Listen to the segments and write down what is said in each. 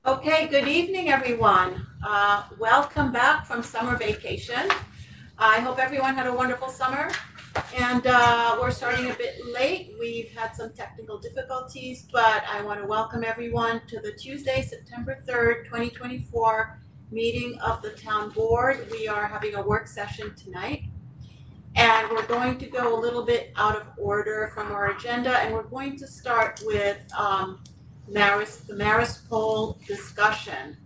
Okay, good evening, everyone. Welcome back from summer vacation. I hope everyone had a wonderful summer. And we're starting a bit late. We've had some technical difficulties, but I want to welcome everyone to the Tuesday, September 3rd, 2024 meeting of the town board. We are having a work session tonight. And we're going to go a little bit out of order from our agenda, and we're going to start with the Marist poll discussion.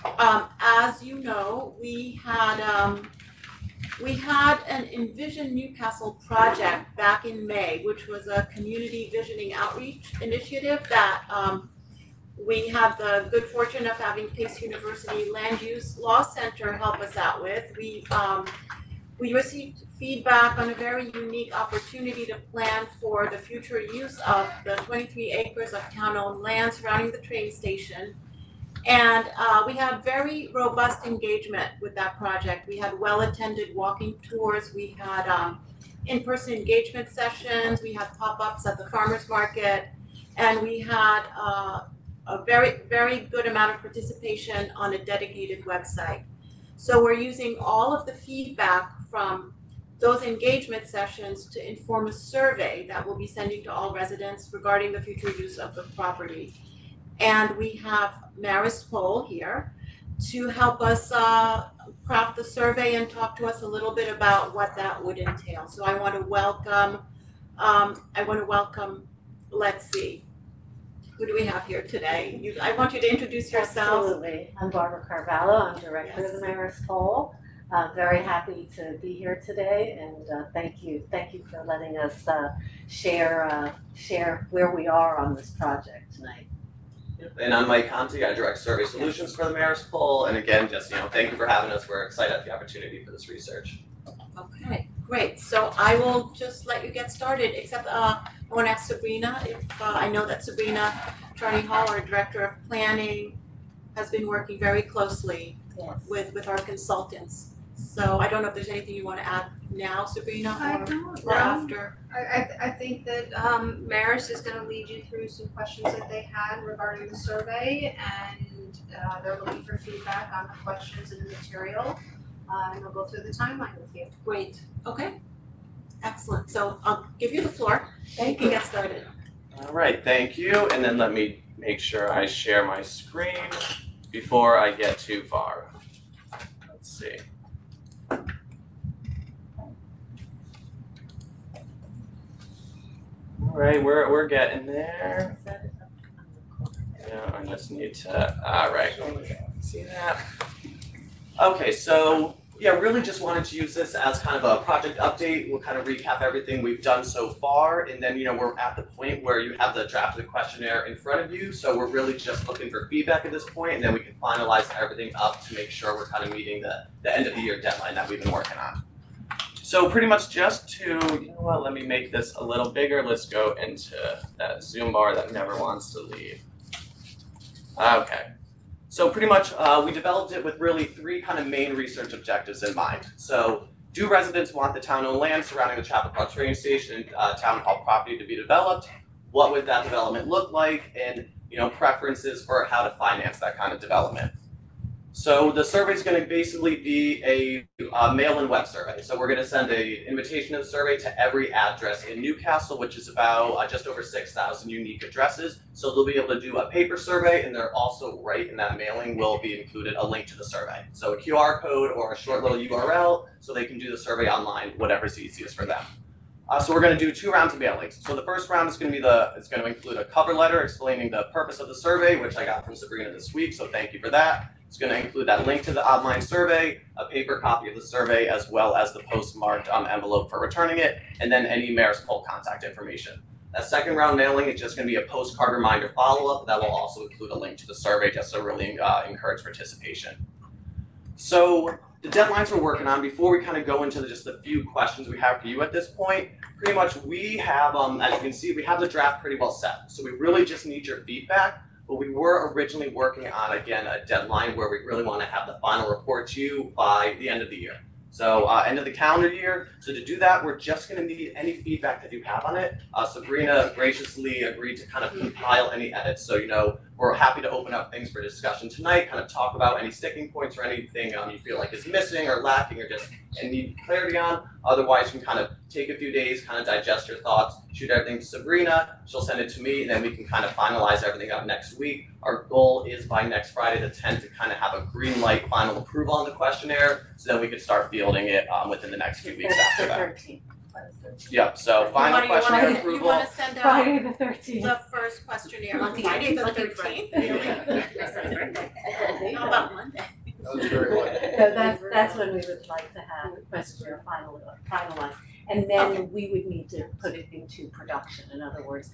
As you know, we had an Envision Newcastle project back in May, which was a community visioning outreach initiative that we had the good fortune of having Pace University Land Use Law Center help us out with. We received feedback on a very unique opportunity to plan for the future use of the 23 acres of town-owned land surrounding the train station. And we had very robust engagement with that project. We had well-attended walking tours, we had in-person engagement sessions, we had pop-ups at the farmers market, and we had a very, very good amount of participation on a dedicated website. So we're using all of the feedback from those engagement sessions to inform a survey that we'll be sending to all residents regarding the future use of the property. And we have Marist Poll here to help us craft the survey and talk to us a little bit about what that would entail. So I want to welcome, let's see, who do we have here today? I want you to introduce yourselves. Absolutely. I'm Barbara Carvalho. I'm director of the Marist Poll. Very happy to be here today, and thank you for letting us share where we are on this project tonight. And I'm Mike Conti. I direct survey solutions for the Marist Poll. And again, just thank you for having us. We're excited at the opportunity for this research. Okay, great. So I will just let you get started, except I want to ask Sabrina if I know that Sabrina Charney Hall, our director of planning, has been working very closely with our consultants. So I don't know if there's anything you want to add now, Sabrina, or after. I think that Marist is going to lead you through some questions that they had regarding the survey, and they're looking for feedback on the questions and the material, and we'll go through the timeline with you. Great. Okay. Excellent. So I'll give you the floor. Thank You you. can get started. All right, thank you. And then let me make sure I share my screen before I get too far. Let's see. All right, we're getting there. Yeah, I just need to, all right, see that? Okay, so yeah, really just wanted to use this as kind of a project update. We'll kind of recap everything we've done so far, and then we're at the point where you have the draft of the questionnaire in front of you, so we're really just looking for feedback at this point, and then we can finalize everything up to make sure we're kind of meeting the end of the year deadline that we've been working on. So pretty much just to, let me make this a little bigger. Let's go into that Zoom bar that never wants to leave. Okay. So pretty much we developed it with really three kind of main research objectives in mind. So do residents want the town-owned land surrounding the Chappaqua train station and town hall property to be developed? What would that development look like? And preferences for how to finance that kind of development. So the survey is going to basically be a mail-in web survey. So we're going to send an invitation to the survey to every address in Newcastle, which is about just over 6,000 unique addresses. So they'll be able to do a paper survey, and they're also right in that mailing will be included a link to the survey. So a QR code or a short little URL, so they can do the survey online, whatever's easiest for them. So we're going to do 2 rounds of mailings. So the first round is going to include a cover letter explaining the purpose of the survey, which I got from Sabrina this week. So thank you for that. It's going to include that link to the online survey, a paper copy of the survey, as well as the postmarked envelope for returning it, and then any Marist Poll contact information. That second round mailing is just going to be a postcard reminder follow-up that will also include a link to the survey just to really encourage participation. So the deadlines we're working on, before we kind of go into just a few questions we have for you at this point, pretty much we have, as you can see, we have the draft pretty well set. So we really just need your feedback. But we were originally working on, again, a deadline where we really want to have the final report to you by the end of the year. So end of the calendar year. So to do that, we're just going to need any feedback that you have on it. Sabrina graciously agreed to kind of compile any edits. So, we're happy to open up things for discussion tonight, kind of talk about any sticking points or anything you feel like is missing or lacking or just and need clarity on. Otherwise, you can kind of take a few days, kind of digest your thoughts, shoot everything to Sabrina, she'll send it to me, and then we can kind of finalize everything up next week. Our goal is by next Friday the 10th to kind of have a green light final approval on the questionnaire, so then we could start fielding it within the next few weeks after that. 13th. Yep, so final questionnaire approval. You wanna send out Friday the 13th. the first questionnaire on Friday the 13th, really? How about Monday? That was very lucky. So that's when we would like to have the questionnaire finalized. And then we would need to put it into production. In other words,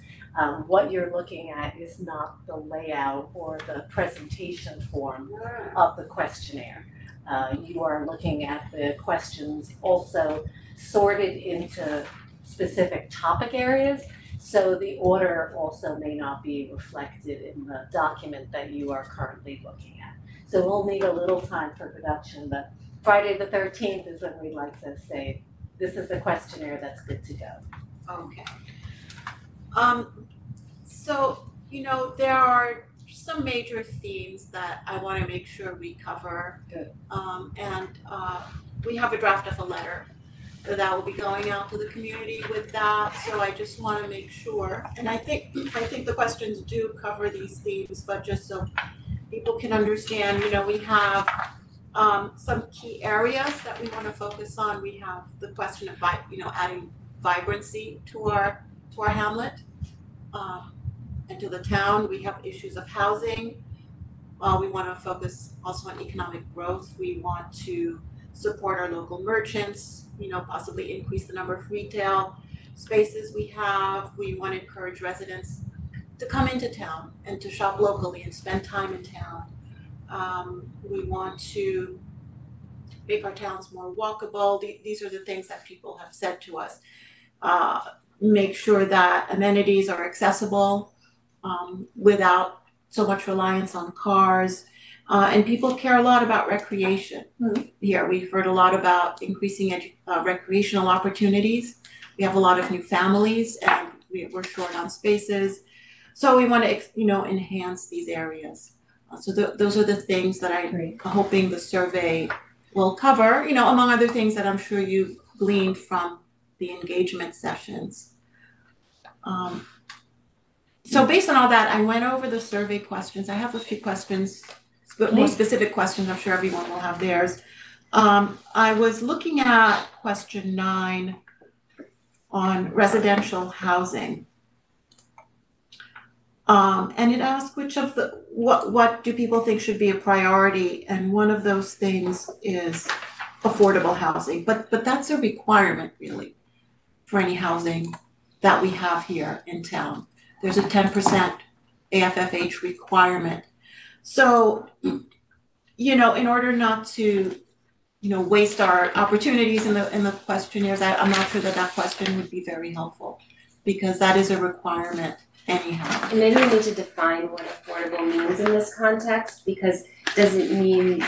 what you're looking at is not the layout or the presentation form of the questionnaire. You are looking at the questions also sorted into specific topic areas. So the order also may not be reflected in the document that you are currently looking at. So we'll need a little time for production, but Friday the 13th is when we'd like to say, this is a questionnaire that's good to go. Okay. So, there are some major themes that I wanna make sure we cover. Good. We have a draft of a letter that will be going out to the community with that, so I just wanna make sure. And I think the questions do cover these themes, but just so people can understand, we have some key areas that we wanna focus on. We have the question of adding vibrancy to our hamlet, and to the town. We have issues of housing. We wanna focus also on economic growth. We want to support our local merchants, possibly increase the number of retail spaces we have. We wanna encourage residents to come into town and to shop locally and spend time in town. We want to make our towns more walkable. These are the things that people have said to us. Make sure that amenities are accessible without so much reliance on cars. And people care a lot about recreation. Here, we've heard a lot about increasing recreational opportunities. We have a lot of new families and we're short on spaces. So we want to, enhance these areas. So those are the things that I'm hoping the survey will cover, among other things that I'm sure you gleaned from the engagement sessions. So based on all that, I went over the survey questions. I have a few questions, but more specific questions. I'm sure everyone will have theirs. I was looking at question 9 on residential housing. And it asked what do people think should be a priority, and one of those things is affordable housing, but that's a requirement really for any housing that we have here in town. There's a 10% AFFH requirement. So, in order not to, waste our opportunities in the questionnaires, I'm not sure that question would be very helpful, because that is a requirement anyhow. And maybe we need to define what affordable means in this context, because does it mean,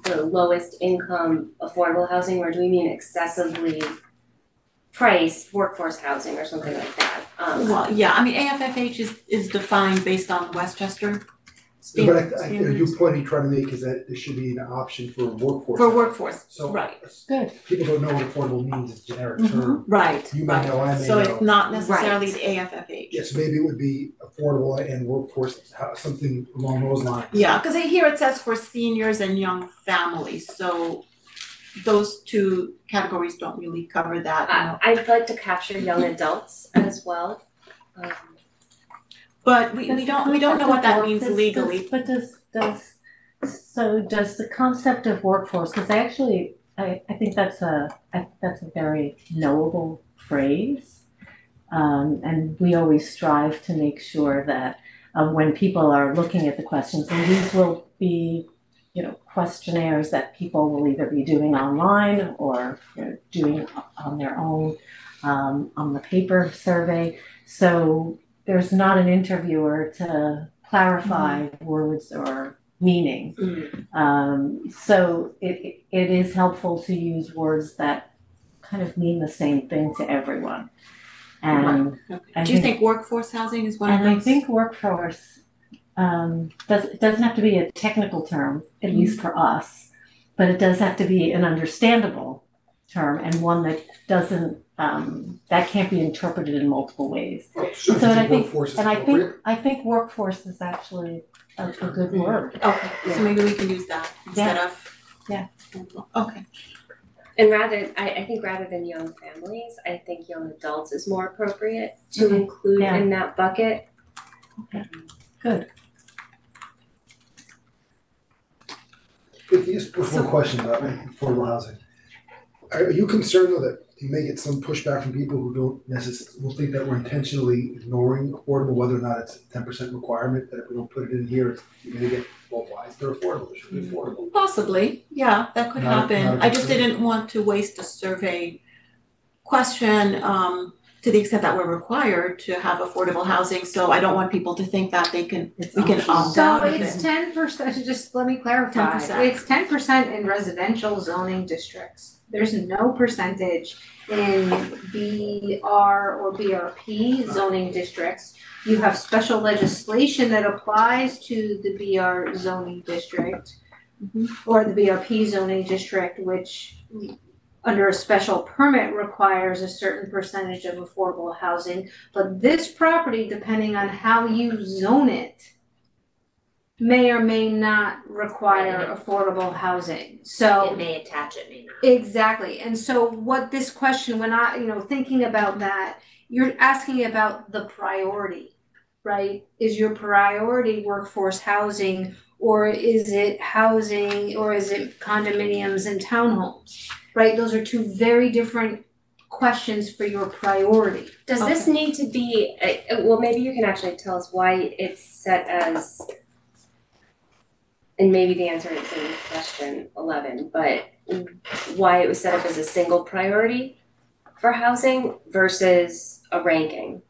the lowest income affordable housing, or do we mean excessively priced workforce housing or something like that? Well, yeah, AFFH is defined based on Westchester But I standards. your point you try to make is that there should be an option for workforce. For workforce, So right, Good. people don't know what affordable means, it's a generic term. right, You may right. know, I may So know. it's not necessarily the AFFH. Yes, maybe it would be affordable and workforce, something along those lines. Yeah, because here it says for seniors and young families, so those two categories don't really cover that. I'd like to capture young adults as well. But we don't know what that means legally. But does the concept of workforce, because I think that's a very knowable phrase. And we always strive to make sure that when people are looking at the questions, and these will be, questionnaires that people will either be doing online or doing on their own on the paper survey. So there's not an interviewer to clarify words or meaning. So it is helpful to use words that kind of mean the same thing to everyone. And Okay. Do you think workforce housing is one of and those? I think workforce it doesn't have to be a technical term, at least for us, but it does have to be an understandable term and one that doesn't that can't be interpreted in multiple ways. So So I think workforce is and appropriate? I think workforce is actually a good word. Okay, so maybe we can use that instead of. Yeah. Okay. And I think rather than young families, I think young adults is more appropriate to Okay. include Yeah. in that bucket. Good. Just one question about affordable housing. Are you concerned though that you may get some pushback from people who don't necessarily, will think that we're intentionally ignoring affordable, whether or not it's a 10% requirement, that if we don't put it in here, you're gonna get, well, why is there affordable? It should be affordable. Possibly, yeah, that could Not- happen. not a I just concern. didn't want to waste a survey question, to the extent that we're required to have affordable housing, so I don't want people to think that we can opt So out of it's it. 10%, just let me clarify. 10%. It's 10% in residential zoning districts. There's no percentage in BR or BRP zoning districts. You have special legislation that applies to the BR zoning district or the BRP zoning district, which under a special permit requires a certain percentage of affordable housing. But this property, depending on how you zone it, may or may not require affordable housing. So It may attach, it may not. exactly. And so what this question, when I, thinking about that, you're asking about the priority, right? Is your priority workforce housing, or is it housing, or is it condominiums and townhomes? Right? Those are two very different questions for your priority. Does this need to be, well, maybe you can actually tell us why it's set as, and maybe the answer is in question 11, but why it was set up as a single priority for housing versus a ranking?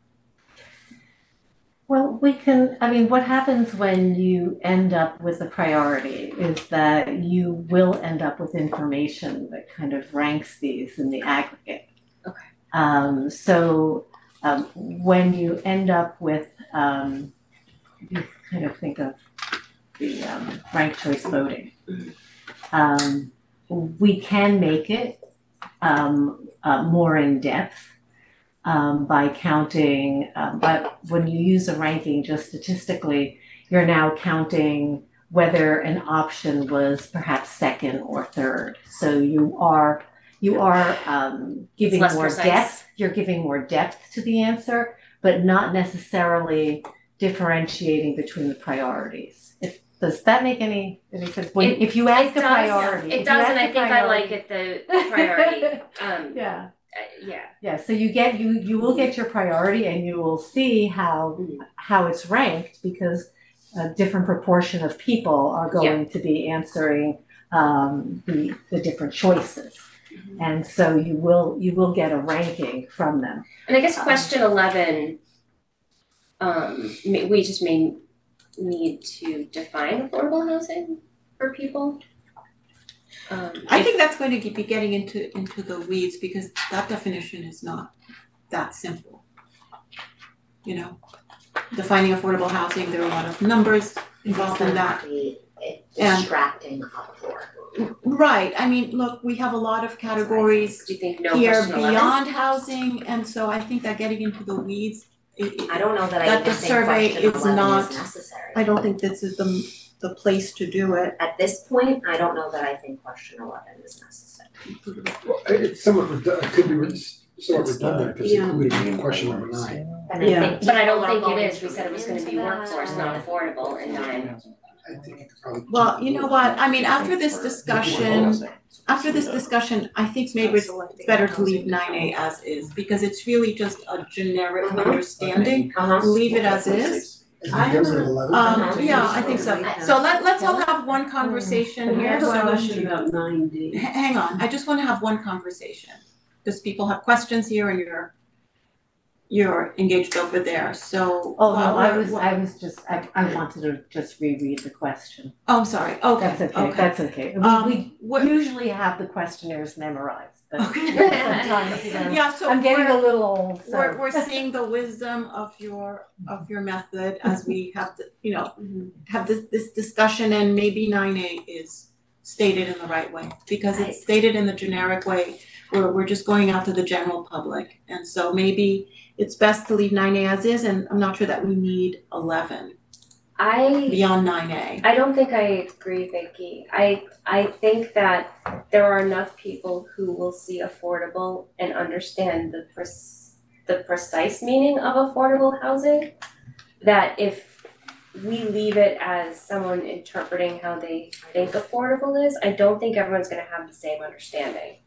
Well, what happens when you end up with a priority is that you will end up with information that kind of ranks these in the aggregate. Okay. When you end up with, you kind of think of the ranked choice voting. We can make it more in depth by counting, but when you use a ranking just statistically, you're now counting whether an option was perhaps second or third. So you are giving less more precise. depth, you're giving more depth to the answer, but not necessarily differentiating between the priorities. Does that make any sense? If you ask a priority. It does, and I think I like it, the priority. Yeah. Yeah. Yeah, so you will get your priority and you will see how it's ranked because a different proportion of people are going to be answering the different choices. And so you will get a ranking from them. And I guess question 11, we just may need to define affordable housing for people. I think that's going to be getting into the weeds because that definition is not that simple. Defining affordable housing, there are a lot of numbers involved in that. It's distracting uproar. Right, I mean, look, we have a lot of categories Do you think no here question 11? beyond housing, and so I think that getting into the weeds, I don't know that I That even the think survey question is 11 not- is necessary. I don't think this is the place to do it. At this point, I don't know that I think question 11 is necessary. Well, it's somewhat, it could be somewhat redundant because Yeah. including in question number 9. And I Yeah. think But I don't people are think it going is, we said it was gonna be into that. workforce, not affordable in 9. I think it's probably. Well, you know what, I mean, after this discussion, I think maybe it's better to leave 9A as is, because it's really just a generic understanding, leave it as is. As we get rid of 11. Yeah, I think so. So let's all have one conversation here, so. about 9D. Hang on, I just wanna have one conversation, because people have questions here and you're engaged over there, so. Oh, no, I what- I wanted to just reread the question. Oh, I'm sorry, okay, That's okay, that's okay. We what- usually have the questionnaires memorized, but Okay. sometimes, you know, Yeah, so I'm getting a we're, little old, so. we're seeing the wisdom of your method as we have to, you know, have this discussion, and maybe 9A is stated in the right way, because it's stated in the generic way, where we're just going out to the general public. And so maybe it's best to leave 9A as is, and I'm not sure that we need 11 beyond 9A. I don't think I agree, Vicky. I think that there are enough people who will see affordable and understand the precise meaning of affordable housing, that if we leave it as someone interpreting how they think affordable is, I don't think everyone's gonna have the same understanding.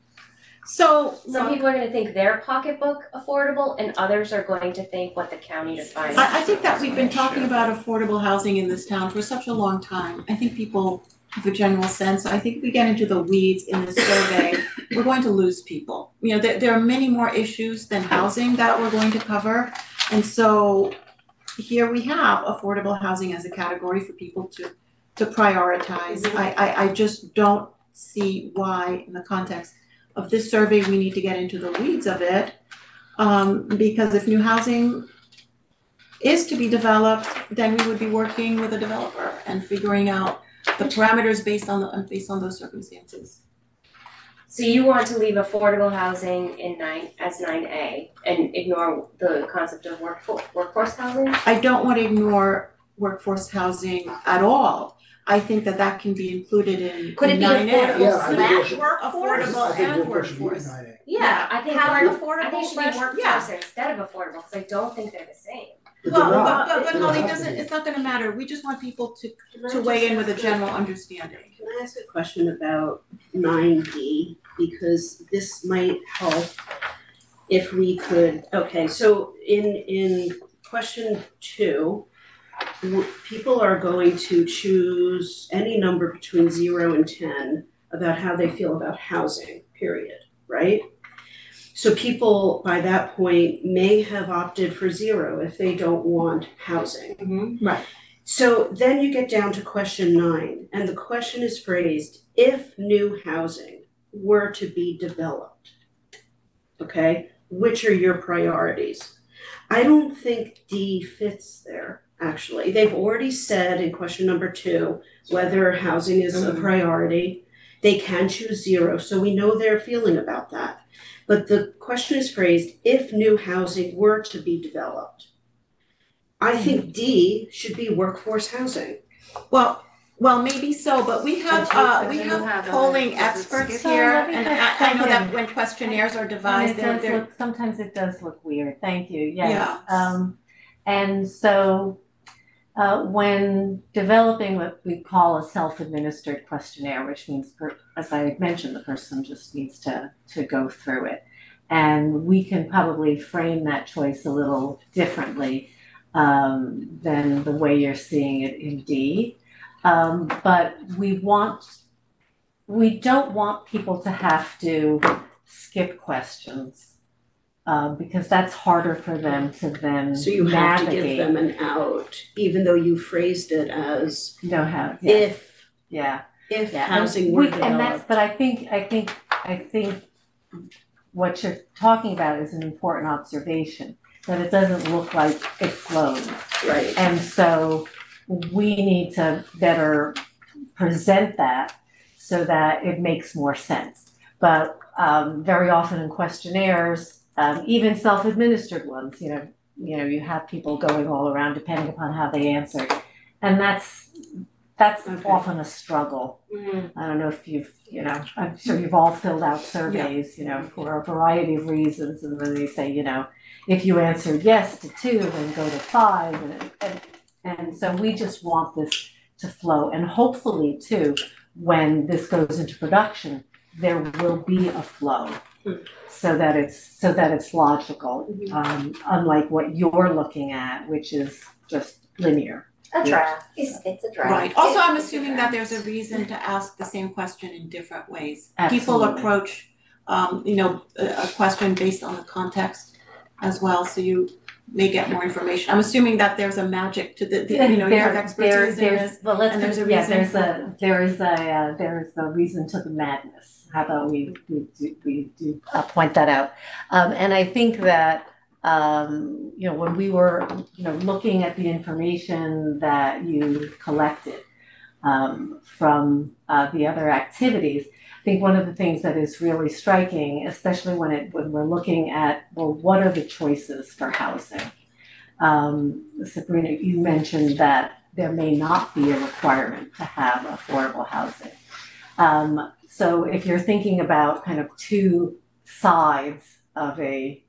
So, Some people are gonna think their pocketbook affordable, and others are going to think what the county defines. I think that we've been talking about affordable housing in this town for such a long time. I think people have a general sense. I think if we get into the weeds in this survey, we're going to lose people. You know, there are many more issues than housing that we're going to cover. And so here we have affordable housing as a category for people to prioritize. I just don't see why, in the context of this survey, we need to get into the weeds of it. Because if new housing is to be developed, then we would be working with a developer and figuring out the parameters based on those circumstances. So you want to leave affordable housing in 9A and ignore the concept of workforce housing? I don't want to ignore workforce housing at all. I think that can be included in 9A. Could it be affordable Yeah, I think slash it should- workforce? Affordable I think and workforce should be workforce. 9A. Yeah, I think Have it affordable should be slash- workforce instead of affordable, because I don't think they're the same. But they're Well, not. but They don't Holly, have to be. it's not gonna matter. We just want people to weigh in with a general understanding. Can I ask a question about 9D, because this might help if we could, okay, so in question 2, people are going to choose any number between 0 and 10 about how they feel about housing, period, right? So people by that point may have opted for 0 if they don't want housing. Right. So then you get down to question 9, and the question is phrased, if new housing were to be developed, okay, which are your priorities? I don't think D fits there, actually. They've already said in question number 2 whether housing is a priority. They can choose 0, so we know their feeling about that. But the question is phrased, if new housing were to be developed. I think D should be workforce housing. Well, maybe so, but we have polling experts So here, let me and just I know jump that in. when questionnaires are And devised, it does they're look, sometimes it does look weird, thank you, yes. Yeah. And so, when developing what we call a self-administered questionnaire, which means, as I had mentioned, the person just needs to go through it. And we can probably frame that choice a little differently, than the way you're seeing it in D. But we don't want people to have to skip questions, because that's harder for them to then So you have to give navigate. them an out, even though you phrased it as Know how, yeah, if yeah. Yeah, housing and were we, and that's, developed. but I think what you're talking about is an important observation, that it doesn't look like it flows. Right. And so we need to better present that so that it makes more sense. But very often in questionnaires, even self-administered ones, you know, you have people going all around depending upon how they answer. And that's Okay. often a struggle. I don't know if I'm sure you've all filled out surveys, for a variety of reasons, and then they say, if you answered yes to 2, then go to 5, and so we just want this to flow, and hopefully too, when this goes into production, there will be a flow, so that it's logical, unlike what you're looking at, which is just linear. A draft. It's a draft. right. Also, I'm It's a assuming that draft. there's a reason to ask the same question in different ways. Absolutely. People approach, a question based on the context as well, so you may get more information. I'm assuming that there's a magic to the you know, you have expertise in this. Well, let's, and there's a yeah, reason. there is a reason to the madness. How about we do point that out? And I think that, you know, when we were, you know, looking at the information that you collected, from the other activities, I think one of the things that is really striking, especially when we're looking at, well, what are the choices for housing? Sabrina, you mentioned that there may not be a requirement to have affordable housing. So if you're thinking about kind of two sides of an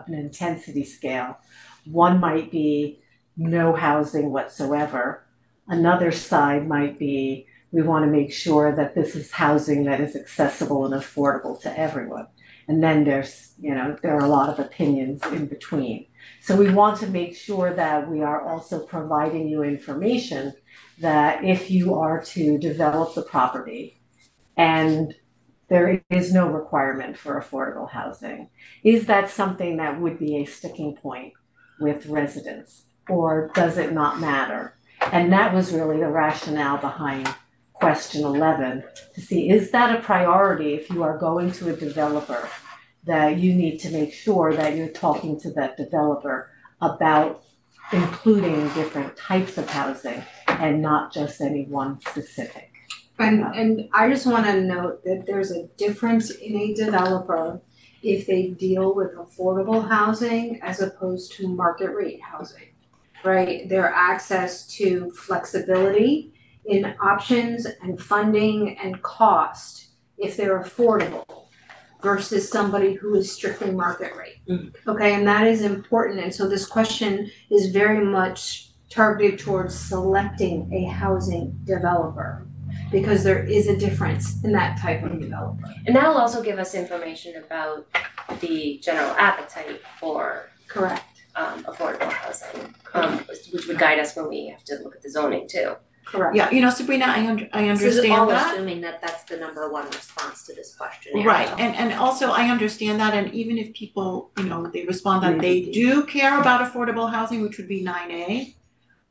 intensity scale, one might be no housing whatsoever. Another side might be, we want to make sure that this is housing that is accessible and affordable to everyone. And then there's, you know, there are a lot of opinions in between. So we want to make sure that we are also providing you information that if you are to develop the property and there is no requirement for affordable housing, is that something that would be a sticking point with residents, or does it not matter? And that was really the rationale behind question 11, to see, is that a priority if you are going to a developer, that you need to make sure that you're talking to that developer about including different types of housing and not just any one specific. And I just wanna note that there's a difference in a developer if they deal with affordable housing as opposed to market rate housing, right? Their access to flexibility in options and funding and cost if they're affordable versus somebody who is strictly market rate. Okay, and that is important, and so this question is very much targeted towards selecting a housing developer, because there is a difference in that type of developer. And that'll also give us information about the general appetite for Correct. Affordable housing, which would guide us when we have to look at the zoning too. Correct. Yeah, you know, Sabrina, I understand This is all that. assuming that that's the number one response to this questionnaire. Right, and also I understand that, and even if people, you know, they respond that they do care about affordable housing, which would be 9A,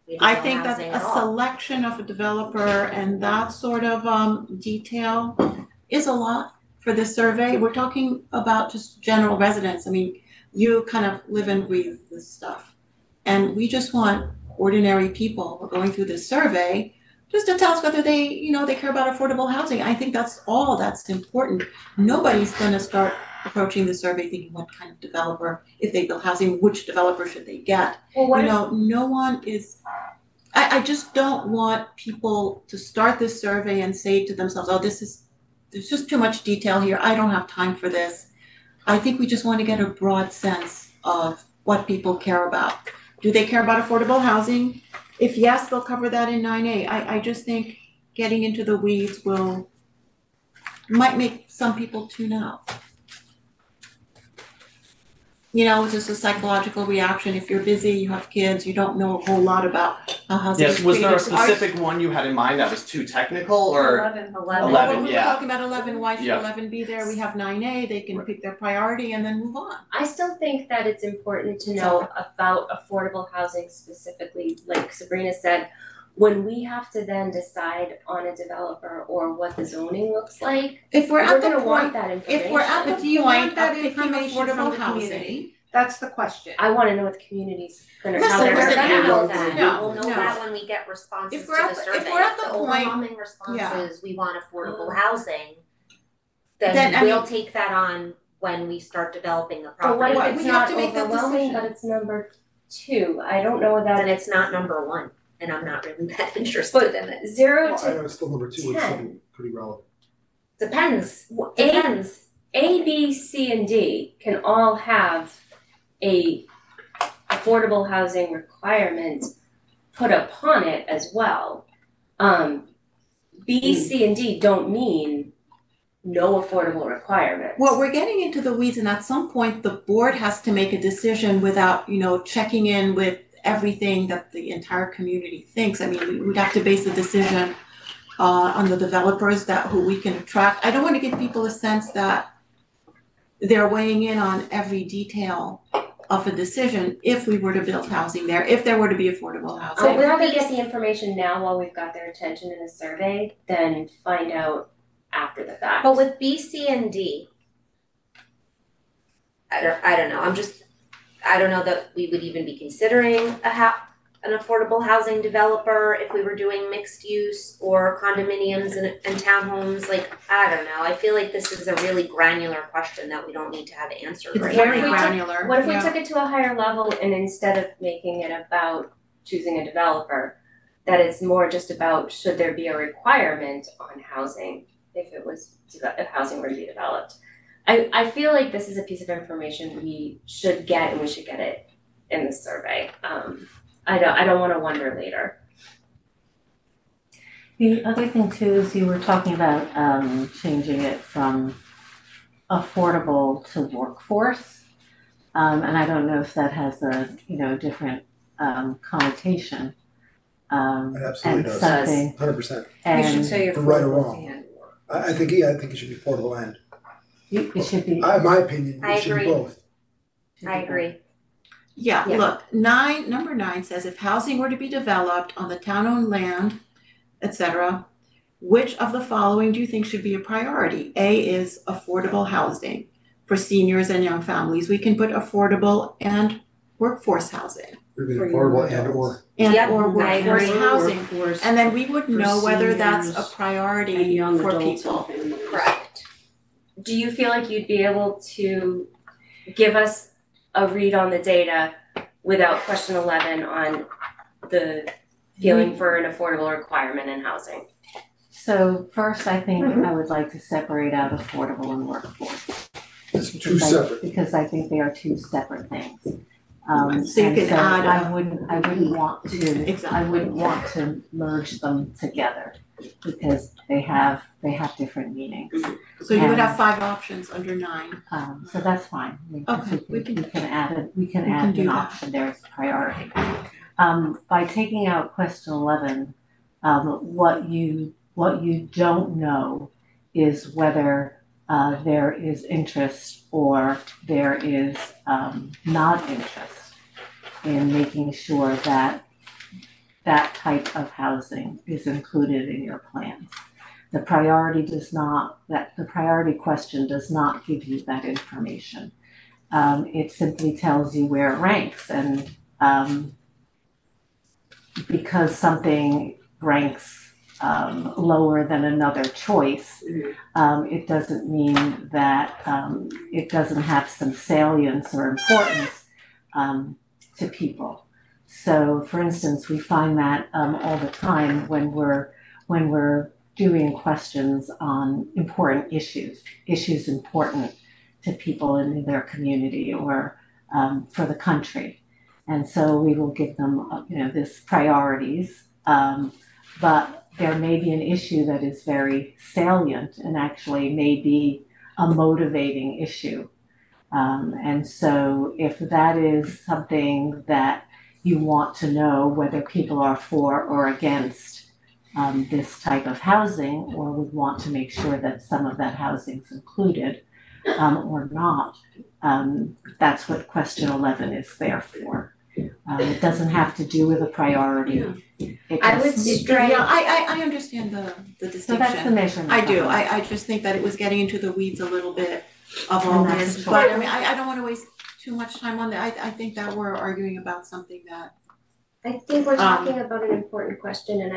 Maybe I no think that housing a at all. selection of a developer and that sort of detail is a lot for this survey. We're talking about just general residents. I mean, you kind of live and breathe this stuff. And we just want ordinary people who are going through this survey just to tell us whether they, you know, they care about affordable housing. I think that's all that's important. Nobody's gonna start approaching the survey thinking what kind of developer, if they build housing, which developer should they get? Well, You know, no one is, I just don't want people to start this survey and say to themselves, oh, there's just too much detail here, I don't have time for this. I think we just want to get a broad sense of what people care about. Do they care about affordable housing? If yes, they'll cover that in 9A. I just think getting into the weeds might make some people tune out. You know, it's just a psychological reaction. If you're busy, you have kids, you don't know a whole lot about how housing is Yes, was there a created. specific one you had in mind that was too technical or? 11. Well, 11, we were yeah. talking about 11, why should Yeah. 11 be there? We have 9A, they can pick their priority and then move on. I still think that it's important to know about affordable housing specifically, like Sabrina said, when we have to then decide on a developer or what the zoning looks like, If we're we're at the gonna want point, that information. if we're at But do the you want point that of picking information from affordable the housing. community? That's the question. I wanna know what the community's gonna, Listen, how they're we're gonna gonna handle know that. that. No, We'll know no. that when we get responses If to we're at the the- if survey. we're at If the the point- overwhelming response yeah. is we want affordable housing, Then, then I we'll mean- take that on when we start developing the But what property. if We it's have not to make that overwhelming, decision. but it's number 2? I don't know Then that it's not number one, and I'm not really that interested in it. 0 Well, I to know it's still number 2, it's still pretty relevant. Depends, A- depends. A, B, C, and D can all have a affordable housing requirement put upon it as well. B, C, and D don't mean no affordable requirement. Well, we're getting into the weeds and at some point the board has to make a decision without, you know, checking in with everything that the entire community thinks. I mean, we'd have to base the decision on the developers who we can attract. I don't wanna give people a sense that they're weighing in on every detail of a decision if we were to build housing there, if there were to be affordable housing. I'd rather get the information now while we've got their attention in a survey than find out after the fact. But with B, C, and D, I don't know, I don't know that we would even be considering an affordable housing developer if we were doing mixed use or condominiums and townhomes, like, I don't know, I feel like this is a really granular question that we don't need to have answered It's right very now. granular. What if we yeah. took it to a higher level and instead of making it about choosing a developer, that it's more just about should there be a requirement on housing if housing were to be developed? I feel like this is a piece of information we should get and we should get it in the survey. I don't wanna wonder later. The other thing too is you were talking about changing it from affordable to workforce. And I don't know if that has a, different connotation. It absolutely And does. something, 100%. You should and say For right or affordable wrong. and I think it should be affordable and, it should be. in my opinion, I it should be agree. both. I agree. Yeah, Yeah. look, number 9 says if housing were to be developed on the town-owned land, etc., which of the following do you think should be a priority? A is affordable housing for seniors and young families. We can put affordable and workforce housing We've been For affordable your and or. adults. and Yep, or I workforce agree. housing. Workforce And then we would for know whether that's a seniors and priority young for adults people. and families. Correct. Do you feel like you'd be able to give us a read on the data without question 11 on the feeling for an affordable requirement in housing? So first, I think I would like to separate out affordable and workforce. It's two because separate. Because I think they are two separate things. So you and can add I wouldn't want to, Exactly. I wouldn't want to merge them together because they have different meanings. So you would have 5 options under 9. So that's fine. Okay, We can add can add do an that. option there as priority. By taking out question 11, what you don't know is whether there is interest or there is not interest in making sure that that type of housing is included in your plans. The priority question does not give you that information. It simply tells you where it ranks, and because something ranks lower than another choice, it doesn't mean that it doesn't have some salience or importance to people. So, for instance, we find that all the time when we're doing questions on important issues important to people in their community or for the country. And so we will give them, this priorities, but there may be an issue that is very salient and actually may be a motivating issue. And so if that is something that you want to know whether people are for or against this type of housing, or would want to make sure that some of that housing is included or not, that's what question 11 is there for. It doesn't have to do with a priority. It I would just- strike. Yeah, I understand the distinction. So that's the measurement. I do, behind it. I just think that it was getting into the weeds a little bit of all And that's this, a but choice. I mean, I don't wanna waste too much time on that, I think that we're arguing about something that, I think we're talking about an important question and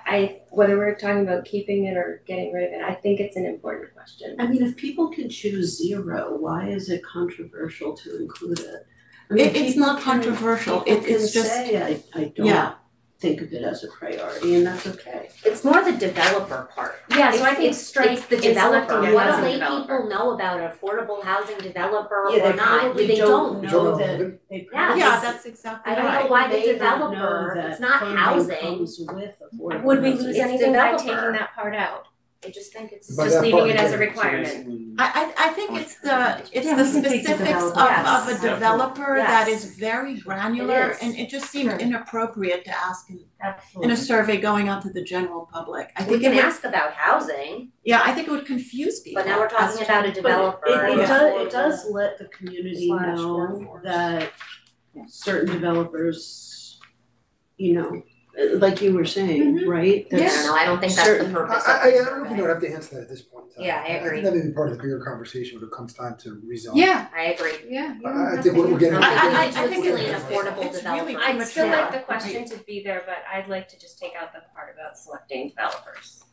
I whether we're talking about keeping it or getting rid of it, I think it's an important question. I mean, if people can choose 0, why is it controversial to include it? I mean, it's people not can- controversial, people it's can just, say, I yeah. don't think of it as a priority, and that's okay. It's more the developer part. Yeah, so I think It's strike the developer. selecting What do housing lay developer. people know about an affordable housing developer Yeah, or they not? probably They don't. know You're that, relevant. they Yeah, probably. yeah, that's exactly I don't right. know why the They don't developer, know that it's not funding housing. comes with affordable Would we housing. lose It's anything by developer. taking that part out? I just think it's By Just that leaving part, it as a yeah. requirement. I think it's the Yeah, we can take the specifics of developer. a developer that Yes. is very granular, It is. and it just seemed Sure. inappropriate to ask in Absolutely. a survey going out to the general public. I we think it can would, ask about housing, yeah, I think it would confuse people. but now we're talking as to- about a developer. and It does let the community Slash know workforce. that certain developers, you know, like you were saying, right? I don't know, I don't think that's the certain- purpose of I the don't know if you survey. don't have to answer that at this point in time. Yeah, I agree. think that may be part of the bigger conversation when it comes time to rezone. Yeah, I agree. yeah. I think we're getting. I think think it's it's- affordable it's development. really I'd still premature. like the question to be there, but I'd like to just take out the part about selecting developers.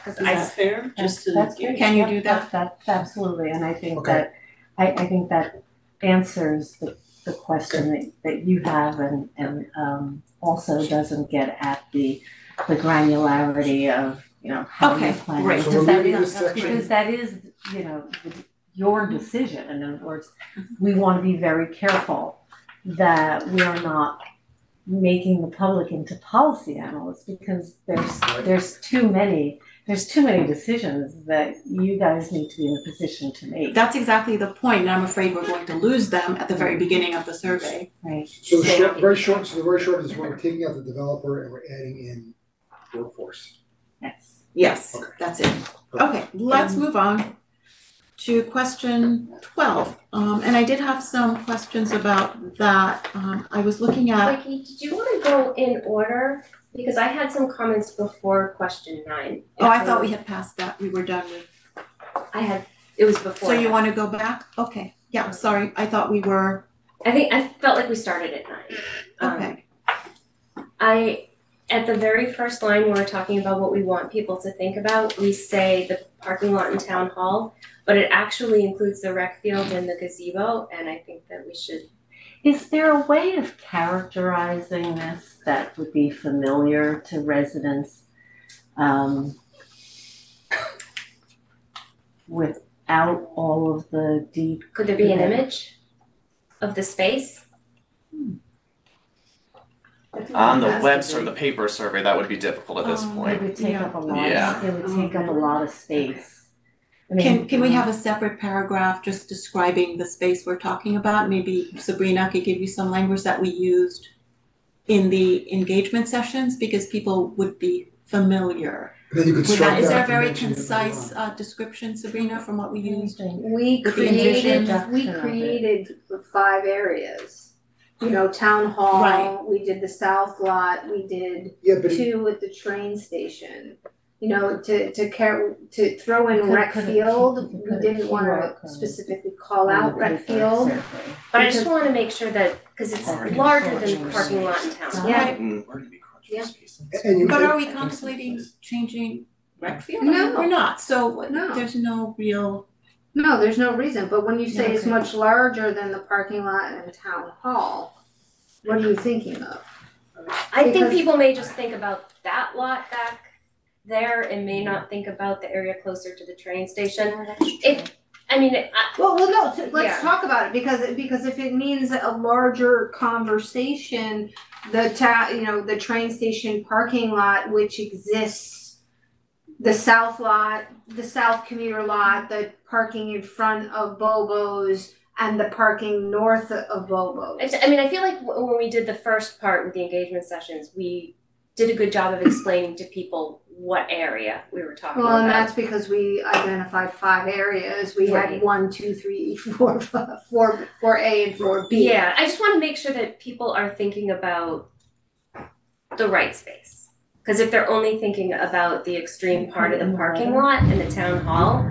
Cause I, fair? That's great. Can you Yep, do that? That's absolutely, and I think Okay. that, I think that answers the question that you have and also doesn't get at the granularity of, you know, how you Okay, plan. great. So Because we're that moving is, this section. because that is, you know, your decision, in other words, we wanna be very careful that we are not making the public into policy analysts, because there's too many decisions that you guys need to be in a position to make, That's exactly the point, and I'm afraid we're going to lose them at the very beginning of the survey. right? So the very short is we're taking out the developer and we're adding in workforce. Yes. Yes, Okay. that's it. Okay, let's move on to question 12. And I did have some questions about that. I was looking at, Becky, did you wanna go in order? Because I had some comments before question 9. oh, I thought we had passed that, we were done with. It was before So you that. wanna go back? Okay, yeah, sorry, I thought we were, I felt like we started at 9. okay. At the very first line, when we're talking about what we want people to think about, we say the parking lot and town hall, but it actually includes the rec field and the gazebo, and I think that we should. Is there a way of characterizing this that would be familiar to residents, without all of the deep? Could there be an image of the space? On the Webster, the paper survey, that would be difficult at this It point. would take up a lot, Yeah. it would take up a lot of space. I mean, Can we have a separate paragraph just describing the space we're talking about? Maybe Sabrina could give you some language that we used in the engagement sessions, because people would be familiar And then you could with that. strike Is there a out very mention it later concise on. description, Sabrina, from what we used? We With the envision created 5 areas. You know, town hall, Right. we did the south lot, we did Yeah, but 2 at the train station. You know, to throw in Could- rec could- field, could- we could- didn't wanna QR code specifically call on out the rec paper field. survey. But I just wanna make sure that, cause it's Already larger than crunching the parking lot in town. Yeah. We're gonna be crunching Yeah. spaces. and you But are we contemplating changing rec field? No. We're not, so No. there's no real, No, there's no reason, but when you say it's Okay. much larger than the parking lot and town hall, what are you thinking of? I think Because- people may just think about that lot back there and may not think about the area closer to the train station. Well, no, Yeah. let's talk about it, because if it means a larger conversation, the train station parking lot, which exists, the south lot, the south commuter lot, the parking in front of Bobo's, and the parking north of Bobo's. I feel like when we did the first part with the engagement sessions, we did a good job of explaining to people what area we were talking Well, and about. that's because we identified 5 areas, we had Right. 1, 2, 3, 4, 4A and 4B. Yeah, I just wanna make sure that people are thinking about the right space. Cause if they're only thinking about the extreme part of the parking lot and the town hall,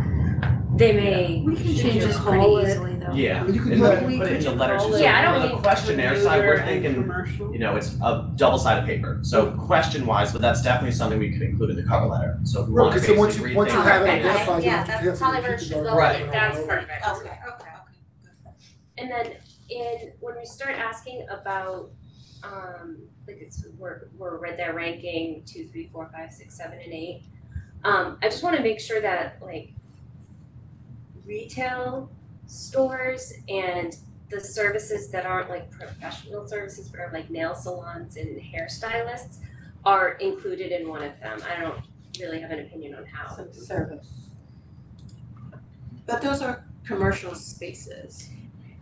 they may. We can change Just it, pretty call it. easily though. Yeah, But you could and do then that. put it into letters, so Yeah, I don't for the need questionnaire side, we're thinking, you know, it's a double-sided paper. So question-wise, but that's definitely something we could include in the cover letter, so if we Right, want to because basically once you rethink have it it. identified, you Yeah, have to that's have to probably where it repeat should the go. Right. That's perfect. okay. And then when we start asking about, we're right there ranking 2, 3, 4, 5, 6, 7, and 8. I just wanna make sure that like retail stores and the services that aren't like professional services, but are like nail salons and hairstylists are included in one of them. I don't really have an opinion on how. Some service. But those are commercial spaces.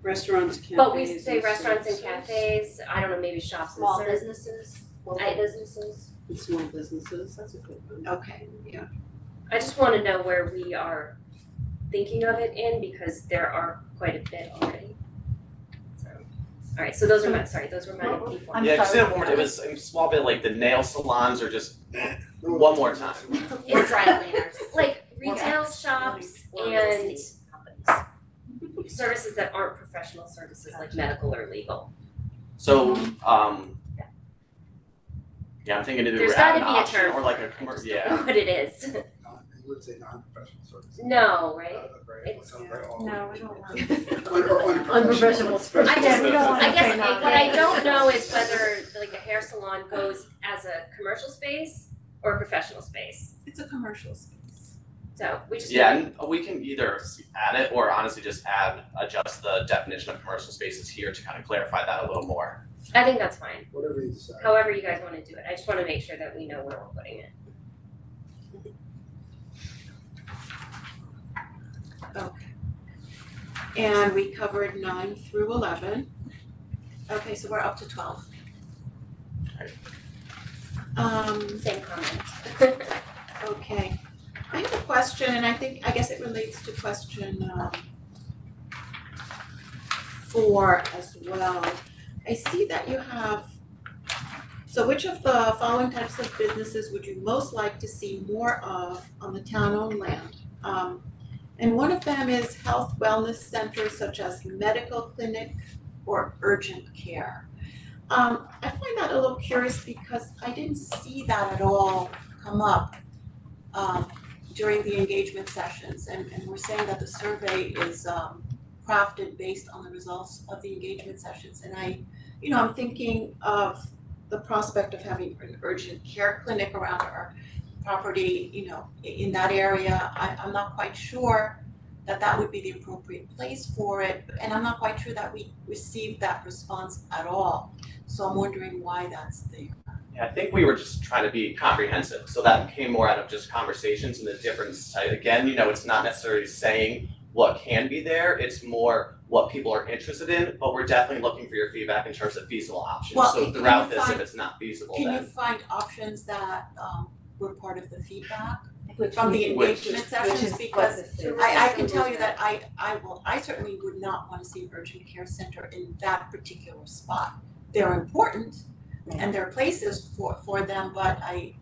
Restaurants, cafes. But we say and restaurants and services. cafes, I don't know, maybe shops and Small service. businesses, local I- businesses. And small businesses, that's a good one. Okay, yeah. I just wanna know where we are thinking of it in, because there are quite a bit already. So, alright, so those are my before. I'm Yeah, just say sorry. it one more, it was a small bit like the nail salons or just one more time. Or dry cleaners. Like retail Or shops real and estate companies. services that aren't professional services like medical or legal. So, yeah, I'm thinking either There's add an gotta be a option term or like for a it, I commercial, just don't yeah. know what it is. You would say non-professional services. No, right? It's. No, we don't want. Unprofessional. I guess, we don't wanna I guess say non- what I don't know is whether like a hair salon goes as a commercial space or a professional space. It's a commercial space. So we just. Yeah, and we can either add it or honestly just adjust the definition of commercial spaces here to kind of clarify that a little more. I think that's fine. Whatever you decide. However you guys wanna do it. I just wanna make sure that we know where we're putting it. Okay. And we covered 9 through 11. Okay, so we're up to 12. Same comment. Okay. I have a question, and I guess it relates to question 4 as well. I see that you have, so which of the following types of businesses would you most like to see more of on the town-owned land? And one of them is health wellness centers such as medical clinic or urgent care. I find that a little curious because I didn't see that at all come up during the engagement sessions, and we're saying that the survey is crafted based on the results of the engagement sessions, and I'm thinking of the prospect of having an urgent care clinic around our property, in that area. I'm not quite sure that would be the appropriate place for it, and I'm not quite sure that we received that response at all. So I'm wondering why that's there. Yeah, I think we were just trying to be comprehensive, so that came more out of just conversations and the difference. Again, it's not necessarily saying what can be there, it's more what people are interested in, but we're definitely looking for your feedback in terms of feasible options. Well, So can throughout you this, if find- it's not feasible, Can you then find options that were part of the feedback Which from the we- Which- engagement which sessions? is what Because this is. I can tell you that I certainly would not want to see an urgent care center in that particular spot. They're important and there are places for them, but I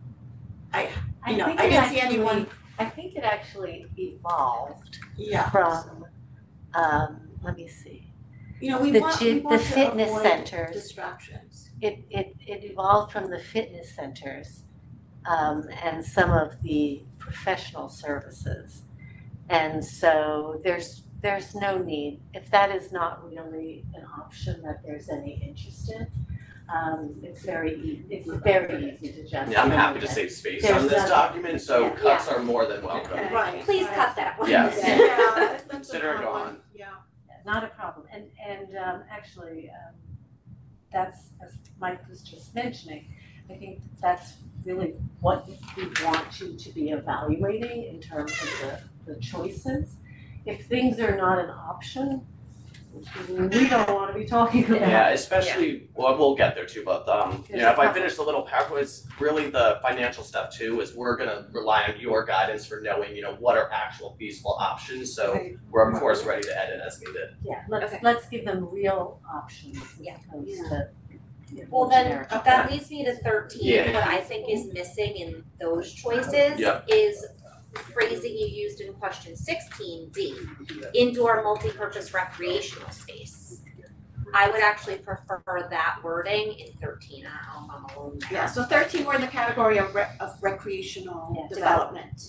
didn't see anyone, I think it actually evolved yeah. from, let me see. We the want gym- to the fitness avoid centers. distractions. It evolved from the fitness centers and some of the professional services. And so there's no need, if that is not really an option that there's any interest in, it's very easy to just. yeah, I'm happy to save space There's on this nothing- document, so yeah. cuts are more than welcome. Okay. Right. Please right. cut that one. Yes. Yeah, that's a Consider it hard one. gone. Yeah. Not a problem, and actually, that's, as Mike was just mentioning, I think that's really what we want you to be evaluating in terms of the choices. If things are not an option, we don't wanna be talking about. Yeah, especially, well, we'll get there too, but if I finish the little paragraph, it's really the financial stuff too, is we're gonna rely on your guidance for knowing, what are actual feasible options, so Right. we're of course ready to edit as needed. Yeah, Okay. let's give them real options as Yeah. opposed to. Well, then generic. that leads me to 13. Yeah. What I think is missing in those choices Yeah. is phrasing you used in question 16D, indoor multipurpose recreational space. I would actually prefer that wording in 13. I don't know if I'm alone there. Yeah, so 13 we're in the category of recreational Yeah. development.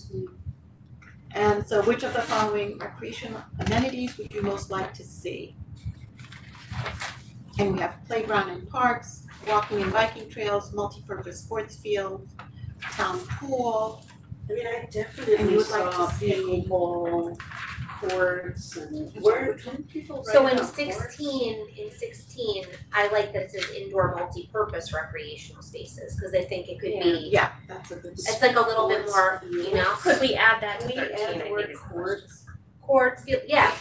And so which of the following recreational amenities would you most like to see? And we have playground and parks, walking and biking trails, multi-purpose sports field, town pool. I And definitely you would like saw to see- pickleball courts and where can people write So in about courts? 16, I like that it says indoor multi-purpose recreational spaces, cause I think it could be, Yeah, that's a good. it's like a little bit more, you know, Could we add that to Can we 13, add I the think word is the courts? courts, yeah,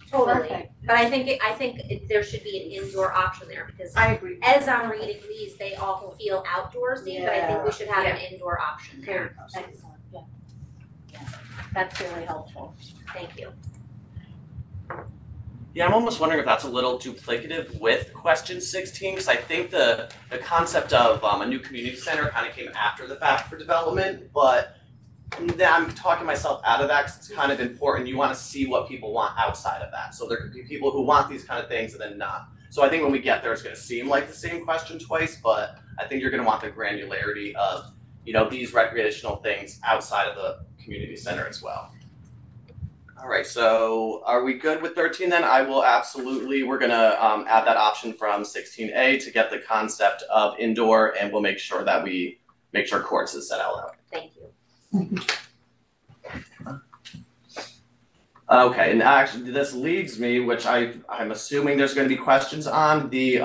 totally. Perfect. But I think there should be an indoor option there, because I agree. as I'm reading these, they all feel outdoorsy, but I think we should have an indoor option there. Excellent, yeah. Yeah, that's really helpful. Thank you. Yeah, I'm almost wondering if that's a little duplicative with question 16, because I think the concept of a new community center kind of came after the fact for development, but then I'm talking myself out of that because it's kind of important. You want to see what people want outside of that. So there could be people who want these kind of things and then not. So I think when we get there, it's going to seem like the same question twice, but I think you're going to want the granularity of, you know, these recreational things outside of the community center as well. All right, so are we good with 13 then? I will absolutely, we're gonna add that option from 16A to get the concept of indoor, and we'll make sure that we make sure courts is set out loud. Thank you. Okay, and actually this leads me, which I'm assuming there's gonna be questions on the,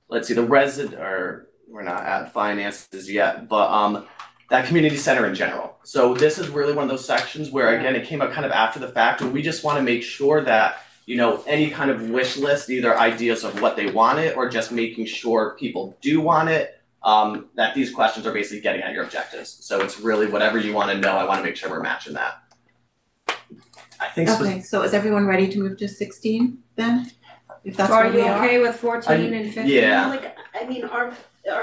let's see, the resident, or we're not at finances yet, but that community center in general. So this is really one of those sections where, again, it came up kind of after the fact, and we just wanna make sure that, you know, any kind of wish list, either ideas of what they want it, or just making sure people do want it, that these questions are basically getting at your objectives. So it's really whatever you wanna know, I wanna make sure we're matching that. I think Okay, so is everyone ready to move to 16 then? If that's Are where you we are? okay with 14 and 15? yeah. Like, I mean, are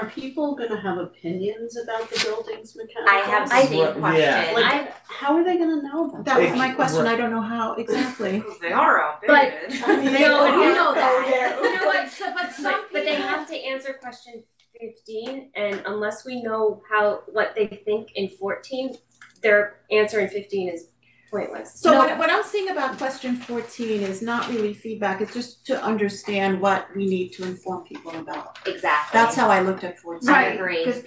people gonna have opinions about the building's mechanicals? I have the same Right, question. yeah. Like, how are they gonna know about That was They- my question, I don't know how exactly. They are outdated. No, you know that. You know what, But some but they have to answer question 15, and unless we know what they think in 14, their answer in 15 is pointless. So what I'm seeing about question 14 is not really feedback, it's just to understand what we need to inform people about. Exactly. That's how I looked at 14. I agree. Because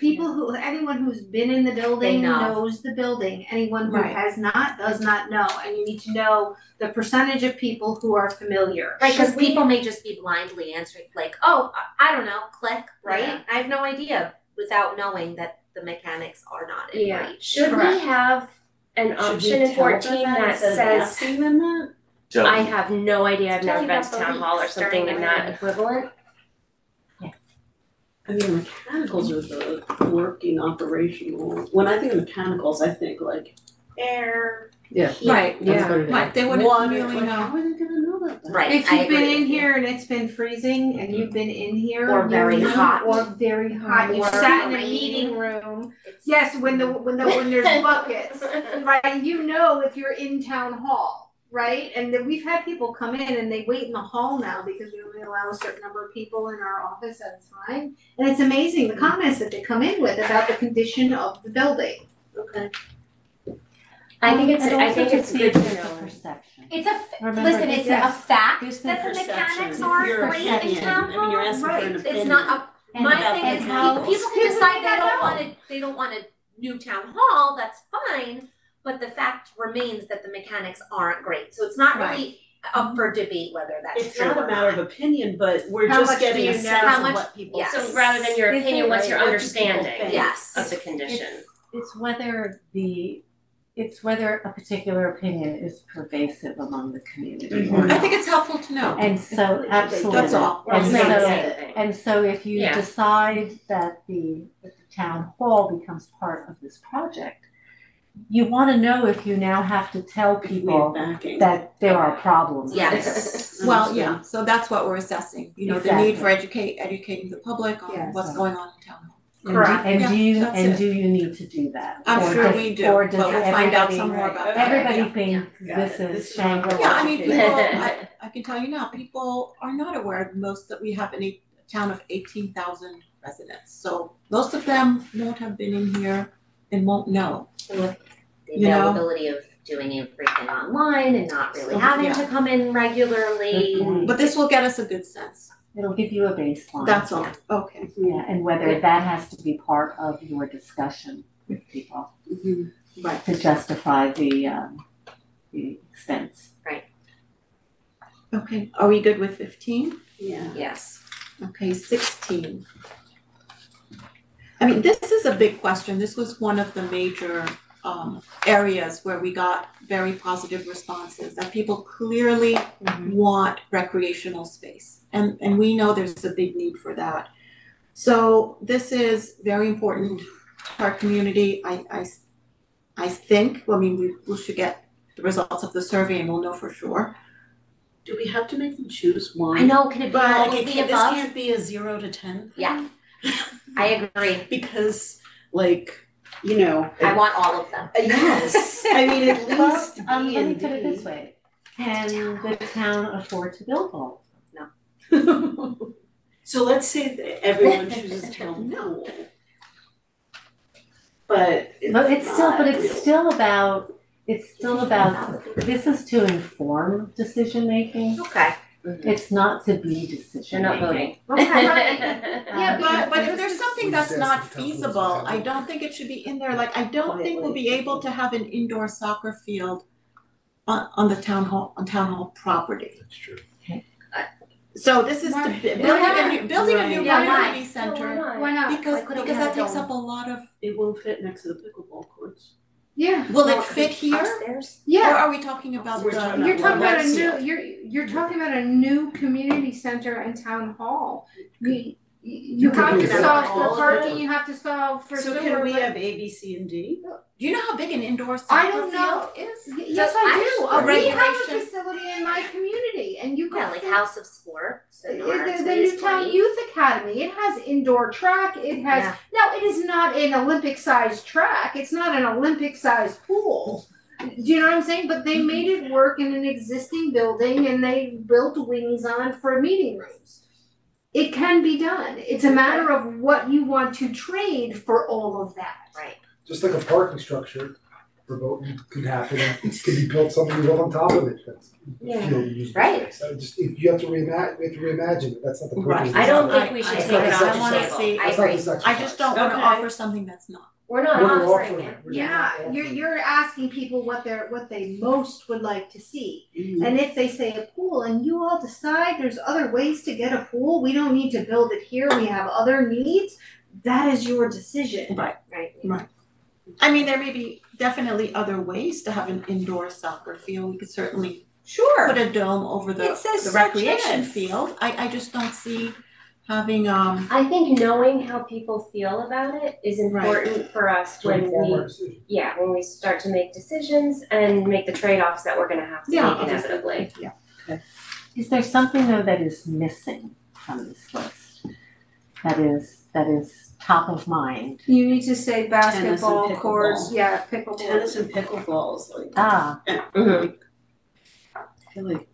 anyone who's been in the building They know. knows the building, anyone who Right. has not does not know, and you need to know the percentage of people who are familiar. Right, because Should we- people may just be blindly answering, like, oh, I don't know, click, right? Yeah. I have no idea, without knowing that the mechanics are not in Yeah, reach. should we Correct. have an option in 14 that says, asking them that? So- I have no idea, I've never Telling been about to the town hall or leaks something during in the that rain. equivalent? I mean, mechanicals are the working operational, when I think of mechanicals, I think like air. Yeah. heat, Right, yeah. Right, they wouldn't water, really like, know. how are they gonna know about that? Right, If I you've been agree in with you. here and it's been freezing and you've been in here. Or very you know, hot. Or very hot, you Or sat in a rain. meeting room. It's- Yes, when there's buckets, right, you know if you're in town hall, right? And then we've had people come in and they wait in the hall now because we only allow a certain number of people in our office at a time. And it's amazing the comments that they come in with about the condition of the building. Okay. I think it's And I also think it's just good to it's a know. perception. It's a, Remember, listen, it's a yes. fact There's that the perception. mechanics You're aren't great in perception. town I mean, you're hall, asking for an right, it's opinion. not a, And my about- thing and is, how- people can People decide may they don't want a new town hall, that's fine, but the fact remains that the mechanics aren't great, so it's not really up for debate whether that's It's true not or a matter of not. opinion, but we're How just much do getting you a know? sense How of much- what people yes. So rather than your Is opinion, it- what's your What do people understanding think? Yes. of the condition? It's whether a particular opinion is pervasive among the community or Mhm. I not. think it's helpful to know. And so, absolutely. That's all. We're all And saying the so- same thing. And so if you Yeah. decide that the town hall becomes part of this project, you wanna know if you now have to tell If we have people backing. that there are problems. Yes. Well, yeah, so that's what we're assessing, you know, the need for educating the public on Yes. what's going on in town hall. Correct. And do you, that's and it. do you need to do that? I'm Or sure does- we do, or but does we'll find out everybody- some more about that. Everybody Yeah. thinks Got this it. is This is Shangri-La. Yeah, I mean, people, education. I can tell you now, people are not aware most that we have a town of 18,000 residents. So most of them won't have been in here and won't know. The You know? availability of doing everything online and not really So, having yeah. to come in regularly. Good point. But this will get us a good sense. It'll give you a baseline. That's all, okay. Yeah, and whether that has to be part of your discussion with people Mhm. to justify the expense. Okay, are we good with 15? Yeah. Yes. Okay, 16. I mean, this is a big question. This was one of the major areas where we got very positive responses, that people clearly want recreational space. And we know there's a big need for that. So this is very important to our community. I think, I mean, we should get the results of the survey and we'll know for sure. Do we have to make them choose one? I know, can it be But all of Like, the this above? can't be a 0 to 10. Yeah. I agree. Because, like, you know. I want all of them. Yes, I mean, at Well, least B let me and put it D. this way. Can the town afford to build all? So let's say that everyone chooses town pool. But But not it's really. still about, this is to inform decision making. Okay. It's not to be decision They're making. not voting. Yeah, but if there's something that's Yes, not the town rules feasible, are I don't think it should be in there. Like, I don't think we'll be able to have an indoor soccer field on the town hall property. That's true. So this is to Why- building a new Right. Yeah, why? community center. Why not? Because Why couldn't we that have a takes dome? up a lot of, It won't fit next to the pickleball courts. Yeah. will it Well, fit here? Upstairs? Or Yeah. are we talking about We're the? talking You're talking about a Red new, Seal? you're talking about a new community center and town hall. You have to could have solve all for of parking, it. you have to solve for So sewer, can we but- have A, B, C, and D? Do you know how big an indoor I soccer don't know. field is? Yes, I do. A We have a regulation. facility in my community and you Yeah, could like fit- House of Sports and arts The Newtown Youth Academy, it has indoor track, it has, Yeah. now it is not an Olympic-sized track, it's not an Olympic-sized pool. Do you know what I'm saying? But they made it work in an existing building and they built wings on it for meeting rooms. It can be done, it's a matter of what you want to trade for all of that. Right. Just like a parking structure for voting could happen, and it could be built, something built on top of it, that's Yeah. field usable Right. space. So just, if you have to reimagine it, that's not the purpose. Right. of I this. don't think we should I- take it I off the wanna table. see- I That's not agree. this I exercise. just don't wanna Okay. offer something that's not. We're not We're offering offering it. it. We're just Yeah, not you're offering it. asking people what they most would like to see. Mhm. And if they say a pool and you all decide there's other ways to get a pool, we don't need to build it here, we have other needs, that is your decision. Right. I mean, there may be definitely other ways to have an indoor soccer field. We could certainly Sure. put a dome over the It says the such recreation as. field. I just don't see having I think knowing how people feel about it is important for us To when inform our we, decision. when we start to make decisions and make the trade-offs that we're gonna have to Yeah, make obviously. inevitably. Is there something though that is missing from this list? That is top of mind? You need to say basketball pickleball. courts, yeah, pickleball. Tennis and pickleballs, like. Ah, Mhm. I feel like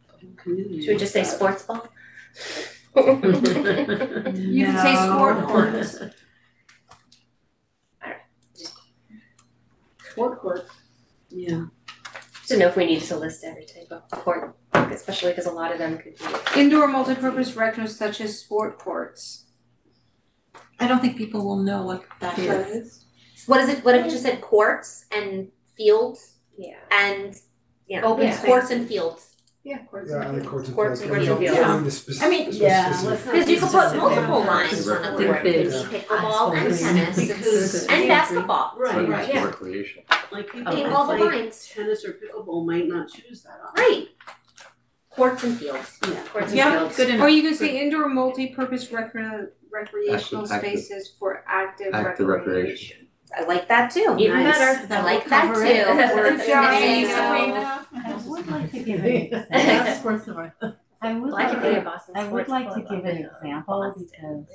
the whole community. Should we just say wants sports ball? that. You can say sport No. courts. Sport courts. Yeah. To know if we needed to list every type of court, especially because a lot of them could be. Indoor multipurpose recreation such as sport courts. I don't think people will know what that is. What is it, what if it just said courts and fields Yeah. and, Open Yeah. courts and fields? Yeah, courts. Yeah, I like courts and Courts fields. and I mean, fields. yeah, the spec- I mean, Yeah, specific- let's not Because you be could put specific. multiple Yeah. lines on the court, Big. pickleball and tennis Because- and basketball. Right, Right. Yeah. Recreation. like people Paint who all the play lines. tennis or pickleball might not choose that option. Right. Courts and fields. Yeah. Courts and Yeah, fields. good enough. Or you can say indoor multi-purpose recreational Active- spaces for active active recreation. I like that too. Even Nice. better. I will like that cover too. it. We're Good job, finishing, Sabrina. so- I would like to give an example. I would Well, I can be a like, Boston I would sports like to club give up an in example Boston. because,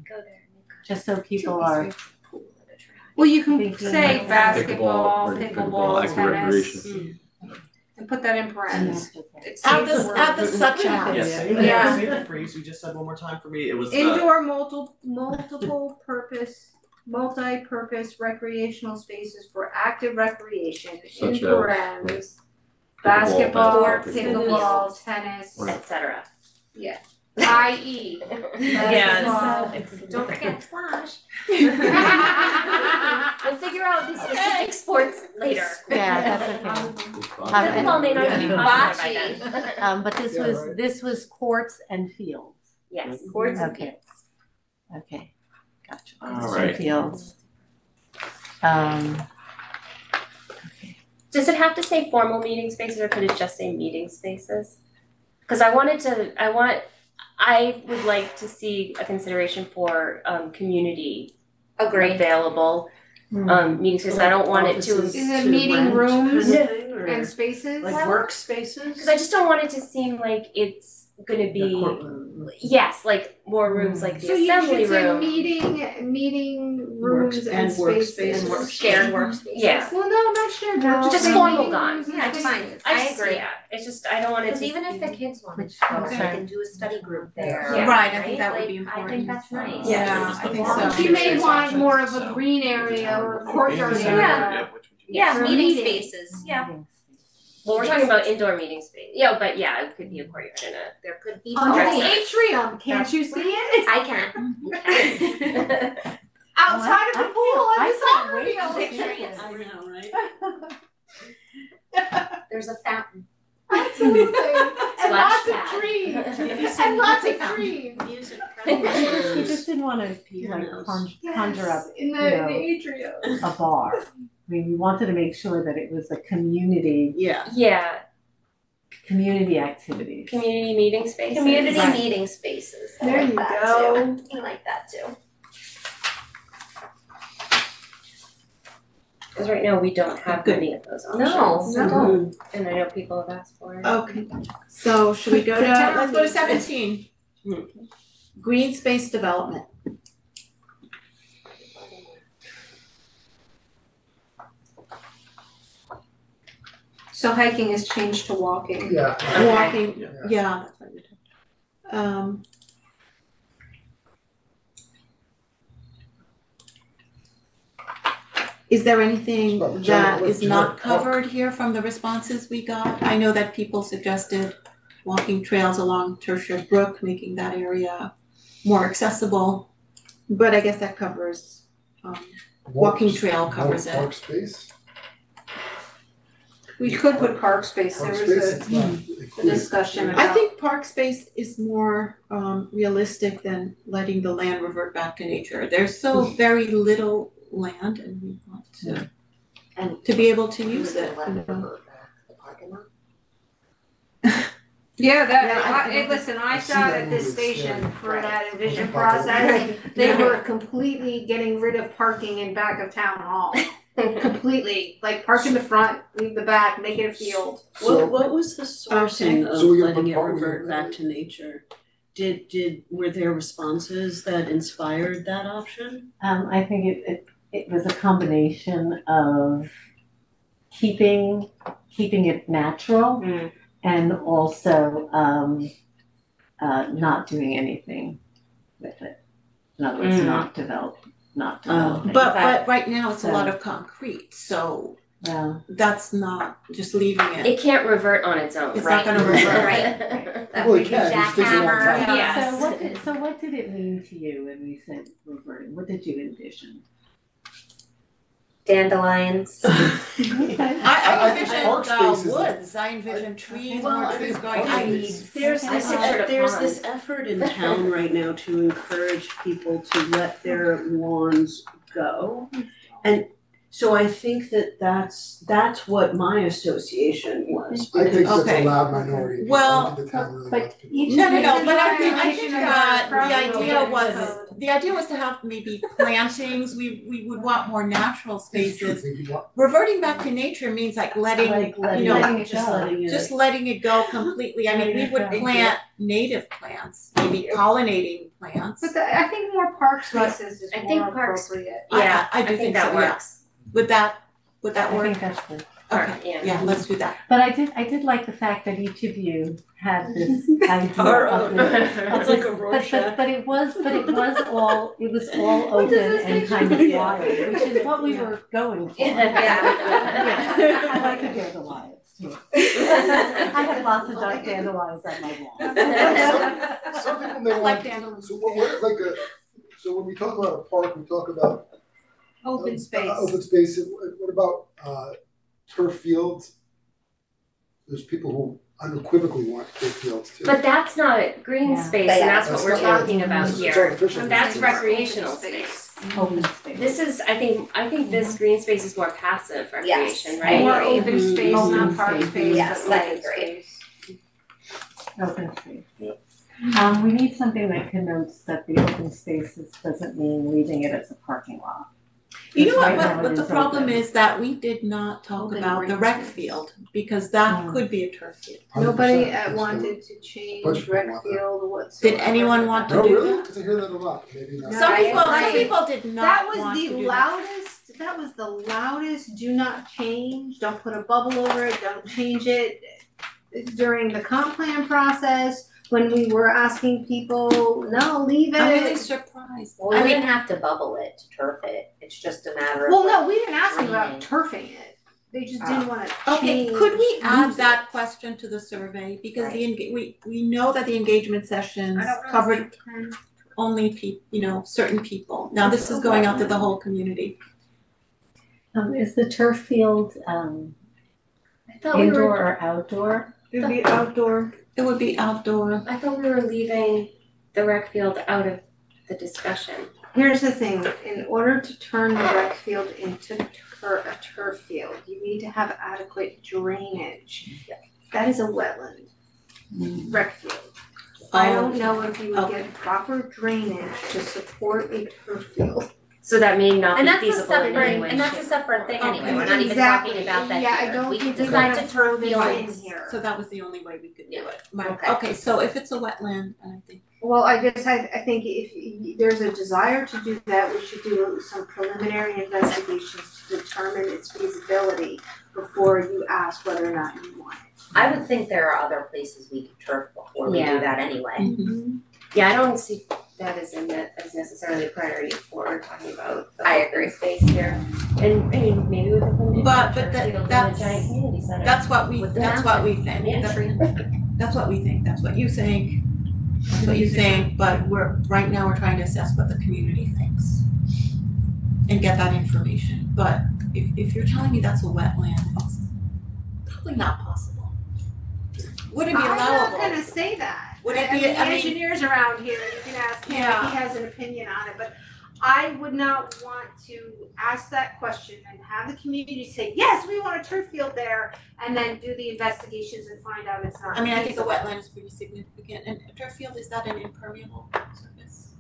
Go there. just so people are Well, you can thinking say like basketball, Pickleball, pickleball, active tennis, recreation. and put that in parentheses. Add the such as. Yes, say Yeah. say the phrase you just said one more time for me. It was Indoor multiple purpose, multi-purpose recreational spaces for active recreation, in Such as parentheses. pickleball, Basketball, basketball, pickleball, tennis, etc. i.e. Yes. Don't forget squash. basketball. We'll figure out the specific sports later. Yeah, that's okay. We'll Pickleball may not be popular by then. But Yeah, right. this was courts and fields. Yes, courts and Okay. fields. Okay, gotcha. All Courts right. and fields. Okay. Does it have to say formal meeting spaces or could it just say meeting spaces? Cause I would like to see a consideration for community Agreed. available meeting spaces. I don't want it to, Offices Is it to meeting rent rooms kind of thing, or and spaces? like workspaces? cause I just don't want it to seem like it's gonna The be, courtroom. yes, like more rooms like the So you assembly should say room. meeting rooms and workspaces. spaces. And Shared workspaces. Yeah. Well, no, not shared No, workspaces. Just Say formal meeting gone. rooms and Yeah, it's spaces. fine. I I just, agree. yeah, it's just, I don't want it Because to. even if the kids wanted to go, they Okay. can do a study group there, Yeah. Right, I think that would be Like, I important. think that's nice. Yeah, I think so. She may want more of a green area or courtyard Meeting area. center, which would you- Yeah, For Meeting meeting. spaces, yeah, Well, we're talking about indoor meeting space. Yeah, but yeah, it could be a courtyard and a. there could be. Under Okay. the atrium, can't you see it? I can. Outside of the pool on the soccer wait field. to see Picturing it. it. I know, right? There's a fountain. Absolutely. And Splash lots of pad. trees. And lots of trees. You just didn't wanna like conjure up In the know. atrium. a bar. I mean, we wanted to make sure that it was a community Yeah. Yeah, activities. community meeting spaces. Community Right. meeting spaces. I There like you that go. too. I like that too. Because right now we don't have many of those options. No, No. don't. And I know people have asked for it. Okay, so should we go to, Good town. let's go to 17. Green space development. So hiking is changed to walking. Yeah. Walking, Yeah. yeah, that's what you're talking. Is there anything But that is not Janet, covered here from the responses we got? I know that people suggested walking trails along Tertia Brook, making that area more accessible. But I guess that covers, walking trail covers it. Park space, We could put park space, there park was space, a it's not a included. discussion I about. think park space is more realistic than letting the land revert back to nature. There's so very little land and we want to to be able to use it, you know. Yeah, Yeah, I- listen, I I've seen sat that at this movie, it's station scary. for that envision Right. process. They Yeah. were completely getting rid of parking in back of town hall. Completely, like park in the front, leave the back, make it a field. So- What was the sourcing of So we can letting put it parking revert in- back to nature? Were there responses that inspired that option? I think it was a combination of keeping it natural Mm. and also not doing anything with it. In other words, Mm. not developing. But right now it's a lot of concrete, so Well, that's not just leaving it. It can't revert on its own. It's not gonna revert. Right. That Well, it freaking can, it just takes a long jackhammer. time. Yes. so what did it mean to you when we said reverting? What did you envision? Dandelions. I envisioned Park spaces. woods, I envisioned trees, Well, more trees growing. I- There's I pictured a there's pond. this effort in town right now to encourage people to let their lawns go. And so I think that's what my association was. I think that's Okay. a loud minority. Well, I don't think the town really but wants people. each No, of no, you- no, but I think Violation of that our the idea property. the idea was to have maybe plantings, we would want more natural It's true, spaces. think people- Reverting back to nature means like letting, Like you know, letting it Just go. letting it. just letting it go completely. I mean, we would Letting it go. plant native plants, maybe pollinating plants. But I think more park spaces is I think more parks- appropriate. Yeah, I do think that so, yeah. works. Would that I work? think that's good. Okay, Yeah. yeah, let's do that. But I did like the fact that each of you had this idea Our of own. this. It's like a Rorschach. But it was all open and kind of wild, which is what we were going for. Yeah. I like the dandelions too. I have lots of dandelions at my lawn. Some people may I like want, dandelions. so what, like so when we talk about a park, we talk about Open space. Open space, what about turf fields? there's people who unequivocally want big fields too. But that's not green Yeah. space, But and yeah, that's what that's we're not- talking about It's here. artificial. That's It's- recreational space. Open space. This is, I think this green space is more passive recreation, Yes, I right? More agree. open space, Open not park space. space, Yes, but I open agree. space. Open space. Yep. We need something that connotes that the open spaces doesn't mean leaving it as a parking lot. You know Because right now what it the is problem open. is that we did not talk Open about the green rec space. field, because that Mm. could be a turf field. 100%. Nobody That's the- wanted to change Bunch of people rec want that. field whatsoever. Did anyone want to No, do really? that? Because I hear that a lot, maybe not. No, Some I people, some agree. people did not That want was to the do that. loudest, do not change, don't put a bubble over it, don't change it. During the comp plan process, when we were asking people, no, leave it. I'm really surprised. Well, we I mean, didn't have to bubble it to turf it, it's just a matter of Well, like, no, we didn't ask them about draining. turfing it, they just didn't wanna change. okay, could we add lose it. that question to the survey? Because we know that the engagement sessions I don't know if covered you can. only certain people. Now, this is going out to the whole community. Is the turf field I thought we indoor were, or outdoor? It'd be outdoor. It would be outdoor. I thought we were leaving the rec field out of the discussion. Here's the thing, in order to turn the rec field into a turf field, you need to have adequate drainage. That is a wetland, rec field. I don't know if you would Okay. get proper drainage to support a turf field. So that may not And be that's a feasible in any separate, way. and that's a separate thing anyway, we're not even Exactly. talking about that Yeah, I here, don't we can think we're decide gonna to throw turf this fields. in here. So that was the only way we could do Yeah. it. Right. Okay. Okay, so if it's a wetland, I think. Well, I think if there's a desire to do that, we should do some preliminary investigations to determine its feasibility before you ask whether or not you want it. I would think there are other places we could turf before we Yeah. do that anyway. Yeah, I don't see that as as necessarily a priority for talking about the I open agree. space here. And I mean, maybe we could put it in But a that- field in a that's- giant community center. That's what we With the think. Yeah, That's what we think. That's what you think. That's what you think, but right now we're trying to assess what the community thinks. And get that information. But if you're telling me that's a wetland, it's probably not possible. Would it be allowable? I'm not gonna say that. Would it I be- mean, I mean- engineers around here, you can ask him if Yeah. he has an opinion on it, but I would not want to ask that question and have the community say, yes, we want a turf field there, and then do the investigations and find out it's not I mean, I think a feasible. wetland is pretty significant, and a turf field, is that an impermeable surface?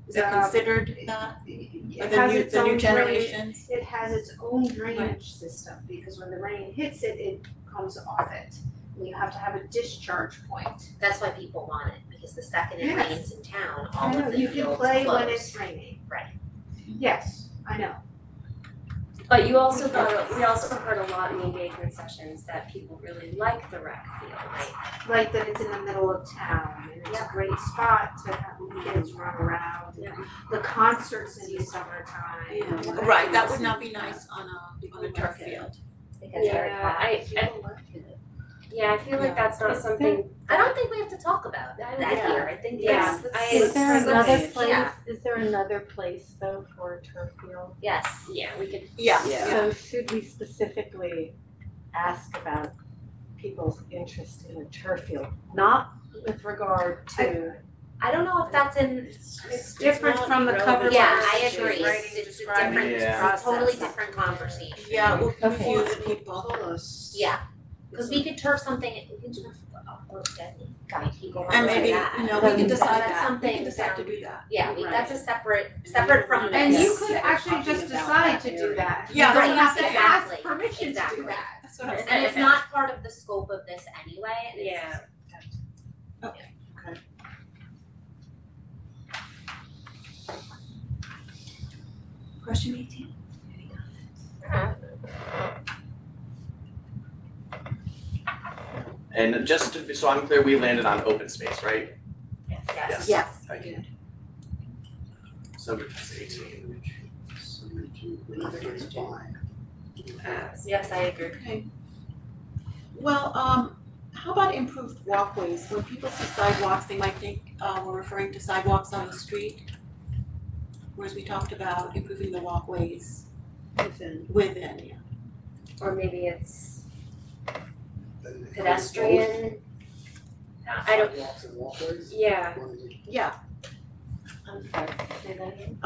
Is it Um, considered that, It or has the its new own drainage, generations? it has its own drainage system, because when the rain hits it, it comes off it. And you have to have a discharge point. That's why people want it, because the second it Yes. rains in town, I all know, of the you fields can play when close. it's raining. Right. Yes, I know. But we also heard a lot in the engagement sessions that people really like the rec field, right? Like that it's in the middle of town and it's a great spot to have kids run around. Yeah. The concerts in the summertime. Yeah. Right, that would not be nice on a turf field. It gets very Yeah, hot. I feel like that's not something. I don't think we have to talk about that Yeah. here, I think Yeah, that's, Is there another Yeah. place, is there another place though for a turf field? yes. Yeah, we could. Yeah. So should we specifically ask about people's interest in a turf field? Not with regard to, I don't know if that's in, It's different from the cover. yeah, letter I she's agree, writing it's a describing different, this it's a process. totally different conversation. Yeah, we'll Okay. confuse the people. Close. Yeah, cause we could turf something, we can turf, people And like maybe, that. we can decide That's that, we something can decide to down- do that. Yeah, Right. that's a separate from And this. you could actually just decide to do that. Yeah, You that's don't what I'm have to saying. ask Exactly. permission to do Exactly. that. That's what I'm saying. And it's not part of the scope of this anyway, and it's. Yeah. Question 18. And just to, so I'm clear, we landed on open space, right? Yes. Yes. Thank you. So it's 18. I think it's fine. Yes, I agree. Okay. Well, how about improved walkways? When people see sidewalks, they might think, we're referring to sidewalks on the street. Whereas we talked about improving the walkways within, yeah. Or maybe it's pedestrian, I don't, Sidewalks and walkways? yeah, Yeah, I'm sorry, say that again,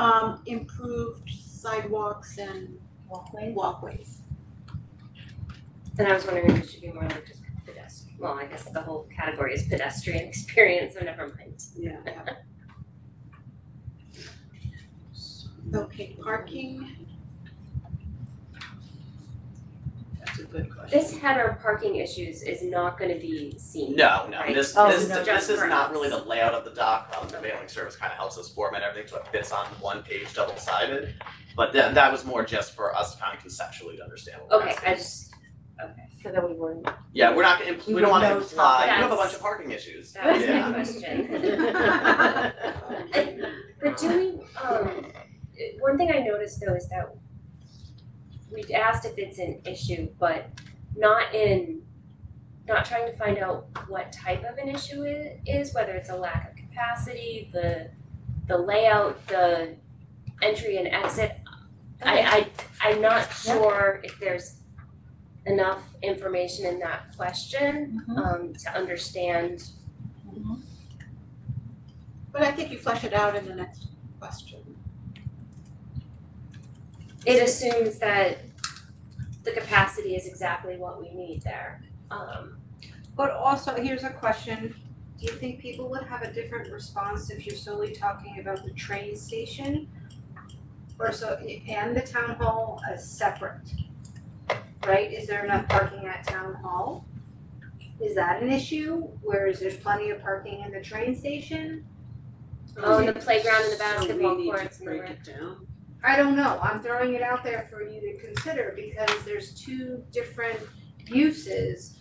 improved sidewalks and walkways? walkways. and I was wondering if it should be more like just pedestrian, well, I guess the whole category is pedestrian experience, so never mind. Yeah. Okay, parking. That's a good question. This header parking issues is not gonna be seen. No, Right. this Oh, this no, just this is for not us. really the layout of the doc. The mailing service kind of helps us format everything so it fits on one page, double sided. But then that was more just for us kind of conceptually to understand what we're Okay, asking. I just, okay, So that we weren't. Yeah, we're not gonna we don't want to No imply you have a topics. bunch of parking issues. that was Yeah. my question. But doing, one thing I noticed though is that we'd asked if it's an issue, but not trying to find out what type of an issue it is, whether it's a lack of capacity, the layout, the entry and exit. I'm not sure if there's enough information in that question, to understand. But I think you flesh it out in the next question. It assumes that the capacity is exactly what we need there. But also, here's a question, do you think people would have a different response if you're solely talking about the train station? Or and the town hall as separate? Right, is there enough parking at town hall? Is that an issue, whereas there's plenty of parking in the train station? Oh, and the playground and the So basketball we need courts to and the break rec. it down. I don't know, I'm throwing it out there for you to consider because there's two different uses.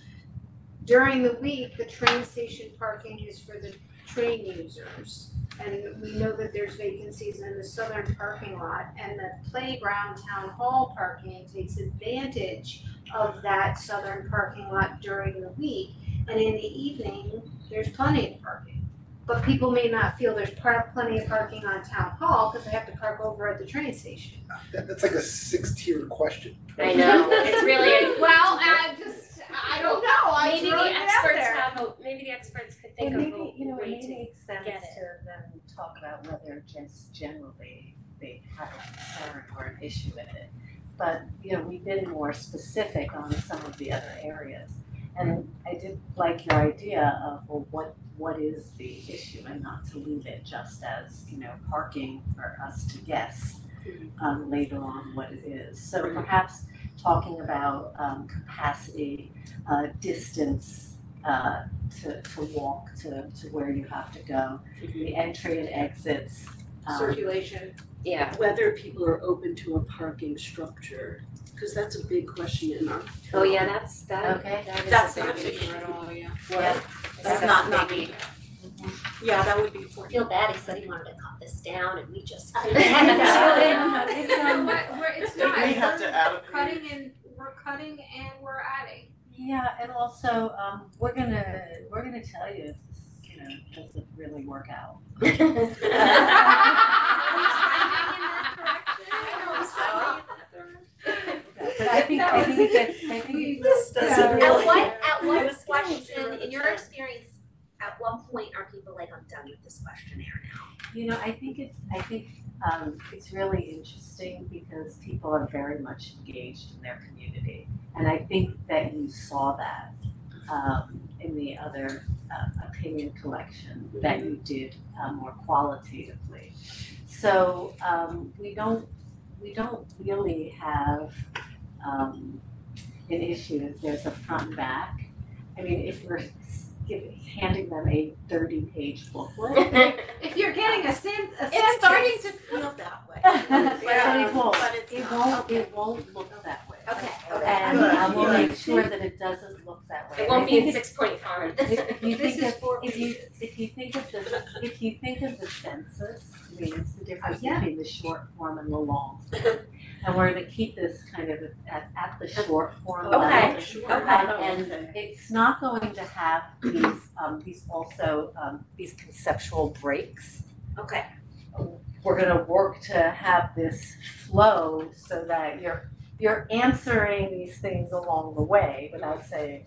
During the week, the train station parking is for the train users. And we know that there's vacancies in the southern parking lot and the playground town hall parking takes advantage of that southern parking lot during the week. And in the evening, there's plenty of parking. But people may not feel there's plenty of parking on town hall because they have to park over at the train station. That's like a 6-tiered question. I know, it's really, Well, I don't know, I'm maybe the throwing it out experts there. maybe the experts could think And of maybe, a it way may to make sense get it. to then talk about whether just generally they have a concern or an issue with it. But, we've been more specific on some of the other areas. And I did like your idea of, well, what is the issue and not to leave it just as, parking for us to guess later on what it is. So perhaps talking about capacity, distance to walk to where you have to go, the entry and exits. Circulation. Yeah, Whether people are open to a parking structure, because that's a big question in our. oh yeah, that is That's a not big big issue. at all, yeah. Yeah, That's not big. Yeah, that would be I important. feel bad, he said he wanted to cut this down and we just. It's not, We have to add a page. we're cutting and we're adding. Yeah, and also, we're gonna tell you if this, doesn't really work out. But I think At what question, in your experience, at what point are people like, I'm done with this questionnaire now? I think it's really interesting because people are very much engaged in their community. And I think that you saw that in the other opinion collection that you did more qualitatively. So we don't really have an issue if there's a front and back. I mean, if we're handing them a 30-page booklet. If you're getting a sentence. It's starting to feel that way. But it won't, But it's not. it won't look that way. Okay, And Good. we'll Good. make sure that it doesn't look that way. It won't be I in think 6-point font. if you This think is of, 4 if you, pages. if you think of the census, I mean, it's the difference Yeah. between the short form and the long form. And we're gonna keep this kind of at the short form level. And it's not going to have these also, these conceptual breaks. Okay. We're gonna work to have this flow so that you're answering these things along the way without saying,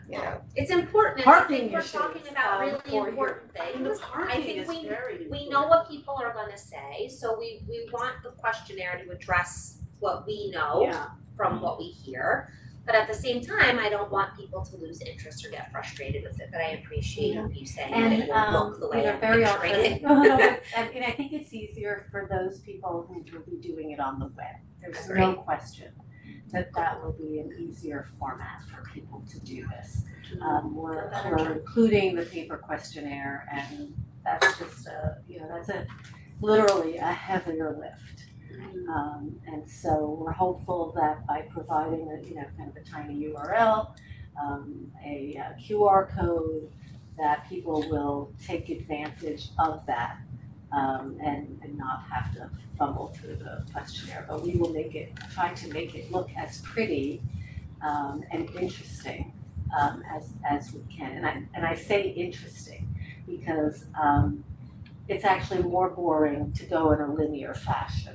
you know. It's important, and I Parking think we're issues, talking about really for your- important things. I Parking think is we very we know what people are gonna say, so we want the questionnaire to address what we know Yeah. from what we hear. But at the same time, I don't want people to lose interest or get frustrated with it, but I appreciate you saying that And it will look the way I'm very picturing it. often, and I think it's easier for those people who will be doing it on the web. There's no question that that will be an easier format for people to do this. We're including the paper questionnaire, and that's just that's literally a heavier lift. And so we're hopeful that by providing kind of a tiny URL, a QR code, that people will take advantage of that, and not have to fumble through the questionnaire. But we will try to make it look as pretty and interesting as we can. And I say interesting because it's actually more boring to go in a linear fashion.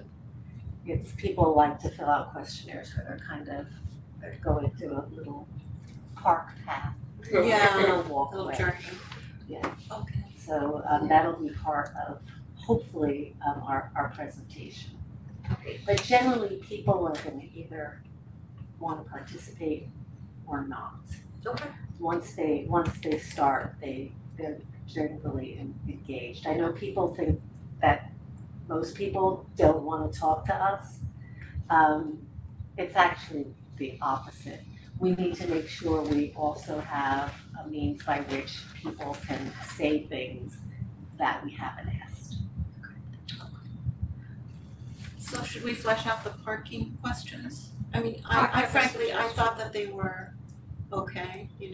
People like to fill out questionnaires where they're going through a little park path, Yeah. little walkway. Little journey. Yeah. Okay. So that'll be part of, hopefully, our presentation. But generally, people are gonna either wanna participate or not. Okay. Once they start, they're generally engaged. I know people think that most people don't wanna talk to us. It's actually the opposite. We need to make sure we also have a means by which people can say things that we haven't asked. So should we flesh out the parking questions? I mean, I frankly, I thought that they were okay, Do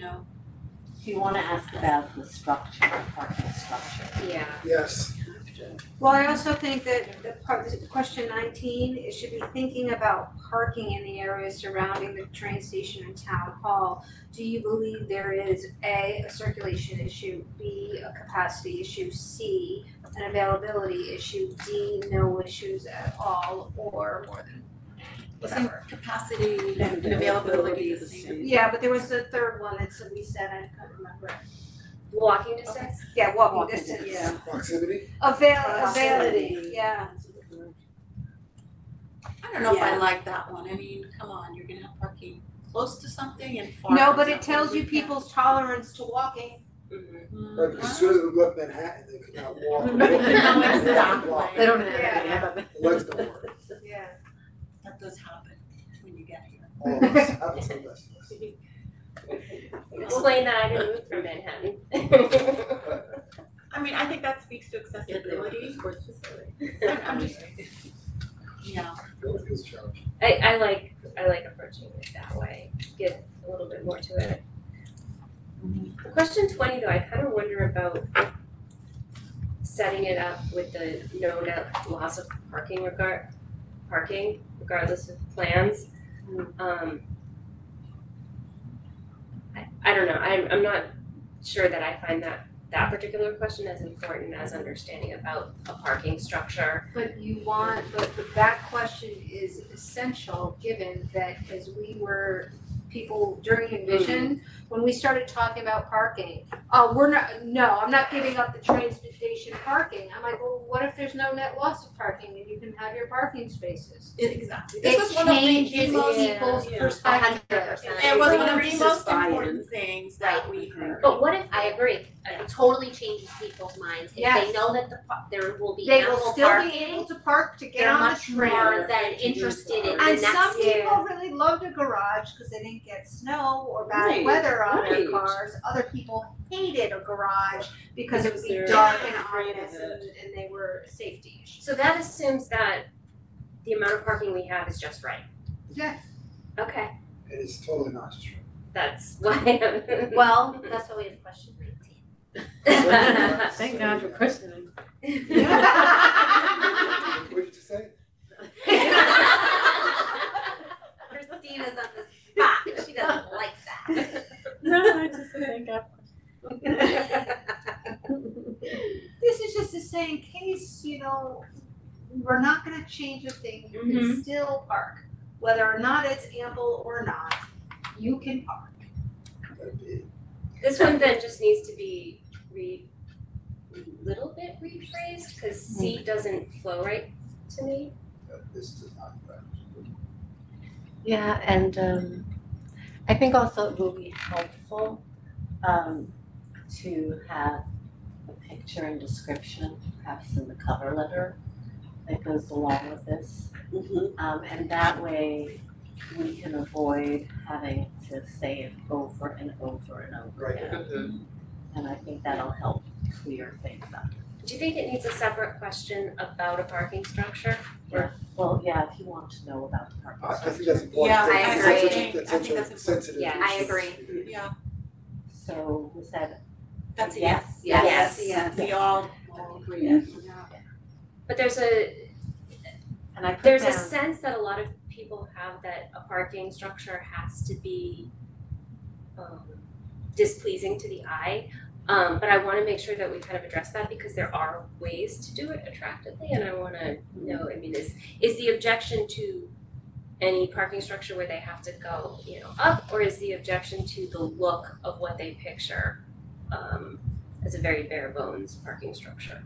you wanna ask about the structure, parking structure? Yeah. Yes. Well, I also think that the question 19, it should be thinking about parking in the areas surrounding the train station and town hall. Do you believe there is A, a circulation issue, B, a capacity issue, C, an availability issue, D, no issues at all, or more than Isn't capacity and availability the same? Yeah, but there was the third one that we said, I can't remember. Walking distance? Yeah, walking Walking distance. distance. Proximity? Availability, yeah. I don't know if I Yeah. like that one. I mean, come on, you're gonna have parking close to something and far No, from but it something. tells you people's tolerance to walking. Right, because as soon as they left Manhattan, they could not walk. No, exactly. They don't have Yeah. any of it. The legs don't work. Yeah. That does happen when you get here. All of us, happens to the best of us. Explain that I didn't move from Manhattan. I mean, I think that speaks to accessibility. I'm just, yeah. It feels challenging. I like approaching it that way, get a little bit more to it. For question 20 though, I kind of wonder about setting it up with the no net loss of parking regardless of plans. I don't know, I'm not sure that I find that particular question as important as understanding about a parking structure. But you want, but that question is essential, given that as we were people during Envision, when we started talking about parking, I'm not giving up the train station parking. I'm like, well, what if there's no net loss of parking and you can have your parking spaces? Exactly. This was one of the changes most, people's yeah. perspective. 100%. It was one of the Increases most buy-in. important things that we heard. But what if, I agree, it totally changes people's minds, if they Yes. know that there will be They ample will still be parking, able to park to get they're on the much train. more than interested in the And next. some people really loved a garage because they didn't get snow or bad Right, weather on their right. cars. Other people hated a garage because it would be Because dark they're and afraid of ominous and they were safety issues. So that assumes that the amount of parking we have is just right. Yeah. Okay, It is totally not just right. that's why I'm. Well, that's why we have question 19. Thank God for questioning. What did you just say? Christina's on the spot, she doesn't like that. No, I just thank God. This is just to say in case, we're not gonna change a thing, you can still park. Whether or not it's ample or not, you can park. This one then just needs to be little bit rephrased, cause C doesn't flow right to me. This does not. Yeah, and I think also it will be helpful to have a picture and description, perhaps in the cover letter that goes along with this. And that way we can avoid having to say it over and over and over Right. again. And I think that'll help clear things up. Do you think it needs a separate question about a parking structure? Well, yeah, if you want to know about the parking I structure. think that's important. Yeah, I That's agree. such a- I think That's that's such a important. sensitive. Yeah, I agree. Yeah, So was that that's a yes? Yes. Yes. We all agree. But there's And I put a down, sense that a lot of people have that a parking structure has to be displeasing to the eye. But I wanna make sure that we kind of address that because there are ways to do it attractively and I wanna know, I mean, is the objection to any parking structure where they have to go, up, or is the objection to the look of what they picture as a very bare bones parking structure?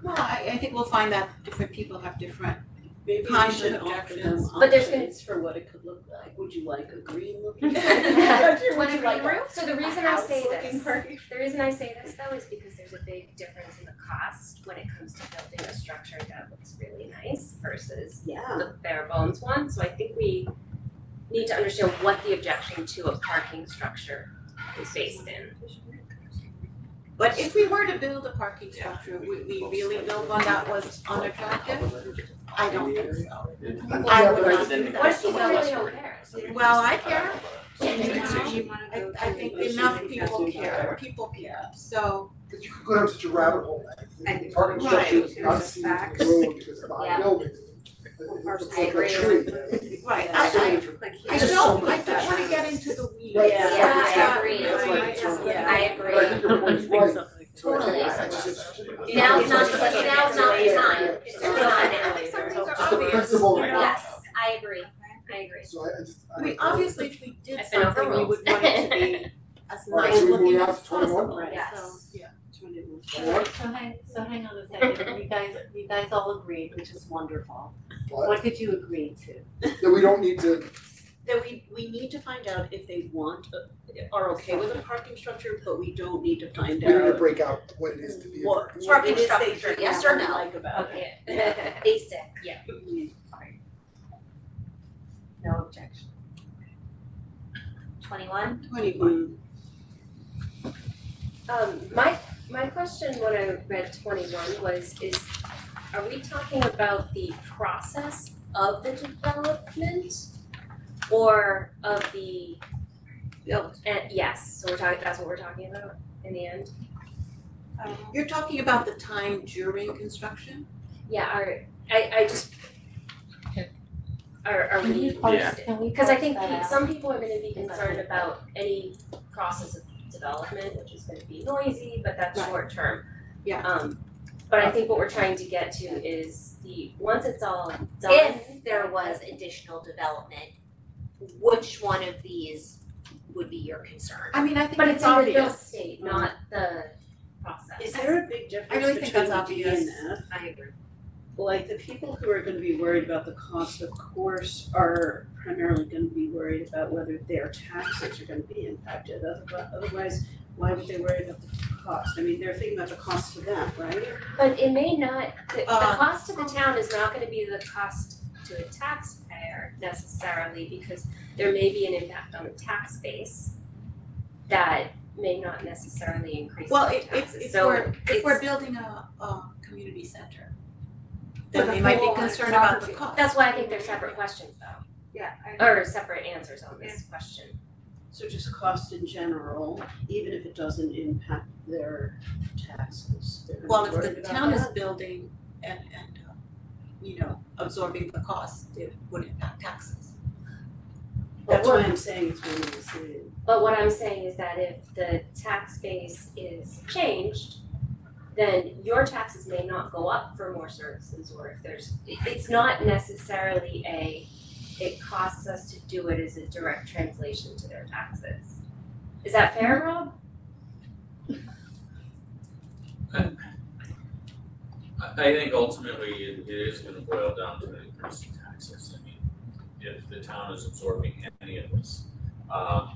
Well, I think we'll find that different people have different Maybe we kinds should of offer them objections. But there's gonna- options for what it could look like. Would you like a green looking? Would you like a- So the reason I say house-looking this, parking? the reason I say this though is because there's a big difference in the cost when it comes to building a structure that looks really nice versus Yeah. the bare bones one. So I think we need to understand what the objection to a parking structure is based in. But if we were to build a parking structure, would we really build one that was unattractive? I don't think so. I would not do What if that. people really don't care? Well, I care. You wanna go I to think the- enough people care, so. But you could go down such a rabbit hole, I think parking Right. structure is not seen from the road because of the Yeah. buildings. It looks like a tree. Right, So I Just so don't much wanna get into the weeds. Right. Yeah, I agree. That's why it's sort of- I agree. But I think your point's right. So I think Totally. I just- Now it's not the time. It's not now. Just the Just the principle. Yes, I agree. So I just. I- We obviously, if we did I've been something, we overruled. would want it to be as Alright, nice so we looking move as on to 21? possible, Yes. so, yeah. So hang on a second, you guys all agreed, which is wonderful. What? What did you agree to? That we don't need to, That we need to find out if they are okay with a parking structure, but we don't need to find we need to out break out what it is to be a what parking. Parking it is they structure, do yes or no? like about it. Okay. Basic. No objection. 21. 21. My question when I read 21 was, are we talking about the process of the development or of the yes, so that's what we're talking about in the end? You're talking about the time during construction? Yeah, I just are Can we we parse, Yeah. can we because I parse think that out? some people are gonna be concerned about any process of development, which is gonna be noisy, but that's Right. short term. Yeah. But I think what we're trying to get to is once it's all done. If there was additional development, which one of these would be your concern? I mean, I think But it's it's in the build obvious. state, not the process. Is there a big I really difference think between that's the D and obvious. F? I agree. Like the people who are gonna be worried about the cost, of course, are primarily gonna be worried about whether their taxes are gonna be impacted. Otherwise, why would they worry about the cost? I mean, they're thinking about the cost to them, right? But it may not, the Uh, cost to the town is not gonna be the cost to a taxpayer necessarily, because there may be an impact on the tax base that may not necessarily increase Well, the if taxes, so if we're it's, building a community center, With then a we might be pool on concerned its about the property. cost. that's why I think they're separate questions though, Yeah, or separate answers on this question. So just cost in general, even if it doesn't impact their taxes, they're Well, gonna be if worried the about town is that. building and absorbing the cost, it would impact taxes. That's why I'm saying it's one of the same. But what I'm saying is that if the tax base is changed, then your taxes may not go up for more services, or if it's not necessarily it costs us to do it as a direct translation to their taxes. Is that fair, Rob? I think ultimately it is gonna boil down to increasing taxes. I mean, if the town is absorbing any of this, I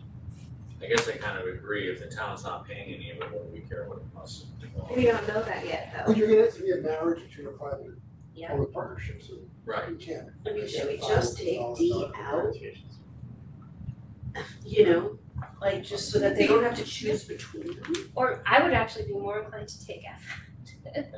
guess I kind of agree, if the town's not paying any of it, what do we care what it costs? We don't know that yet, though. But you're gonna have to be a marriage between a private and Yeah. public partnership, so Right. you can't. I mean, should we identify just take $1,000 D out? You know, like just so that they don't have to choose between them. Or I would actually be more inclined to take F.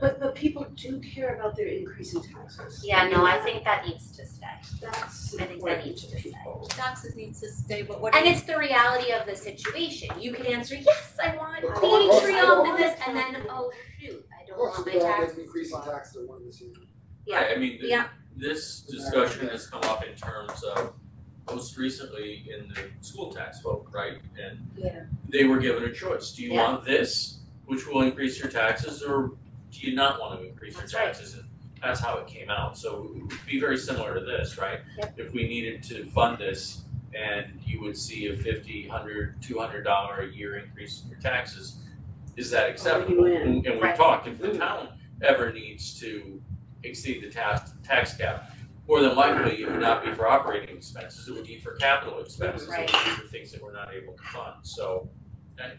But people do care about their increasing taxes. Yeah, no, I think that needs to stay. That's I think that important needs to to stay. people. Taxes needs to stay, but what And it's the reality of the situation. You can answer, yes, I want But the cost- atrium and this, and then, oh shoot, I don't Cost want of my development, taxes. increasing taxes are one of the same. Yeah. I mean, Yeah. this discussion has come up in terms of most recently in the school tax vote, right? And Yeah. they were given a choice. Do you Yeah. want this, which will increase your taxes, or do you not want to increase your That's right. taxes? And that's how it came out. So it would be very similar to this, right? Yep. If we needed to fund this and you would see a $50, $100, $200 a year increase in your taxes, is that acceptable? win. And we've Right. talked, if the town ever needs to exceed the tax cap, more than likely, it would not be for operating expenses, it would be for capital expenses, it would Right. be for things that we're not able to fund, so I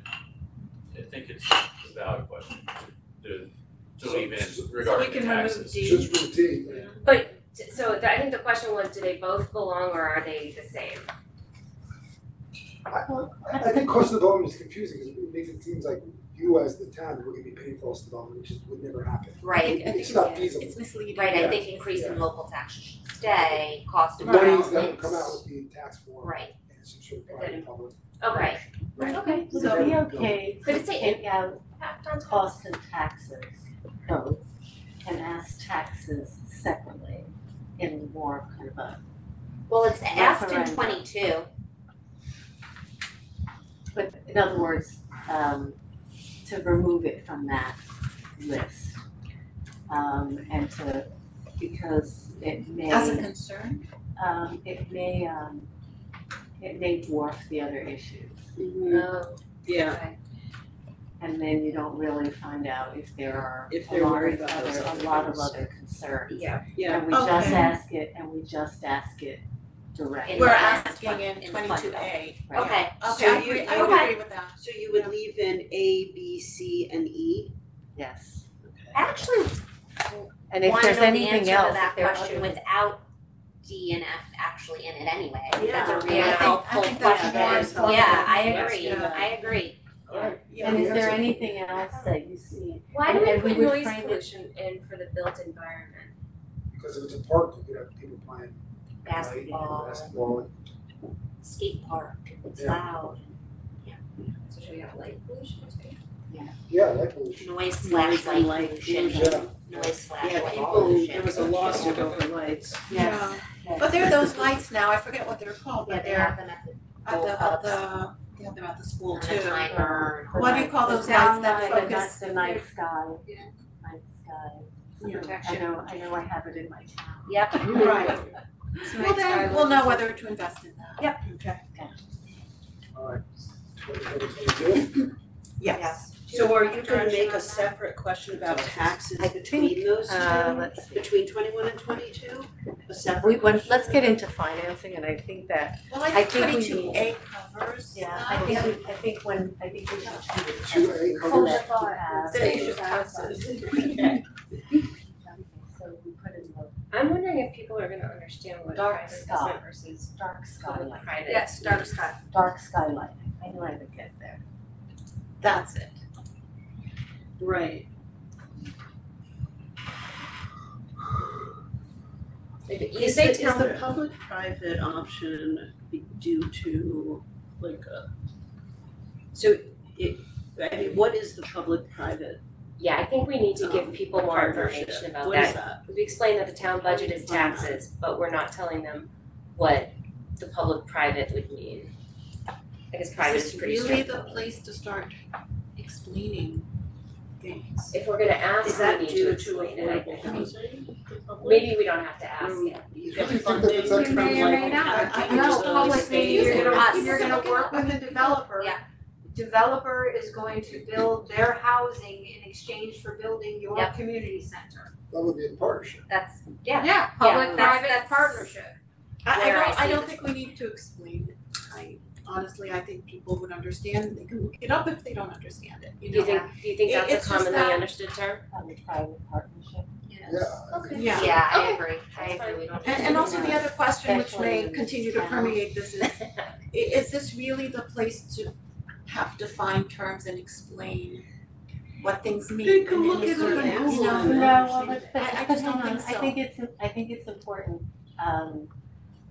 think it's a valid question to leave in regarding the can remove taxes. D. Just routine, yeah. But, I think the question was, do they both belong or are they the same? I think cost of development is confusing because it makes it seem like you as the town, we're gonna be paying for cost of development, which would never happen. Right, I think It's not feasible. it's misleading. right, I Yeah. think increasing local taxes should stay, cost of Monies that development. would come out would be in tax form. Right. And some sort of private public. Okay. Okay. Would So- it be okay Could to it say take out impact on costs and taxes both and ask taxes separately in more of kind of a, Well, it's asked in Referendum. 22. but in other words, to remove it from that list. And to, because it may. As a concern, It may dwarf the other issues, Oh, Yeah, okay. and then you don't really find out if there are If a they're lot worried of about those other, other a lot of things. other concerns. Yeah. yeah. And we just Okay. ask it directly. we're the- asking in in the fund 22A. Right. Okay, Okay, I agree, I would Okay. agree with that. So you would leave in A, B, C, and E? Yes. I actually And if wanna there's know the anything answer else, to that if there are question other- without D and F actually in it anyway. I think that's Yeah. a really Yeah, I think- helpful I think that's question. more informative. Yeah, I Yes, agree, yeah. I agree. Alright. Yeah. And is there Answer. anything else that you see? Why do we And we put would noise frame it- pollution in for the built environment? Because if it's a park, you could have people playing. Basketball, Basketball. skate park, it's Yeah. loud, So should we have light pollution too? Yeah, light pollution. noise slash light light pollution, Yeah. noise slash Yeah, light people, pollution. there was a lawsuit over lights. Yes. Yeah. But there are those lights now, I forget what they're called, Yeah, but they they're have them at the yeah, they're at the school on too. a timer. What do you call The those lights that downlight, focus? The night sky. Yeah. Night sky. Yeah. I know I have it in my town. Yep. Right. Well, then we'll know whether to invest in that. Alright. 2022. Yes. So are you gonna make a separate question about taxes between those two? Let's see. Between 21 and 22? A separate question? Let's get into financing, and I think that, Well, I I think think we 22A covers yeah, that. I think we should Two A hold covers. that to have. That you should taxes. Okay. Okay, so we put in the I'm wondering if people are gonna understand what Dark private sky. investment versus dark public skylight, private. Yes, dark sky. dark skylight, I knew I would get there. That's it. Right. You say Is town. the public-private option due to like so I mean, what is the public-private Yeah, I think we need to give people more partnership? information about What is that. that? We explain that the town budget is taxes, but we're not telling them what the public-private would mean. I guess private is pretty Is this really straightforward. the place to start explaining things? If we're gonna ask, Is that we need to due to explain it, I affordable think. housing? the public? Maybe we don't have to ask Or yet. you I get think funding that's actually from may or may like not. I No, just- public, maybe you're confusing. gonna work with a developer. Yeah. developer is going to build their housing in exchange for building your Yep. community center. That would be a partnership. That's, Yeah, that's- public-private that's- partnership. Where I I see don't this. think we need to explain it. Honestly, I think people would understand, they can look it up if they don't understand it, you Do you know? think It- that's it's a just commonly that- understood term? Public-private partnership. Yeah. Okay. Yeah. Yeah, I Okay. agree. That's fine, we don't. And also the other question which Especially may in continue to town. permeate this is this really the place to have defined terms and explain what things mean? They can And look is it up there- on you Google. know, No, well, but I just don't hang on. think so. I think it's important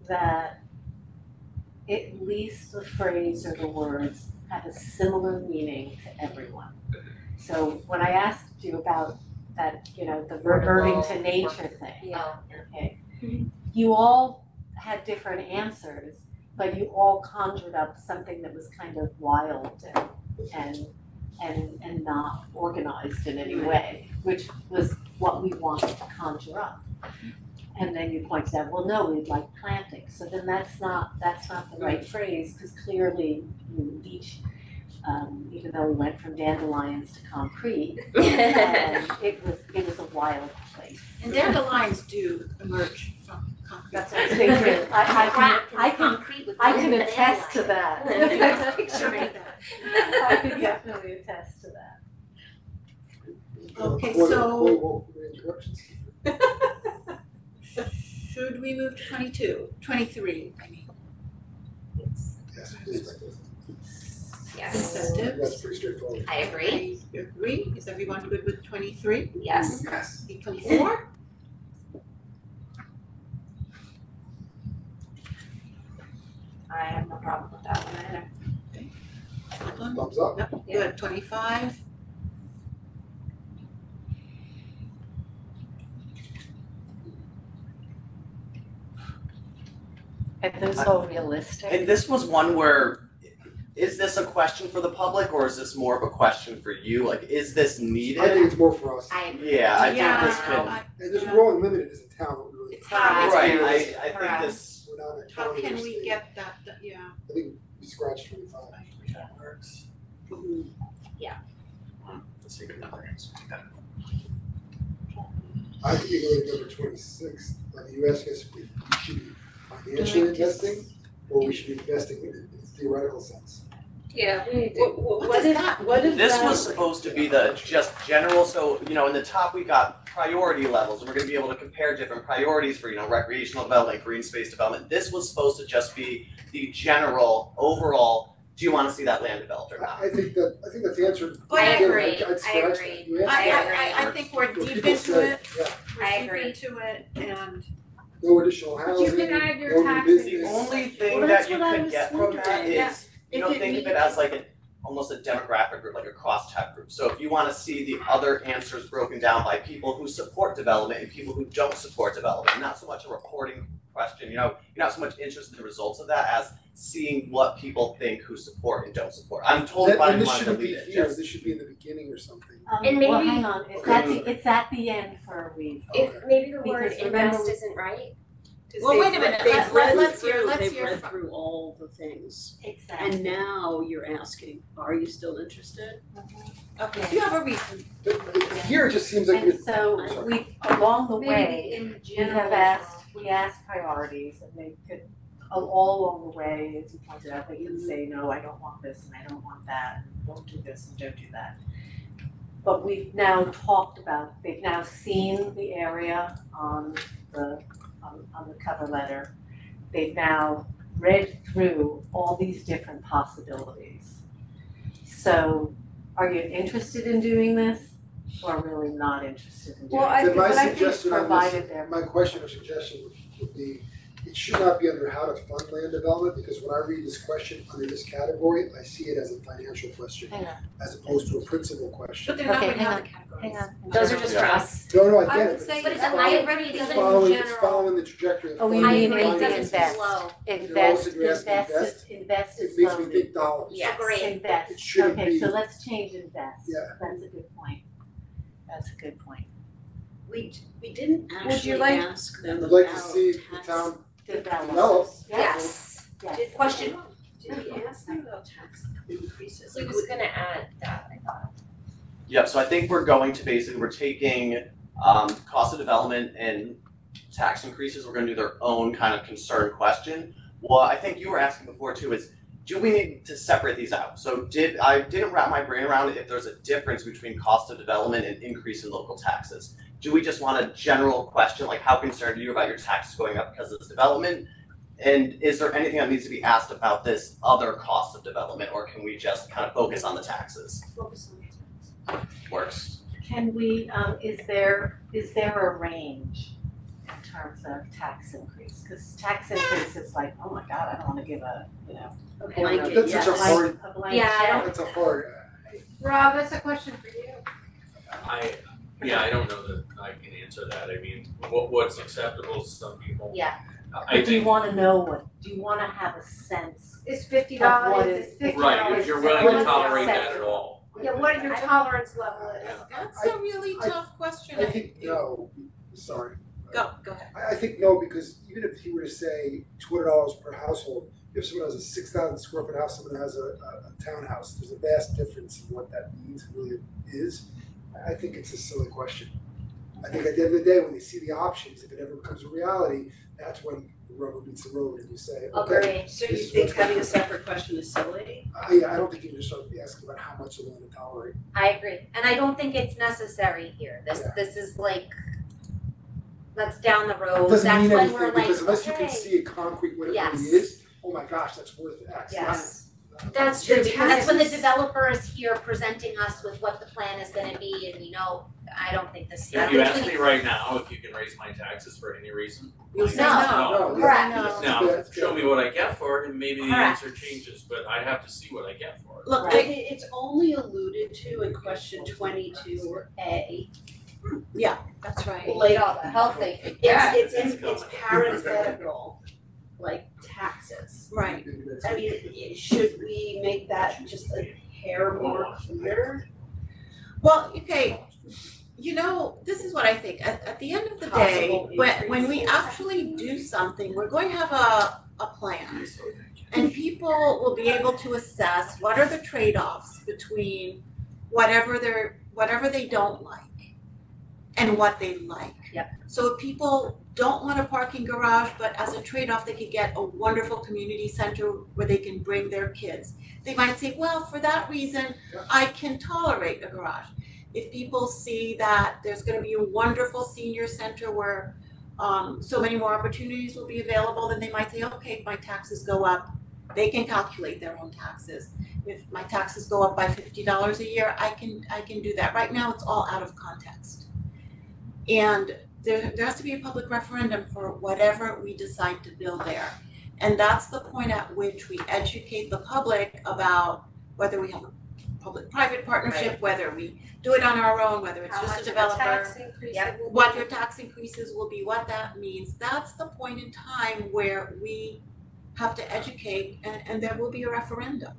that at least the phrase or the words have a similar meaning to everyone. So when I asked you about that, the reverting to nature thing, Yeah. okay? You all had different answers, but you all conjured up something that was kind of wild and not organized in any way, which was what we wanted to conjure up. And then you pointed out, well, no, we'd like planting, so then that's not the right phrase, because clearly you each, even though we went from dandelions to concrete, it was a wild place. And dandelions do emerge from concrete. That's They do. I can concrete with I can banana attest to line. that. That's picturing that. I can definitely attest to that. Okay, Point- so- point well for the introductions. Should we move to 23, I mean? Yes, perspective. Yes, Incentives. That's pretty straightforward. I agree. I agree, is everyone good with 23? Yes. Yes. 24? I have no problem with that one either. Thumbs up. Yep, good, 25? Are those all realistic? And this was one where, is this a question for the public or is this more of a question for you? Like, is this needed? I think it's more for us. I agree. Yeah, I Yeah, think this could, I- And there's growing limited as a town, what really. It's how right, it's I think this, We're not a How county can or we state. get that, yeah. I think we scratched 25. that works. Yeah. Let's take another answer to that. I think you go to number 26. I mean, you ask us if we should be financially investing or we should be investing in a theoretical sense. Yeah, we need What is that? What is This that? was supposed to be the just general, so, in the top we got priority levels, and we're gonna be able to compare different priorities for, recreational development, green space development. This was supposed to just be the general, overall, do you wanna see that land developed or not? I think that's answered. But I Again, agree. I'd I scratch that. agree. You asked I that. agree. I think we're What deep people into say, it, yeah, we're I deep agree. into it, and no additional But housing, you can add your no new taxes. The business. only thing Well, that that's you what I could was get from that wondering. is, Yeah. you know, If it think of it meets- as like almost a demographic group, like a cross-tab group. So if you wanna see the other answers broken down by people who support development and people who don't support development, not so much a reporting question, you're not so much interested in the results of that as seeing what people think who support and don't support. I'm totally That- fine and if this you wanna shouldn't be delete it, here, just. this should be in the beginning or something. And Well, maybe- hang on, it's at the end for a reason. If maybe the word Because remember- invest isn't right, Well, wait a minute, let's hear They've from. read through all the things, Exactly. and now you're asking, are you still interested? Okay, you have a reason. Here it just seems like And you're. so we, along the way, Maybe in we general. we asked priorities, and they could, all along the way, as you pointed out, they could say, no, I don't want this, and I don't want that, and don't do this, and don't do that. But we've now talked about, they've now seen the area on the cover letter. They've now read through all these different possibilities. So, are you interested in doing this, or really not interested in doing Well, it? Then my but I think suggestion on provided this, they're- my question or suggestion would be, it should not be under how to fund land development, because when I read this question under this category, I see it as a financial question, Hang on. as opposed to a principal question. But they're not Okay, gonna hang have on, the categories. Hang on. those are just for us. No, I I get would it, say but But it's I following, agree, it's doesn't following, in it's general. following the trajectory of Oh, funding. you I mean agree, in it the doesn't invest. flow. Invest, You're asking invest it It makes me slowly. think dollars. Yeah. Agree. Invest, It shouldn't okay, be- so let's change invest. Yeah. That's a good point. That's a good point. We didn't you actually like- ask them I'd about like to see the tax- town Develop. develop. Yes. Yes. Question, Did we ask them about tax increases? He was gonna add that, I thought. Yep, so I think we're taking cost of development and tax increases, we're gonna do their own kind of concern question. What I think you were asking before too is, do we need to separate these out? So I didn't wrap my brain around it if there's a difference between cost of development and increase in local taxes. Do we just want a general question, like how concerned are you about your taxes going up because of this development? And is there anything that needs to be asked about this other cost of development, or can we just kind of focus on the taxes? Focus on the tax. Works. Can we, is there a range in terms of tax increase? Cause tax increase is like, oh my God, I don't wanna give a blanket, That's such a hard, a blank Yeah, I check. that's a hard, Rob, that's a question for you. I don't know that I can answer that, I mean, what's acceptable to some people? Yeah. I But do you think, wanna know do you wanna have a sense? It's $50, Of what it's is- $50. right, if you're willing What to is tolerate that at acceptable? all. Yeah, what your tolerance level is. That's a really tough question. I think no, sorry. Go ahead. I think no, because even if he were to say $200 per household, if someone has a 6,000 square foot house, someone has a townhouse, there's a vast difference in what that means and really is. I think it's a silly question. I think at the end of the day, when they see the options, if it ever becomes a reality, that's when the rubber meets the road and you say, okay. Agree. So you This is think what's having a going separate question is silly? I don't think you can just start asking about how much they're willing to tolerate. I agree, and I don't think it's necessary here, this is like, that's down the road, It doesn't that's mean when anything, we're like, because unless you okay. can see it concrete what it Yes. really is, oh my gosh, that's worth X. Yes. Not- That's true, The because that's when the taxes- developer is here presenting us with what the plan is gonna be, and I don't think this, I If don't you think ask we- me right now if you can raise my taxes for any reason, You'll I say know. no. Correct. No. Now, show me what I get for it and maybe the Correct. answer changes, but I have to see what I get for it. Look, But it's only alluded to in question 22A. that's right. Like, All the health they could it's parenthetical, like taxes. Right. I mean, should we make that just a hair more clear? Well, okay, this is what I think, at the end of the day, Possible when we increase. actually do something, we're going to have a plan. And people will be able to assess what are the trade-offs between whatever they don't like and what they like. Yep. So if people don't want a parking garage, but as a trade-off, they could get a wonderful community center where they can bring their kids. They might say, well, for that reason, I can tolerate a garage. If people see that there's gonna be a wonderful senior center where so many more opportunities will be available, then they might say, okay, if my taxes go up, they can calculate their own taxes. If my taxes go up by $50 a year, I can do that. Right now, it's all out of context. And there has to be a public referendum for whatever we decide to build there. And that's the point at which we educate the public about whether we have a public-private partnership, whether we do it on our own, whether it's just a developer. How much of a tax increase Yep. it will be. What your tax increases will be, what that means. That's the point in time where we have to educate and there will be a referendum.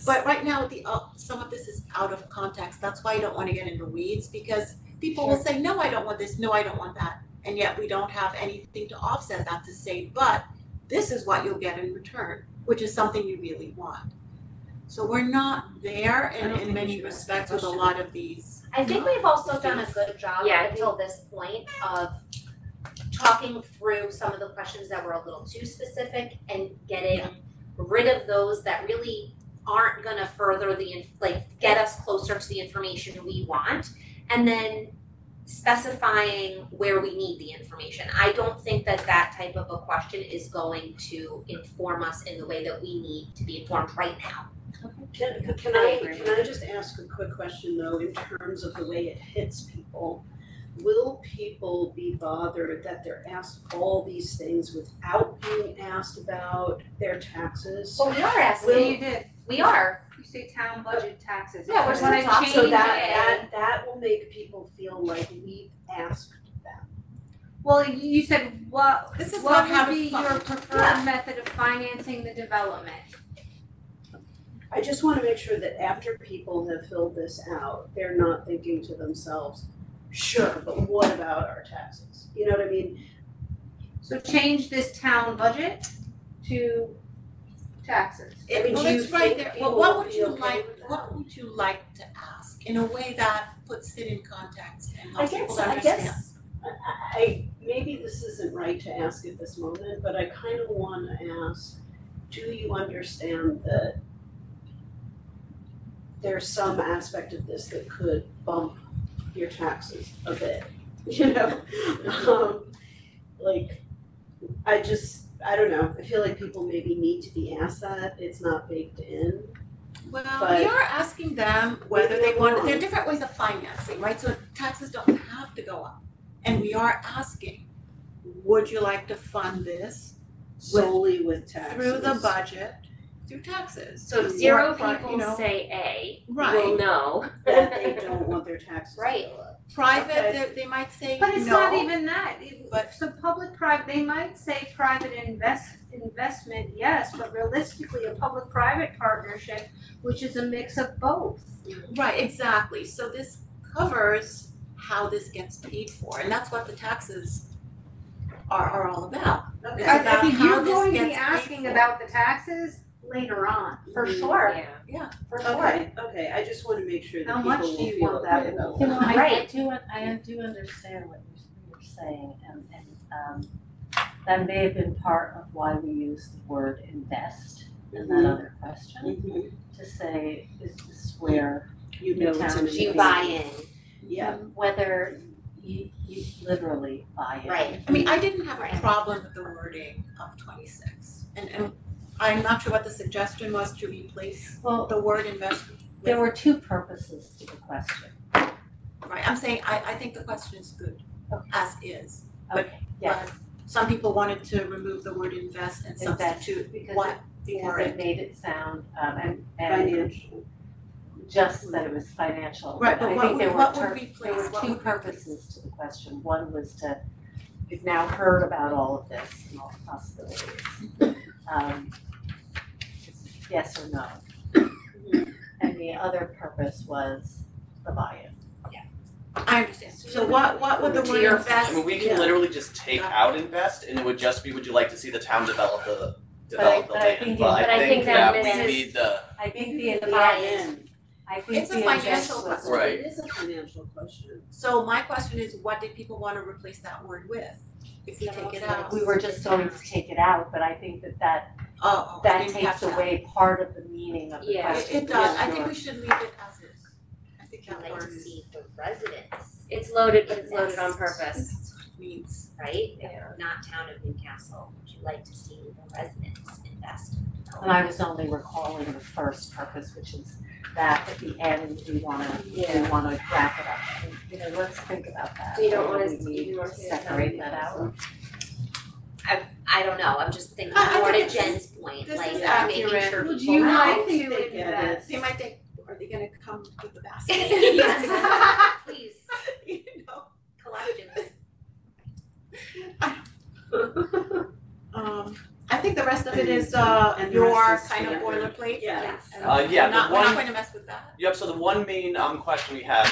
But right now, some of this is out of context. That's why I don't want to get into weeds, because people will say, no, I don't want this, no, I don't want that. And yet we don't have anything to offset that to say, but this is what you'll get in return, which is something you really want. So we're not there in many respects with a lot of these. I think we've also done a good job Yeah. until this point of talking through some of the questions that were a little too specific and getting rid of those that really aren't gonna further get us closer to the information we want, and then specifying where we need the information. I don't think that type of a question is going to inform us in the way that we need to be informed right now. Can I just ask a quick question though, in terms of the way it hits people? Will people be bothered that they're asked all these things without being asked about their taxes? Well, we are Yeah, asking, you did. we are, You say town budget taxes. Yeah, we're If you wanna still talking. So change that will make people feel like we've asked them. Well, you said This is what not how would to be fund. your preferred Yeah. method of financing the development? I just wanna make sure that after people have filled this out, they're not thinking to themselves, sure, but what about our taxes? You know what I mean? So change this town budget to taxes. Well, do you it's right think there. people Well, what would would be you okay like, with that? what would you like to ask in a way that puts it in context and I helps people guess, to I understand? guess, I, maybe this isn't right to ask at this moment, but I kind of want to ask, do you understand that there's some aspect of this that could bump your taxes a bit, you know? Like, I don't know, I feel like people maybe need to be asked that, it's not baked in. Well, But- we are asking them whether they Maybe want, I'm there are wrong. different ways of financing, right? So taxes don't have to go up. And we are asking, would you like to fund this Solely with taxes. through the budget, through taxes? So if 0 Or, you people know, say A, Right. we'll know. That they don't want their taxes to Right. go up. Private, Okay. they might say But it's not no. even that, but- so public-private, they might say private investment, yes, but realistically, a public-private partnership, which is a mix of both. Right, exactly. So this covers how this gets paid for, and that's what the taxes are all about. Okay. It's I about think how you're this going to be gets paid asking for. about the taxes later on. For sure, Yeah. for sure. Okay, I just wanna make sure How that much people do will you feel want that okay to about You that. know, I Right. do understand what you're saying, and that may have been part of why we used the word invest in that other question, Mhm. to say, is this where You know it's an Do Do you Okay. buy in? Yeah, whether you literally buy it. Right. I mean, I didn't have a Right. problem with the wording of 26, and I'm not sure what the suggestion was to replace Well, the word investment there with, were two purposes to the question. right? I'm saying, I think the question is good, Okay. as is. But- Okay, yes, Some people wanted to remove the word invest and Invest, substitute because what because for it it. made it sound, and financial. just that it was financial. Right, but I what think would- there were what would there replace- were what two would replace? purposes to the question. One was to, we've now heard about all of this and all the possibilities. Yes or no? And the other purpose was the buy-in. I understand. So what would the To word your- invest? I mean, we can Yeah. literally just take out invest and it would just be, would you like to see the town develop the But I land? think But I think that would misses- be the, I think the The buy-in. invest, I think It's a the invest financial was. question. Right. It is a financial question. So my question is, what did people want to replace that word with? If we take it out? We were just going to take it out, but I think that Oh, I that didn't catch takes that. away part of the meaning of the Yeah. question. It does, I Yeah. think we should leave it as is. I think I'd that like word to is. see the residents, It's loaded, but it's loaded on Invest. purpose. That's what it means. right? Yeah. Not town of Newcastle, would you like to see the residents invest in And I was only recalling the first purpose, which is that at the end, we wanna wrap it up. And, you know, let's think about that. So you don't want Whether us we to- you need want to to see the separate town that out. I don't know, I'm just thinking I more to think it's- Jen's point, this like is making accurate. sure Would people you know. like I think to they get it. invest? They might think, are they gonna come with the basket? Yes. Please, You know? collections. I think the rest of it is And the your rest is kind of standard. boilerplate. Yeah. And yeah, we're not, the we're not one- going to mess with that. yep, so the one main question we had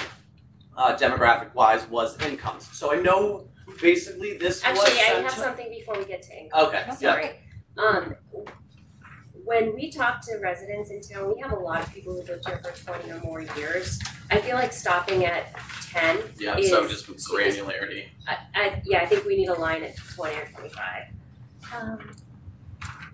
demographic wise was incomes. So I know basically this was Actually, I sent have to- something before we get to income. Okay, yeah, Sorry. When we talk to residents in town, we have a lot of people who've lived here for 20 or more years. I feel like stopping at 10, yeah, so is- just with granularity. I think we need a line at 20 or 25.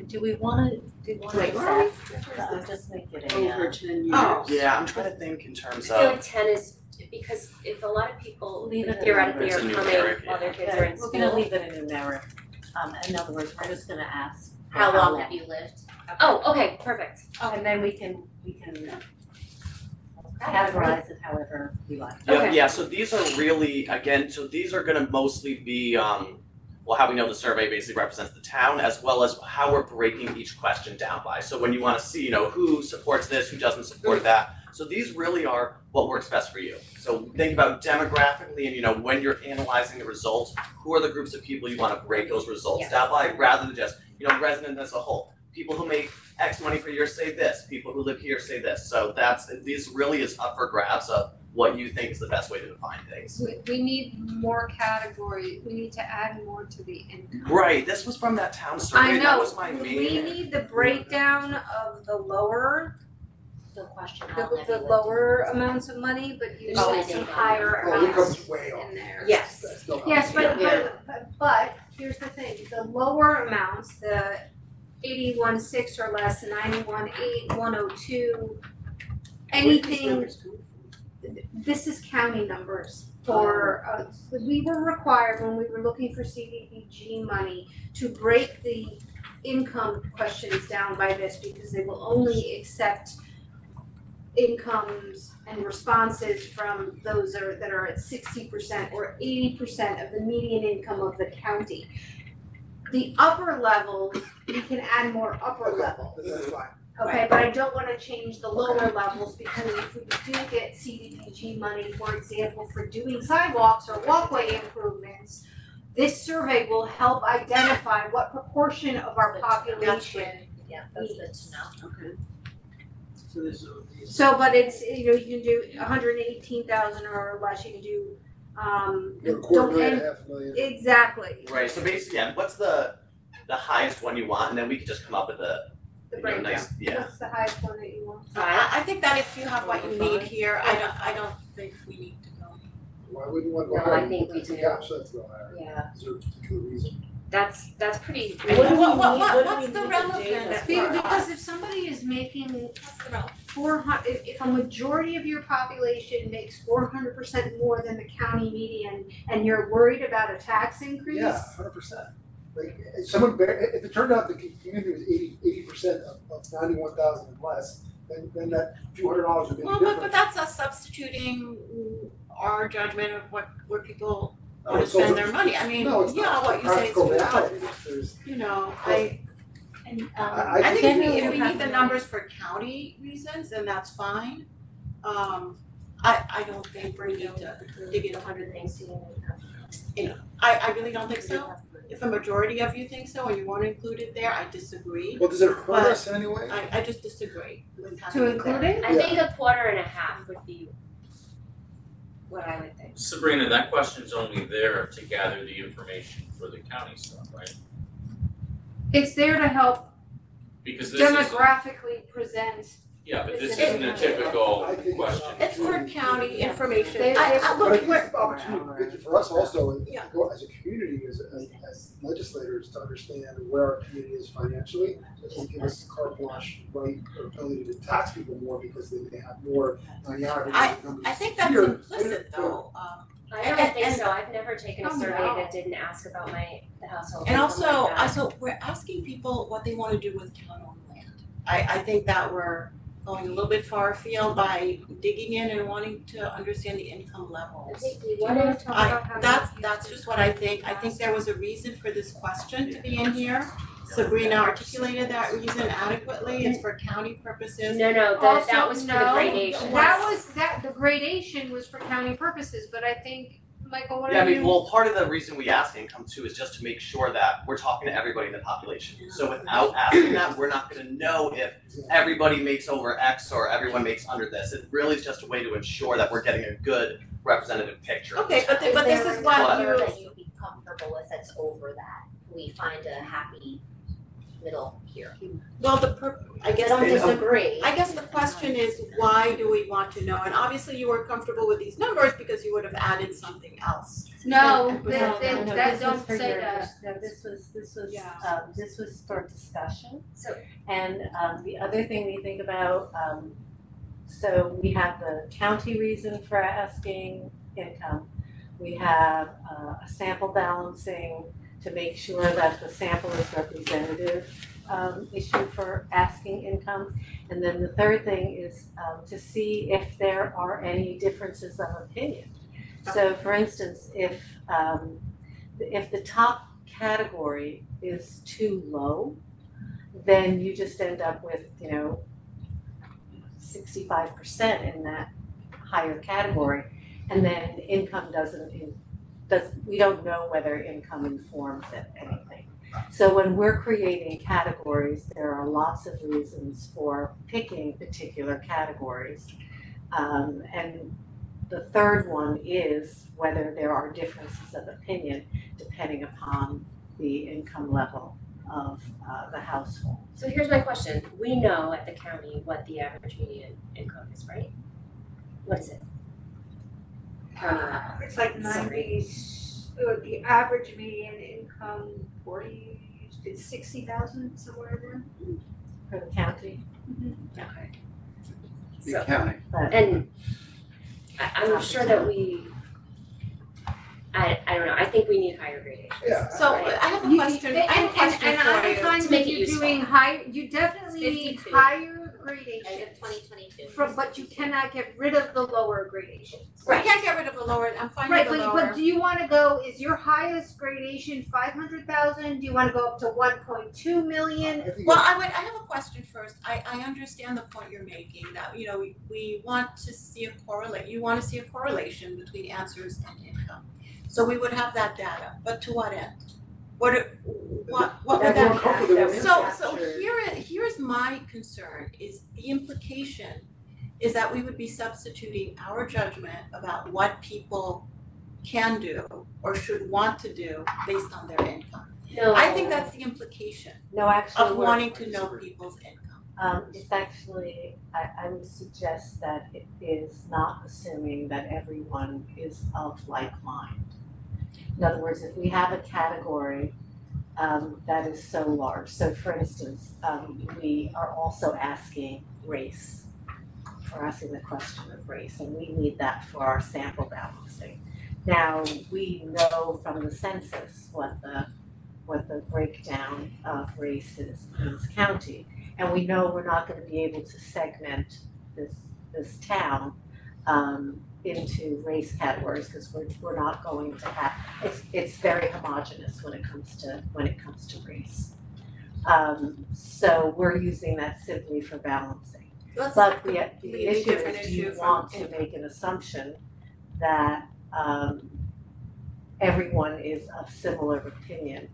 Do we wanna Wait, make where are we? that, just make it a, Over 10 years. Oh. Yeah, I'm trying to think in terms I feel of, like 10 is, because if a lot of people Leave it at theoretically It's are a coming numeric, while their yeah. kids are in we're school. gonna leave it a numeric. In other words, we're just gonna ask. for How long have you lived? Oh, okay, perfect. And then we can categorize it however we like. yeah, Okay. yeah, so these are really, again, so these are gonna mostly be, well, how we know the survey basically represents the town, as well as how we're breaking each question down by. So when you wanna see, you know, who supports this, who doesn't support that. So these really are what works best for you. So think about demographically and, you know, when you're analyzing the results, who are the groups of people you wanna break those results down by, rather than just, you know, resident as a whole. people who make X money per year say this, people who live here say this. So this really is up for grabs of what you think is the best way to define things. We need more category, we need to add more to the income. Right, this was from that town survey, I that know, was my main. we need the breakdown of the lower, The question the lower amounts of money, but you Oh, said some yeah. higher Oh, amounts income's way off. in there. Yes. That's no Yes, option. but here's the thing, the lower amounts, the 81.6 or less, 91.8, 102, anything, this is county numbers for, we were required when we were looking for CDBG money to break the income questions down by this because they will only accept incomes and responses from those that are at 60% or 80% of the median income of the county. The upper levels, we can add more upper level. That's fine. Okay, but I don't wanna change the lower levels because if we do get CDBG money, for example, for doing sidewalks or walkway improvements, this survey will help identify what proportion of our population. Yeah, that's good to know. Okay. So there's So, but it's, you can do 118,000 or less, you can do, You're a quarter don't million, end, half a million. exactly, Right, so basically, yeah, what's the highest one you want, and then we can just come up with a, the you know, breakdown. nice, yeah. What's the highest one that you want? I think that if you have what you need here, I don't think we need to go. Why would you want to go No, higher? I think we do. Yeah, so that's go higher. Yeah, Is there a particular reason? that's pretty. What do we need- what do What's we the need to relevance do that? for us? Because if somebody is making 400, if a majority of your population makes 400% more than the county median and you're worried about a tax increase. Yeah, 100%. Like, if if it turned out the community was 80% of 91,000 and less, then that few $100 would make a Well, difference. but that's us substituting our judgment of where people No, wanna it's also- spend their money. I mean, No, it's yeah, not. what you say is Practical true, but, reality. There's- you know, And I I think generally if we you have need the to- numbers for county reasons, then that's fine. I don't think we need to dig in 118. I really don't think so. If a majority of you think so and you wanna include it there, I disagree. Well, does it hurt But- us in any way? I just disagree with having To it include there. it? I think a quarter and a half would be what I would think. Sabrina, that question's only there to gather the information for the county stuff, right? It's there to help Because this is, demographically present. yeah, but this It's isn't a typical I think it's question. It's for county information. They- I But I look, think we're, it's an opportunity for us also, Yeah. as a community, as legislators, to understand where our community is financially. It will give us carte blanche right or ability to tax people more because they may have more on the average numbers I think that's here. implicit though, I don't And- think and- so, I've never taken a Oh, survey no. that didn't ask about the household and income also, like that. also, we're asking people what they wanna do with town-owned land. I think that we're going a little bit far afield by digging in and wanting to understand the income levels. What if, That's just what I think there was a reason for this question to be in here. Sabrina articulated that reason adequately, it's for county purposes. no, that Also, was for the no, gradation. The gradation was for county purposes, but I think, Michael, what Yeah, I are mean, you? well, part of the reason we ask income too is just to make sure that we're talking to everybody in the population. So without asking that, we're not gonna know if everybody makes over X or everyone makes under this. It really is just a way to ensure that we're getting a good representative picture of the Okay, but town. but this is what Number you, that you'd be comfortable with that's over that, we find a happy middle here. well, I guess don't the- disagree. I guess the question is, why do we want to know? And obviously you were comfortable with these numbers because you would have added something else. No, No, that this don't was for say your, that. no, this was, Yeah. this was for discussion. So- And, the other thing we think about, so we have the county reason for asking income. We have, a sample balancing to make sure that the sample is representative, issue for asking income. And then the third thing is, to see if there are any differences of opinion. So for instance, if the top category is too low, then you just end up with, 65% in that higher category. And then income we don't know whether income informs anything. So when we're creating categories, there are lots of reasons for picking particular categories. And the third one is whether there are differences of opinion depending upon the income level of the household. So here's my question, we know at the county what the average median income is, right? What is it? County level. It's like Sorry. 90, the average median income 40, it's 60,000 somewhere in there. For the county, Okay. The So, county. and I'm sure that I don't know, I think we need higher gradations. Yeah. So Right. I have a You- question, I have a question and for I'm you. fine To with make it you useful. doing high, you definitely need 52. higher As gradations. of 2022. But you cannot get rid of the lower gradations. We can't get rid of the lower, I'm fine with Right, the but lower. do you wanna go, is your highest gradation 500,000? Do you wanna go up to 1.2 million? Well, I have a question first. I understand the point you're making, that, you know, we want to see you wanna see a correlation between answers and income. So we would have that data, but to what end? What would That that more comfortable with So here's my concern, is the implication is that we would be substituting our judgment about what people can do or should want to do based on their income. No. I think that's the implication no, actually, of wanting to know people's income. it's actually, I would suggest that it is not assuming that everyone is of like mind. In other words, if we have a category that is so large, so for instance, we are also asking race. We're asking the question of race, and we need that for our sample balancing. Now, we know from the census what the breakdown of race is in this county, and we know we're not gonna be able to segment this town into race categories, because we're not going to have, it's very homogeneous when it comes to race. So we're using that simply for balancing. That's But the completely issue different is, do you issue want from to make an assumption that everyone is of similar opinion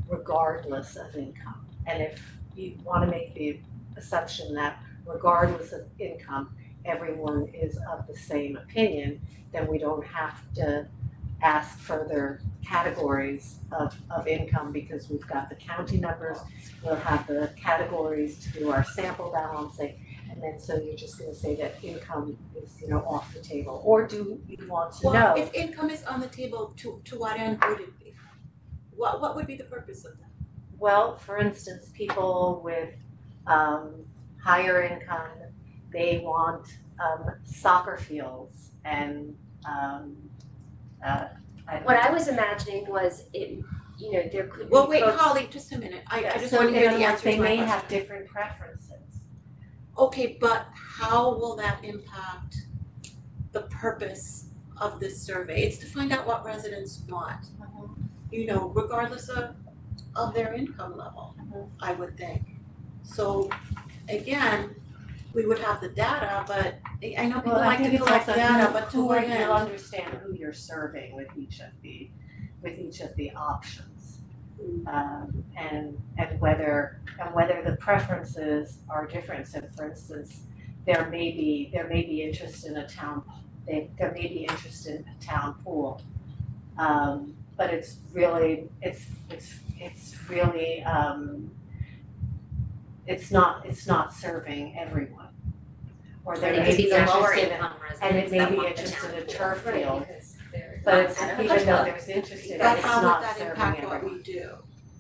regardless of income? And if you wanna make the assumption that regardless of income, everyone is of the same opinion, then we don't have to ask further categories of income, because we've got the county numbers, we'll have the categories to do our sample balancing, and then so you're just gonna say that income is, off the table. Or do you want to know? Well, if income is on the table, to what end would it be? What would be the purpose of that? Well, for instance, people with higher income, they want soccer fields and What I was imagining was there could be Well, wait, folks- Holly, just a minute, I just so want to hear in other the words, answer to they my may question. have different preferences. Okay, but how will that impact the purpose of this survey? It's to find out what residents want, regardless of their income level, I would think. So again, we would have the data, but I know people Well, I like think to it's collect also data, but to what you'll end? understand who you're serving with each of the options. And whether the preferences are different. So for instance, there may be interest in a town, there may be interest in a town pool. But it's really it's not serving everyone. Or there It may could be be the lower interested in, income and residents it may that be want the interested in town turf pool. field, because they're but it's, not- even though there's interest in it, But it's how not would that serving impact everyone. what we do?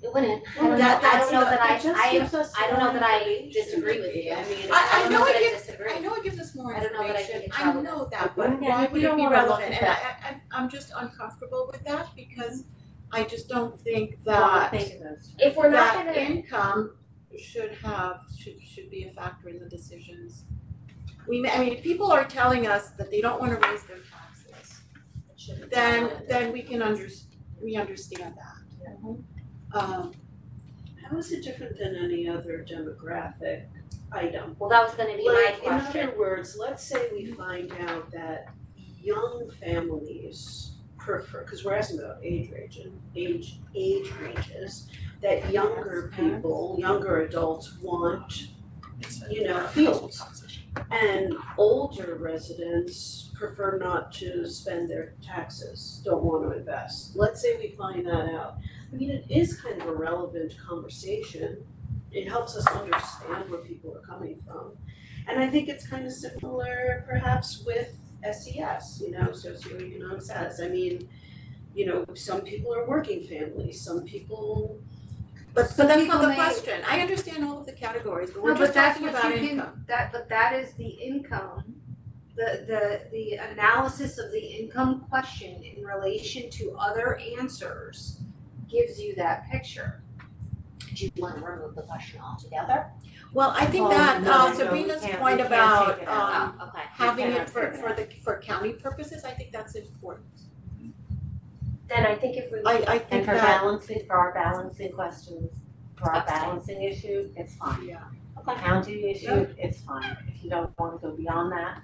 It wouldn't. That- I don't know that It just gives us I don't know that I more disagree with you. information. I don't know that it I gives- disagree. I know it gives us more I don't know that I information, think it's I relevant. know that, but Yeah, why if would you it don't be wanna look relevant? at And I'm just uncomfortable with that, because I just don't think Well, I that think in those terms. If we're not that gonna, income should be a factor in the decisions. If people are telling us that they don't wanna raise their taxes, then we understand that. How is it different than any other demographic item? Well, that was gonna be my Like, question. in other words, let's say we find out that young families prefer, because we're asking about age ranges, that younger people, younger adults want, fields. And older residents prefer not to spend their taxes, don't want to invest. Let's say we find that out. I mean, it is kind of a relevant conversation. It helps us understand where people are coming from. And I think it's kind of similar perhaps with SES, socioeconomic status. I mean, some people are working families, some people. But Some that's people not the may- question. I understand all of the categories, but we're No, just but that's talking what about you income. can, but that is the income, the analysis of the income question in relation to other answers gives you that picture. Do you wanna remove the question altogether? Well, I think Oh, that no, Sabrina's we can't point take about it out. Oh, okay. having it cannot take it for county purposes, I think that's important. Then I think if we I think And for that, our balancing questions, for our Abstain. balancing issue, it's fine. yeah. County issue, it's fine. If you don't wanna go beyond that,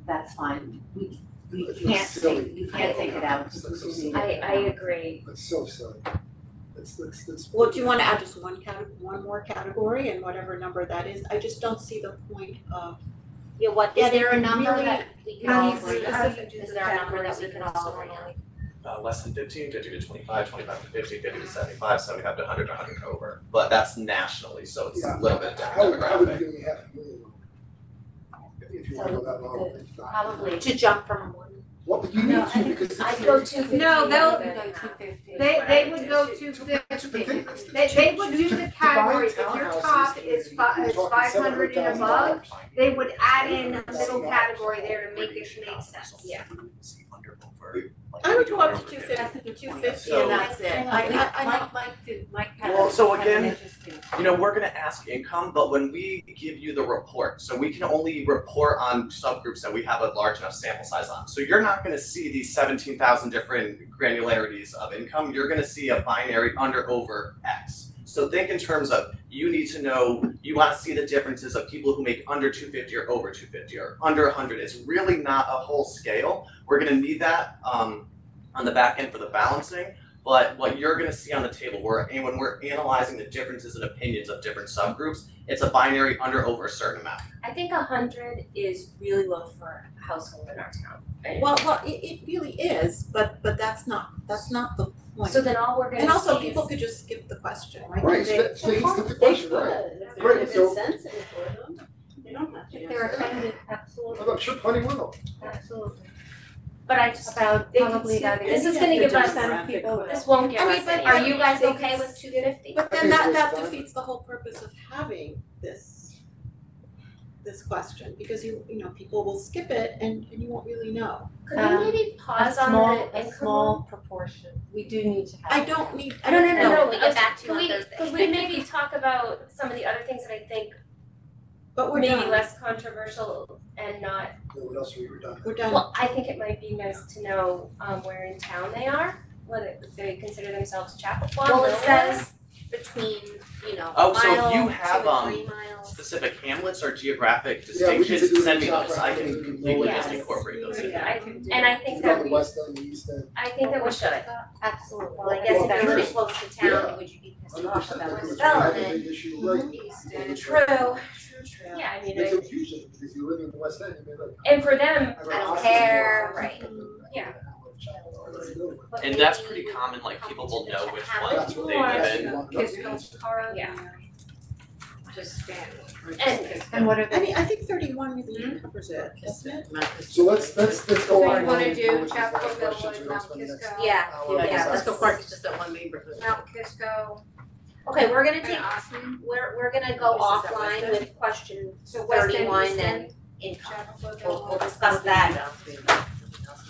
that's fine. We It's can't silly. take, you can't take it out It's because so we do need silly. it. I agree. It's so silly. It's. Well, do you wanna add just one more category and whatever number that is? I just don't see the point of Yeah, what, is there a getting number really- that we can How do all you agree do- on? how do you do Is the there a number that categories we in can the all story? agree on? Less than 15, 50 to 25, 25 to 50, 50 to 75, 75 to 100, 100 to over. But that's nationally, so it's a little bit different How would demographic. you give me $500,000? If you wanna go that low, it's not. Probably. To jump from one. Well, but you need to, because it's. I'd go 250. No, they'll- rather than Go 250. They would go to they would do the categories, if your top is 500 and above, they would add in a middle category there to make it make sense. Yeah. I would go up to 250 and that's it. I Mike Well, so had an again, interesting. We're gonna ask income, but when we give you the report, so we can only report on subgroups that we have a large enough sample size on. So you're not gonna see these 17,000 different granularities of income, you're gonna see a binary under, over, X. So think in terms of, you need to know, you wanna see the differences of people who make under 250 or over 250 or under 100. It's really not a whole scale. We're gonna need that on the back end for the balancing. But what you're gonna see on the table, when we're analyzing the differences in opinions of different subgroups, it's a binary under, over a certain amount. I think 100 is really low for a household in our town. And well, it really is, but that's not the point. so then all we're gonna see And also, is- people could just skip the question, right? Right, so you skip the question, right? Right, If so- it's sensitive for them, they don't have to If they're answer. offended, Absolutely, I'm sure plenty will. absolutely. But I just About They can probably see- that. this is gonna give us, people. this won't give I mean, us but any. Are you guys They okay can with 250? But I then think that it's fine. defeats the whole purpose of having this question, because people will skip it and you won't really know. Could we maybe pause on the A income small one? proportion, we do need to have. I don't need. No, No, we get back to you Could on we, Thursday. could we maybe talk about some of the other things that I think But we're maybe done. less controversial and not, What else were you done? We're done. well, I think it might be nice to know where in town they are, whether they consider themselves Chappaqua, Well, it Millwood. says between, a Oh, so if mile, you 2 have, and 3 miles. Specific hamlets or geographic Yeah, we can distinctions, do send me the those, I can chop completely Yes. just incorporate those in. And I think You that got the we, west end, the east end. I think that we should. Absolutely. Well, I guess if you're living close to town, would you be pissed off 100%, about like, this we have a development? big issue, right? True. Yeah, I mean, Makes it confusing, because if you live in the west end, you'd be like. and for them, I don't care, right. Yeah. And that's pretty common, like people will know which one That's what they live in. Yeah. just standard. And what are I mean, I think 31 really covers it, doesn't it? So let's go So on. you wanna and do go with Chapel the questions, Millwood, we don't Mount spend the next Kisco? Yeah, hour yeah, on that. Kisco Park is just that one neighborhood. Mount Kisco Okay, we're gonna and take, Austin. we're gonna go Which is that, offline West with question So West End, 31 East and End, income. Chapel We'll discuss that.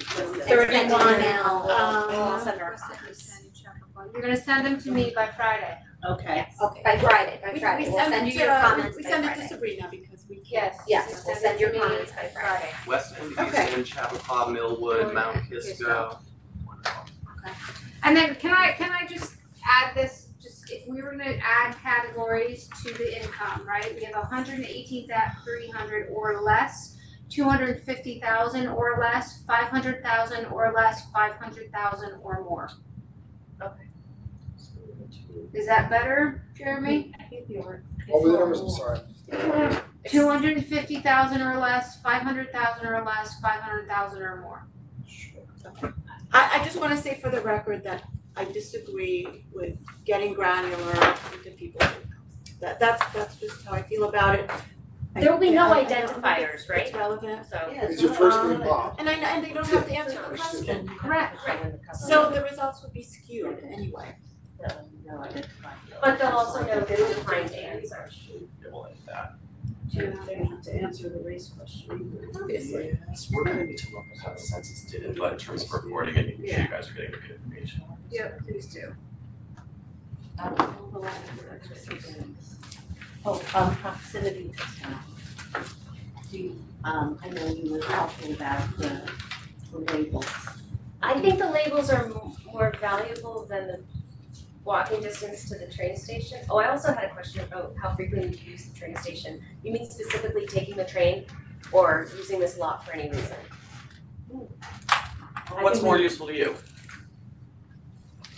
31, We'll send our comments. You're gonna send them to me by Friday. Okay. Okay. By Friday, We we'll send you your comments we by send it to Friday. Sabrina because we can't. Yes. Yes, we'll send your comments by Friday. West End, East Okay. End, Chappaqua, Millwood, Mount Kisco. And then can I just add this, just if we were gonna add categories to the income, right? We have 118,300 or less. 250,000 or less, 500,000 or less, 500,000 or more. Is that better, Jeremy? What were the numbers, I'm sorry? 250,000 or less, 500,000 or less, 500,000 or more. I just wanna say for the record that I disagree with getting granular into people's incomes. That's just how I feel about it. There will be no I don't think identifiers, right? It's relevant, So. It's your first name, Bob. and they don't have to answer the question, Correct. so the results would be skewed anyway. But they'll also know who declined to answer. Yeah, we'll like that. To answer the race question. Obviously. Yes, we're gonna need to look at how the census did it, but in terms of reporting and making sure you guys are getting the good information. Yep, please do. Proximity to town. Do you, I know you were talking about the labels. I think the labels are more valuable than the walking distance to the train station. Oh, I also had a question about how frequently do you use the train station? You mean specifically taking the train or using this lot for any reason? What's more useful to you?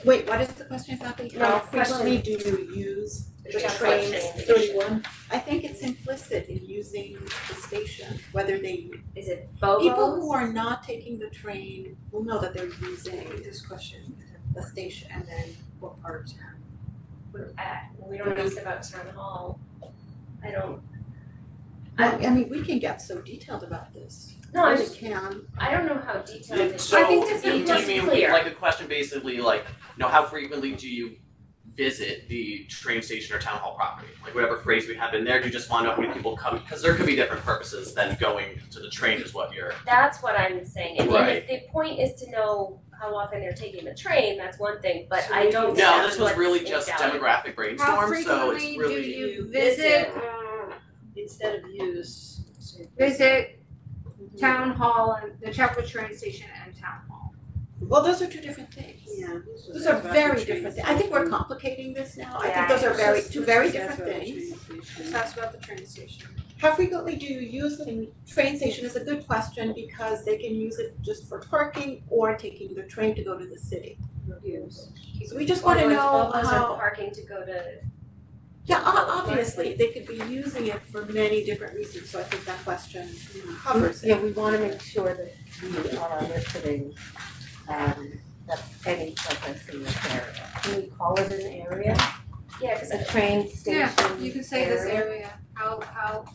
Wait, what is the question exactly? No, How question. frequently do you use the Just train? question. 31. I think it's implicit in using the station, whether they, Is it Bobos? people who are not taking the train will know that they're using this question, the station, and then what part of town. We don't ask about town hall. I don't, I mean, we can get so detailed about this. no, I We just, can. I don't know how detailed it is. So, I think this do is just you mean clear. like a question basically like, how frequently do you visit the train station or town hall property? Like whatever phrase we have in there, do you just wanna know how many people come? Because there could be different purposes than going to the train is what you're. That's what I'm saying, and Right. if the point is to know how often they're taking the train, that's one thing, but I don't No, know this was really what's just invaluable. demographic How brainstorm, so it's frequently really. do you visit, Instead of use. visit town hall and the Chapel train station and town hall? Well, those are two different things. Yeah. Those are very different things. I think we're complicating this now. I think those are two very different things. Just ask about the train station. How frequently do you use the train station is a good question because they can use it just for parking or taking the train to go to the city. So we just wanna know Bobos how, are parking to go to, obviously, they could be using it for many different reasons, so I think that question covers it. Yeah, we wanna make sure that we are listening, that any purpose in this area. Can we call it an area? yeah, cause The train station Yeah, you can say this area, how,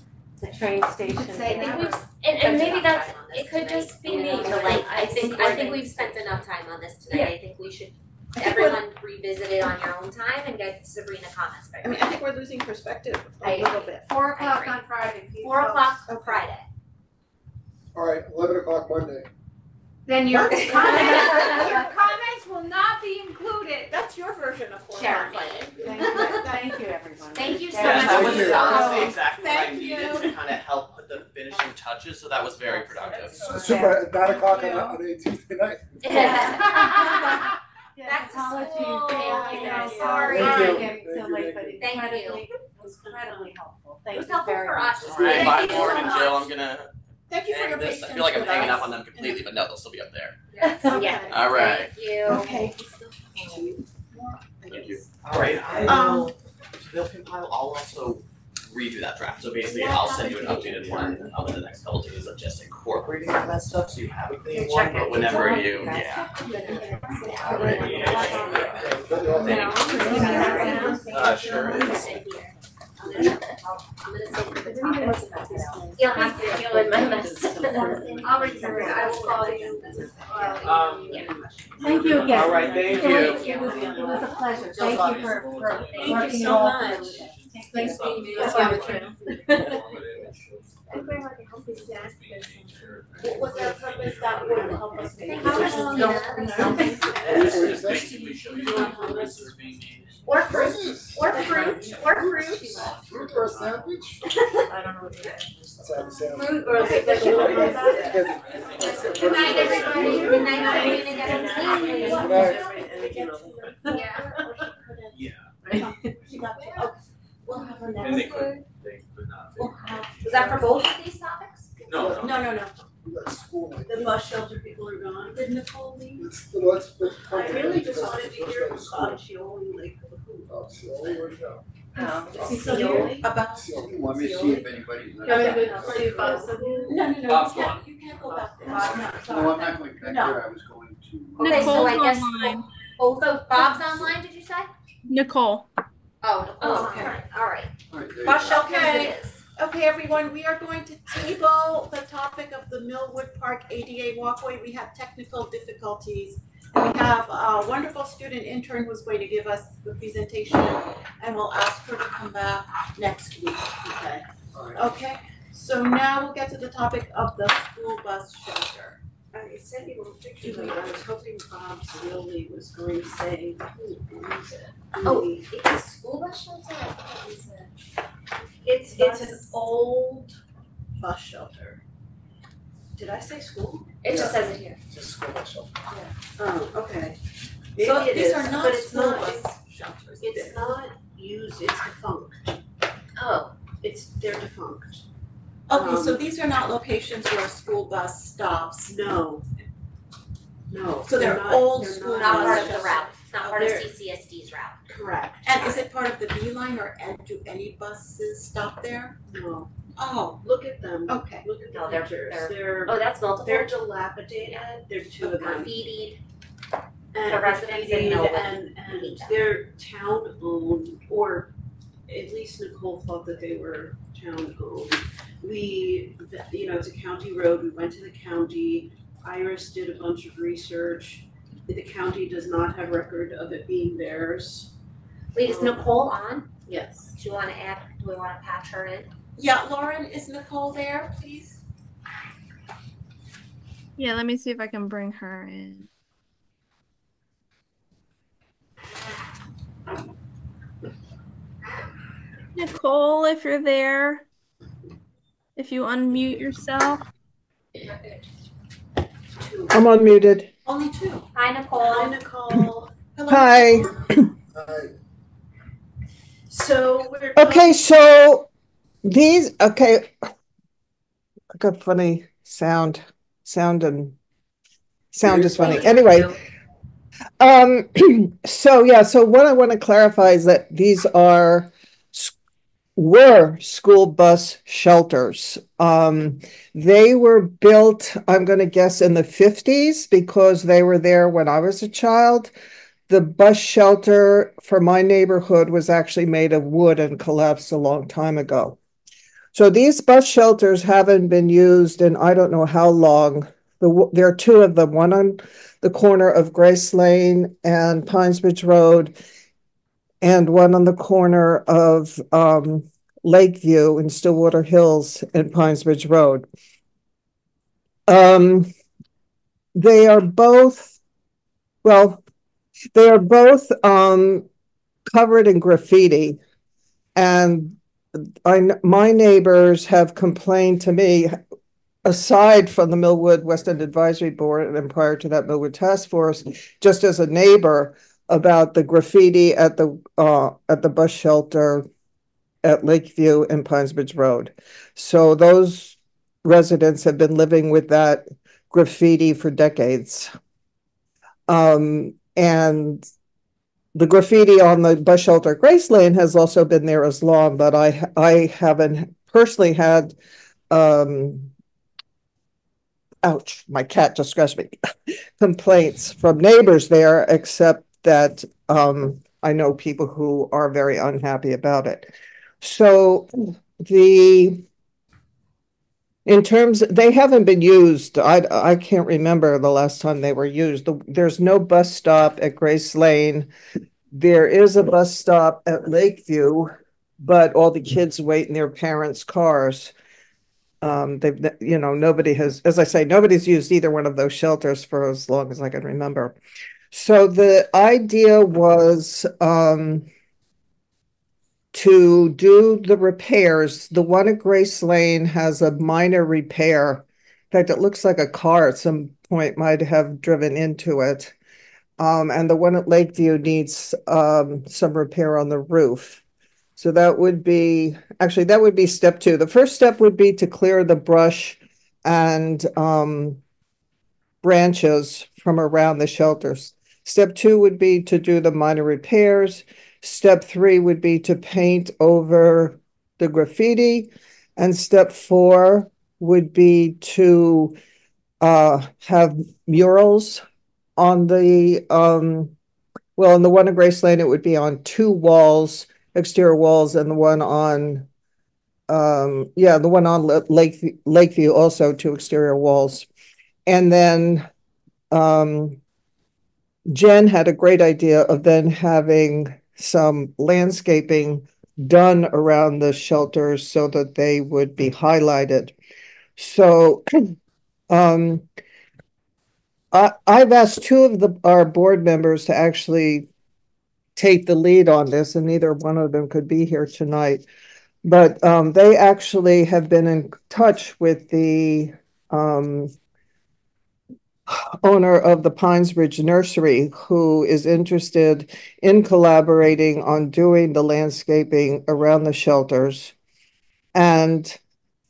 The train station. say I think that. we've, and maybe Spent enough that's, time on this it could tonight. just be me, To but like, I think we've we've spent enough time on this tonight, I think we should I think we're- everyone revisit it on your own time and get Sabrina comments back. I mean, I think we're losing perspective a I little bit. 4 o'clock agree. on Friday, people. 4 o'clock Okay. Friday. Alright, 11 o'clock Monday. Then your What? comments will not be included. That's your version of formal Jeremy. fighting. Thank you, everyone. Thank you so Yeah, much. that was Thank you. honestly exactly what I Thank needed you. to kind of help put the finishing touches, so that was very productive. Super, at 9 o'clock Thank you. on a Tuesday night. Back to Apologies, school. thank you, Yeah. sorry Thank for you. getting so Thank you, late, but thank you. incredibly, it was incredibly helpful, thank It was you helpful very for much. us. Alright, bye Thank you so Lauren and Jill, much. I'm gonna Thank you for your hang this, patience I feel like I'm with hanging us. up on them completely, but no, they'll still be up there. Yeah. Alright. Thank you. Okay. Two more items. Alright, I Um, will, they'll compile, I'll also redo that draft, so basically I'll send you an updated one in the next couple days of just incorporating all that stuff, so you have a clean one, but whenever you, yeah. Alright, sure is. You'll have to deal with my mess. I'll return it, I will call you. Thank you again. Alright, thank It you. was, it was a pleasure, thank you for Thank you working it so all much. through. Thanks, Amy. That's What was the purpose that would help us make? Basically show you how this is being made. Or fruit, or fruit, or fruit. Fruit or a sandwich? I don't know what it is. Sandwich. Fruit or Good night, everybody. Good night, Sabrina. Get home safely. Good night. Yeah, She got you. Oh, we'll have her and they next. could not. We'll have. Was that for both of these topics? No, No. That's school. The bus shelter people are gone. Did Nicole leave? Let's. I really just wanted to hear from Bob Cioli, like, who. Oh, Cioli, where'd he go? Is he still here? About. Cioli. You want me to see if anybody's not. Okay. See if Bob's still here? No, Bob's you can't go back there. No, No, I'm not going back No. there, I was going to. Okay, so I Nicole's guess online. both of Bob's online, did you say? Nicole. Oh, Oh, okay. alright, Alright, there you bus go. shelters Okay. it is. Okay, everyone, we are going to table the topic of the Millwood Park ADA walkway. We have technical difficulties. And we have a wonderful student intern who's going to give us the presentation, and we'll ask her to come back next week, okay? Alright. Okay, so now we'll get to the topic of the school bus shelter. I sent you a picture, but I was hoping Bob Cioli was going to say who owns it. Oh, it's a school bus shelter, I thought it was a. It's an old bus shelter. Did I say school? It just says it here. Just school bus shelter. Oh, okay. Maybe So it these is, are not but it's school not, bus shelters. it's not used, it's defunct. Oh, They're defunct. Okay, so these are not locations where a school bus stops. No. So they're not- old they're school not part buses. of the route, it's not part of They're- CCSD's route. Correct. And is it part of the B line or do any buses stop there? No. Oh, Look at them. okay. Look at No, the they're- pictures. they're- They're Oh, that's multiple. they're dilapidated. There's two of them. Graffitied. And The residents didn't know graffitied what and need them. they're town owned, or at least Nicole thought that they were town owned. It's a county road, we went to the county, Iris did a bunch of research. The county does not have record of it being theirs. Wait, is Nicole on? Yes. Do we wanna patch her in? Yeah, Lauren, is Nicole there, please? Yeah, let me see if I can bring her in. Nicole, if you're there, if you unmute yourself. I'm unmuted. Only two. Hi, Nicole. Hi, Nicole. Hello. Hi. So we're. Okay, so okay. I got funny sound is funny. Anyway, so what I want to clarify is that these were school bus shelters. They were built, I'm going to guess, in the 50s because they were there when I was a child. The bus shelter for my neighborhood was actually made of wood and collapsed a long time ago. So these bus shelters haven't been used in I don't know how long. There are two of them, one on the corner of Grace Lane and Pinesbridge Road, and one on the corner of Lakeview and Stillwater Hills and Pinesbridge Road. They are both covered in graffiti, and my neighbors have complained to me, aside from the Millwood West End Advisory Board and prior to that Millwood Task Force, just as a neighbor, about the graffiti at the bus shelter at Lakeview and Pinesbridge Road. So those residents have been living with that graffiti for decades. And the graffiti on the bus shelter at Grace Lane has also been there as long, but I haven't personally had ouch, my cat just scratched me, complaints from neighbors there, except that I know people who are very unhappy about it. So they haven't been used. I can't remember the last time they were used. There's no bus stop at Grace Lane. There is a bus stop at Lakeview, but all the kids wait in their parents' cars. Nobody has, as I say, nobody's used either one of those shelters for as long as I can remember. So the idea was to do the repairs. The one at Grace Lane has a minor repair. In fact, it looks like a car at some point might have driven into it. And the one at Lakeview needs some repair on the roof. So that would be step two. The first step would be to clear the brush and branches from around the shelters. Step 2 would be to do the minor repairs. Step 3 would be to paint over the graffiti. And step 4 would be to have murals on the, well, in the one in Grace Lane, it would be on 2 walls, exterior walls, and the one on, the one on Lakeview also 2 exterior walls. And then Jen had a great idea of then having some landscaping done around the shelters so that they would be highlighted. So I've asked 2 of our board members to actually take the lead on this, and neither one of them could be here tonight. But they actually have been in touch with the owner of the Pinesbridge Nursery, who is interested in collaborating on doing the landscaping around the shelters. And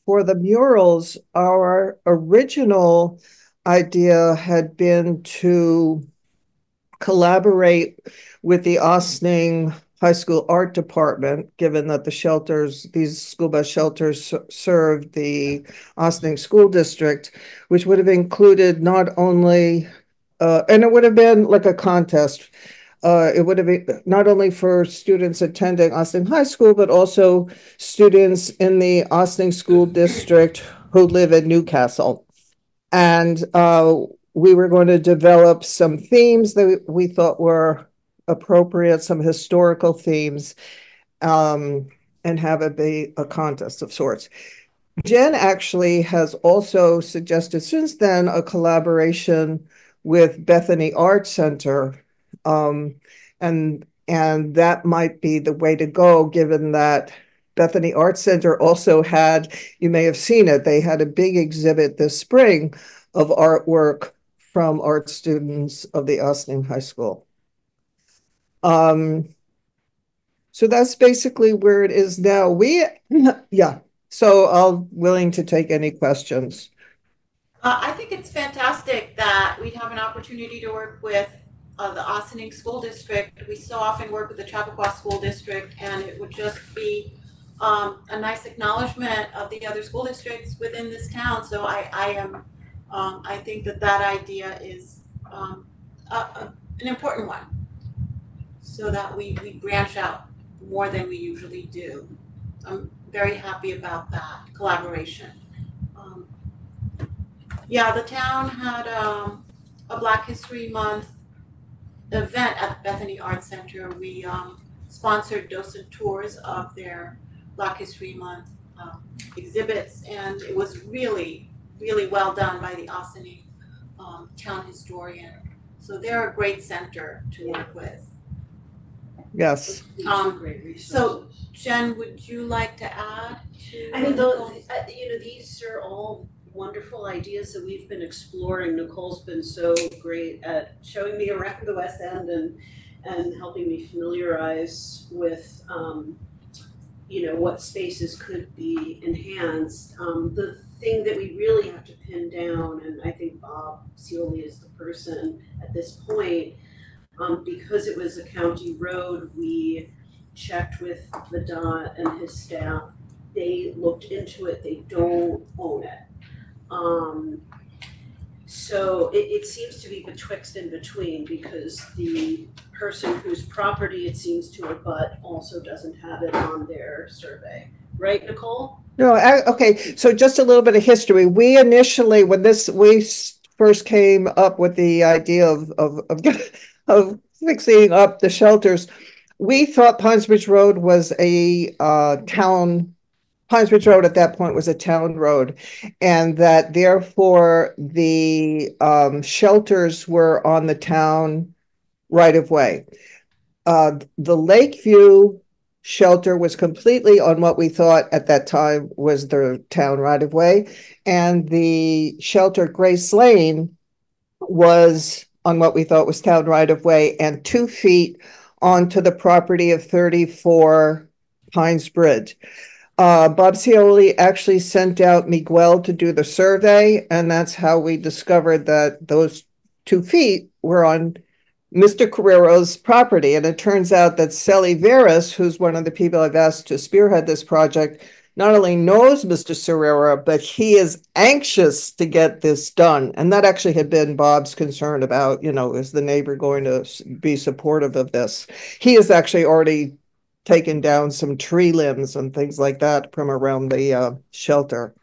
for the murals, our original idea had been to collaborate with the Ossining High School Art Department, given that the shelters, these school bus shelters served the Ossining School District, which would have included not only, and it would have been like a contest. It would have been not only for students attending Ossining High School, but also students in the Ossining School District who live in Newcastle. And we were going to develop some themes that we thought were appropriate, some historical themes, and have it be a contest of sorts. Jen actually has also suggested since then a collaboration with Bethany Art Center, and that might be the way to go, given that Bethany Art Center also had, you may have seen it, they had a big exhibit this spring of artwork from art students of the Ossining High School. So that's basically where it is now. So I'm willing to take any questions. I think it's fantastic that we'd have an opportunity to work with the Ossining School District. We so often work with the Chappaqua School District, and it would just be a nice acknowledgement of the other school districts within this town. So I think that idea is an important one, so that we branch out more than we usually do. I'm very happy about that collaboration. The town had a Black History Month event at Bethany Art Center. We sponsored docent tours of their Black History Month exhibits, and it was really, really well done by the Ossining town historian. So they're a great center to work with. Yes. So Jen, would you like to add? I mean, these are all wonderful ideas that we've been exploring. Nicole's been so great at showing me around the West End and helping me familiarize with, what spaces could be enhanced. The thing that we really have to pin down, and I think Bob Seoli is the person at this point, because it was a county road, we checked with VDOT and his staff. They looked into it, they don't own it. So it seems to be betwixt and between, because the person whose property it seems to abut also doesn't have it on their survey. Right, Nicole? No, okay, so just a little bit of history. We initially, when we first came up with the idea of fixing up the shelters, we thought Pinesbridge Road was a Pinesbridge Road at that point was a town road, and that therefore the shelters were on the town right of way. The Lakeview shelter was completely on what we thought at that time was the town right of way, and the shelter Grace Lane was on what we thought was town right of way, and 2 feet onto the property of 34 Pines Bridge. Bob Cioli actually sent out Miguel to do the survey, and that's how we discovered that those 2 feet were on Mr. Carrero's property. And it turns out that Sally Veras, who's one of the people I've asked to spearhead this project, not only knows Mr. Carrero, but he is anxious to get this done. And that actually had been Bob's concern about, is the neighbor going to be supportive of this? He has actually already taken down some tree limbs and things like that from around the shelter.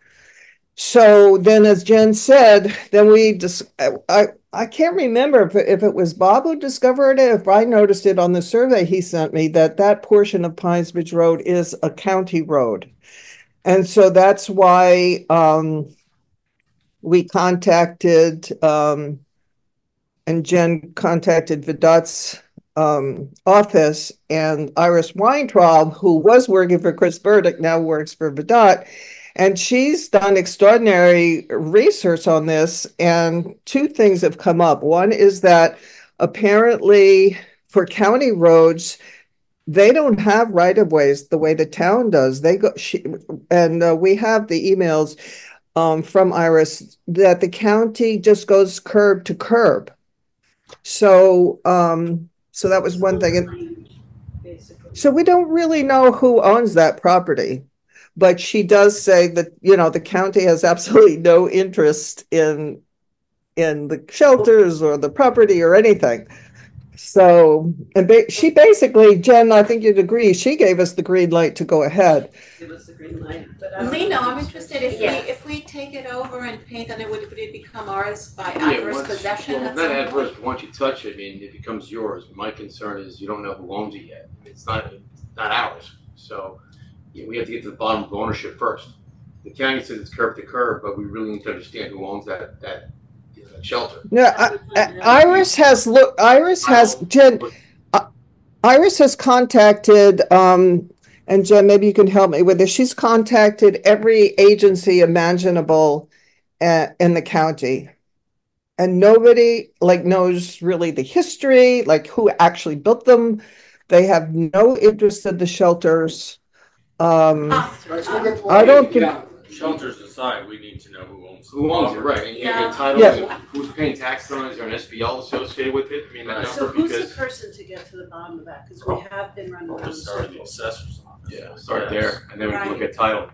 So then, as Jen said, then I can't remember if it was Bob who discovered it, if I noticed it on the survey he sent me, that portion of Pines Ridge Road is a county road. And so that's why we contacted, and Jen contacted Vidot's office, and Iris Weintraub, who was working for Chris Burdick, now works for Vidot. And she's done extraordinary research on this, and 2 things have come up. One is that apparently for county roads, they don't have right-of-ways the way the town does. We have the emails from Iris that the county just goes curb to curb. So that was one thing. So we don't really know who owns that property. But she does say that, the county has absolutely no interest in the shelters or the property or anything. So, and she basically, Jen, I think you'd agree, she gave us the green light to go ahead. Give us the green light. Lino, I'm interested, if we take it over and paint on it, would it become ours by adverse possession at Not some adverse, point? but once you touch it, it becomes yours. My concern is you don't know who owns it yet. It's not ours. So we have to get to the bottom of ownership first. The county says it's curb to curb, but we really need to understand who owns that shelter. Yeah, Iris has contacted, and Jen, maybe you can help me with this. She's contacted every agency imaginable in the county, and nobody knows really the history, who actually built them. They have no interest in the shelters. I don't think. Shelters aside, we need to know who owns it, right? And you get title, who's paying tax on it, is there an SBL associated with it? So who's the person to get to the bottom of that? Because we have been running around. Just start the assessor's office. Yeah, start there, and then we can look at title.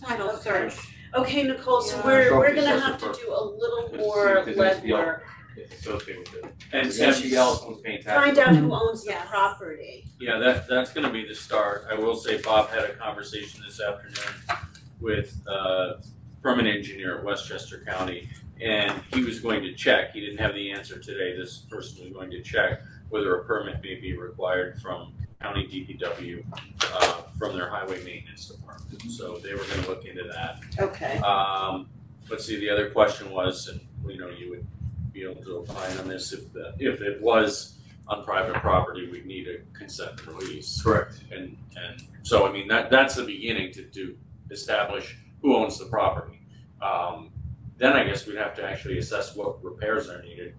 Title search. Okay, Nicole, so we're gonna have to do a little more legwork. And SBL owns paying taxes. Find out who owns the property. Yeah, that's gonna be the start. I will say Bob had a conversation this afternoon from an engineer at Westchester County, and he was going to check, he didn't have the answer today, this person was going to check whether a permit may be required from county DPW, from their highway maintenance department. So they were gonna look into that. Okay. Let's see, the other question was, and you would be able to opine on this, if it was on private property, we'd need a consent release. Correct. And so, that's the beginning to establish who owns the property. Then I guess we'd have to actually assess what repairs are needed.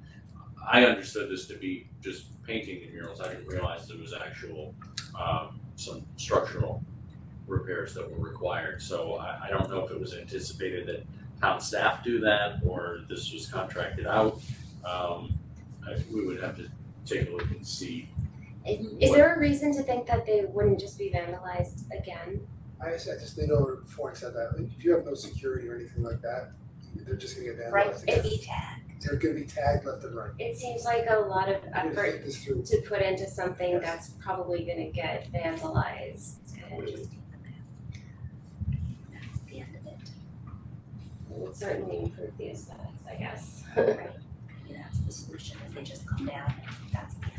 I understood this to be just painting the murals. I didn't realize there was actual, some structural repairs that were required. So I don't know if it was anticipated that town staff do that or this was contracted out. We would have to take a look and see. Is there a reason to think that they wouldn't just be vandalized again? I just didn't know before I said that. If you have no security or anything like that, they're just gonna get vandalized. Right, it'd be tagged. They're gonna be tagged left and right. It seems like a lot of effort to put into something that's probably gonna get vandalized and just That's the end of it. it would certainly improve the aesthetics, I guess. That's the solution, if they just come down, that's the end.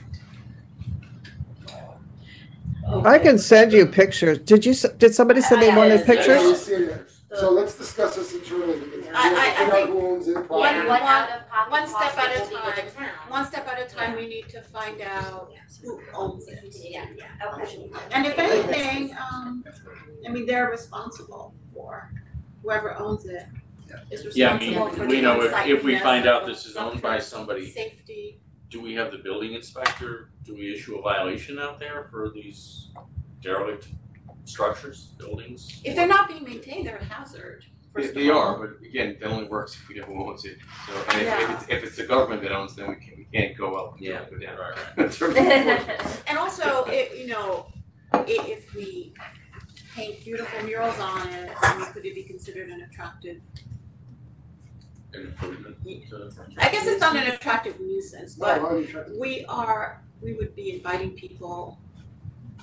I can send you pictures. Did somebody send me one of the pictures? So let's discuss this internally. Because I think who owns it. one step at a time. One step at a time, we need to find out who owns it. Yeah, okay. And if anything, they're responsible for whoever owns it is responsible for we know if we the find out unsightliness, this is owned by somebody, safety. do we have the building inspector? Do we issue a violation out there for these derelict structures, buildings? If they're not being maintained, they're a hazard. First They of all. are, but again, that only works if we know who owns it. So, and Yeah. if it's the government that owns, then we can't go up, Yeah. go down. Right, In terms of enforcement. And also, if we paint beautiful murals on it, could it be considered an attractive? An improvement to. I guess it's not an attractive nuisance, but No, I'm trying to- we would be inviting people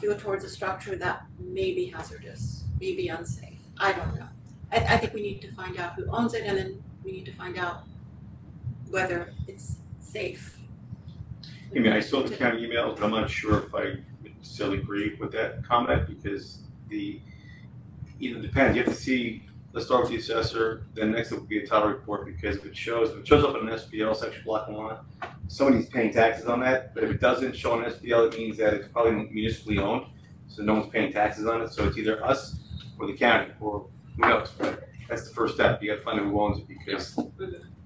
to go towards a structure that may be hazardous, may be unsafe. I don't know. I think we need to find out who owns it, and then we need to find out whether it's safe. I mean, I saw the county email, but I'm not sure if I still agree with that comment because it depends. You have to see, let's start with the assessor, then next it will be a title report because if it shows up on an SBL section block one, somebody's paying taxes on that, but if it doesn't show on SBL, it means that it's probably municipally owned, so no one's paying taxes on it, so it's either us or the county, or who knows, but that's the first step. You gotta find out who owns it because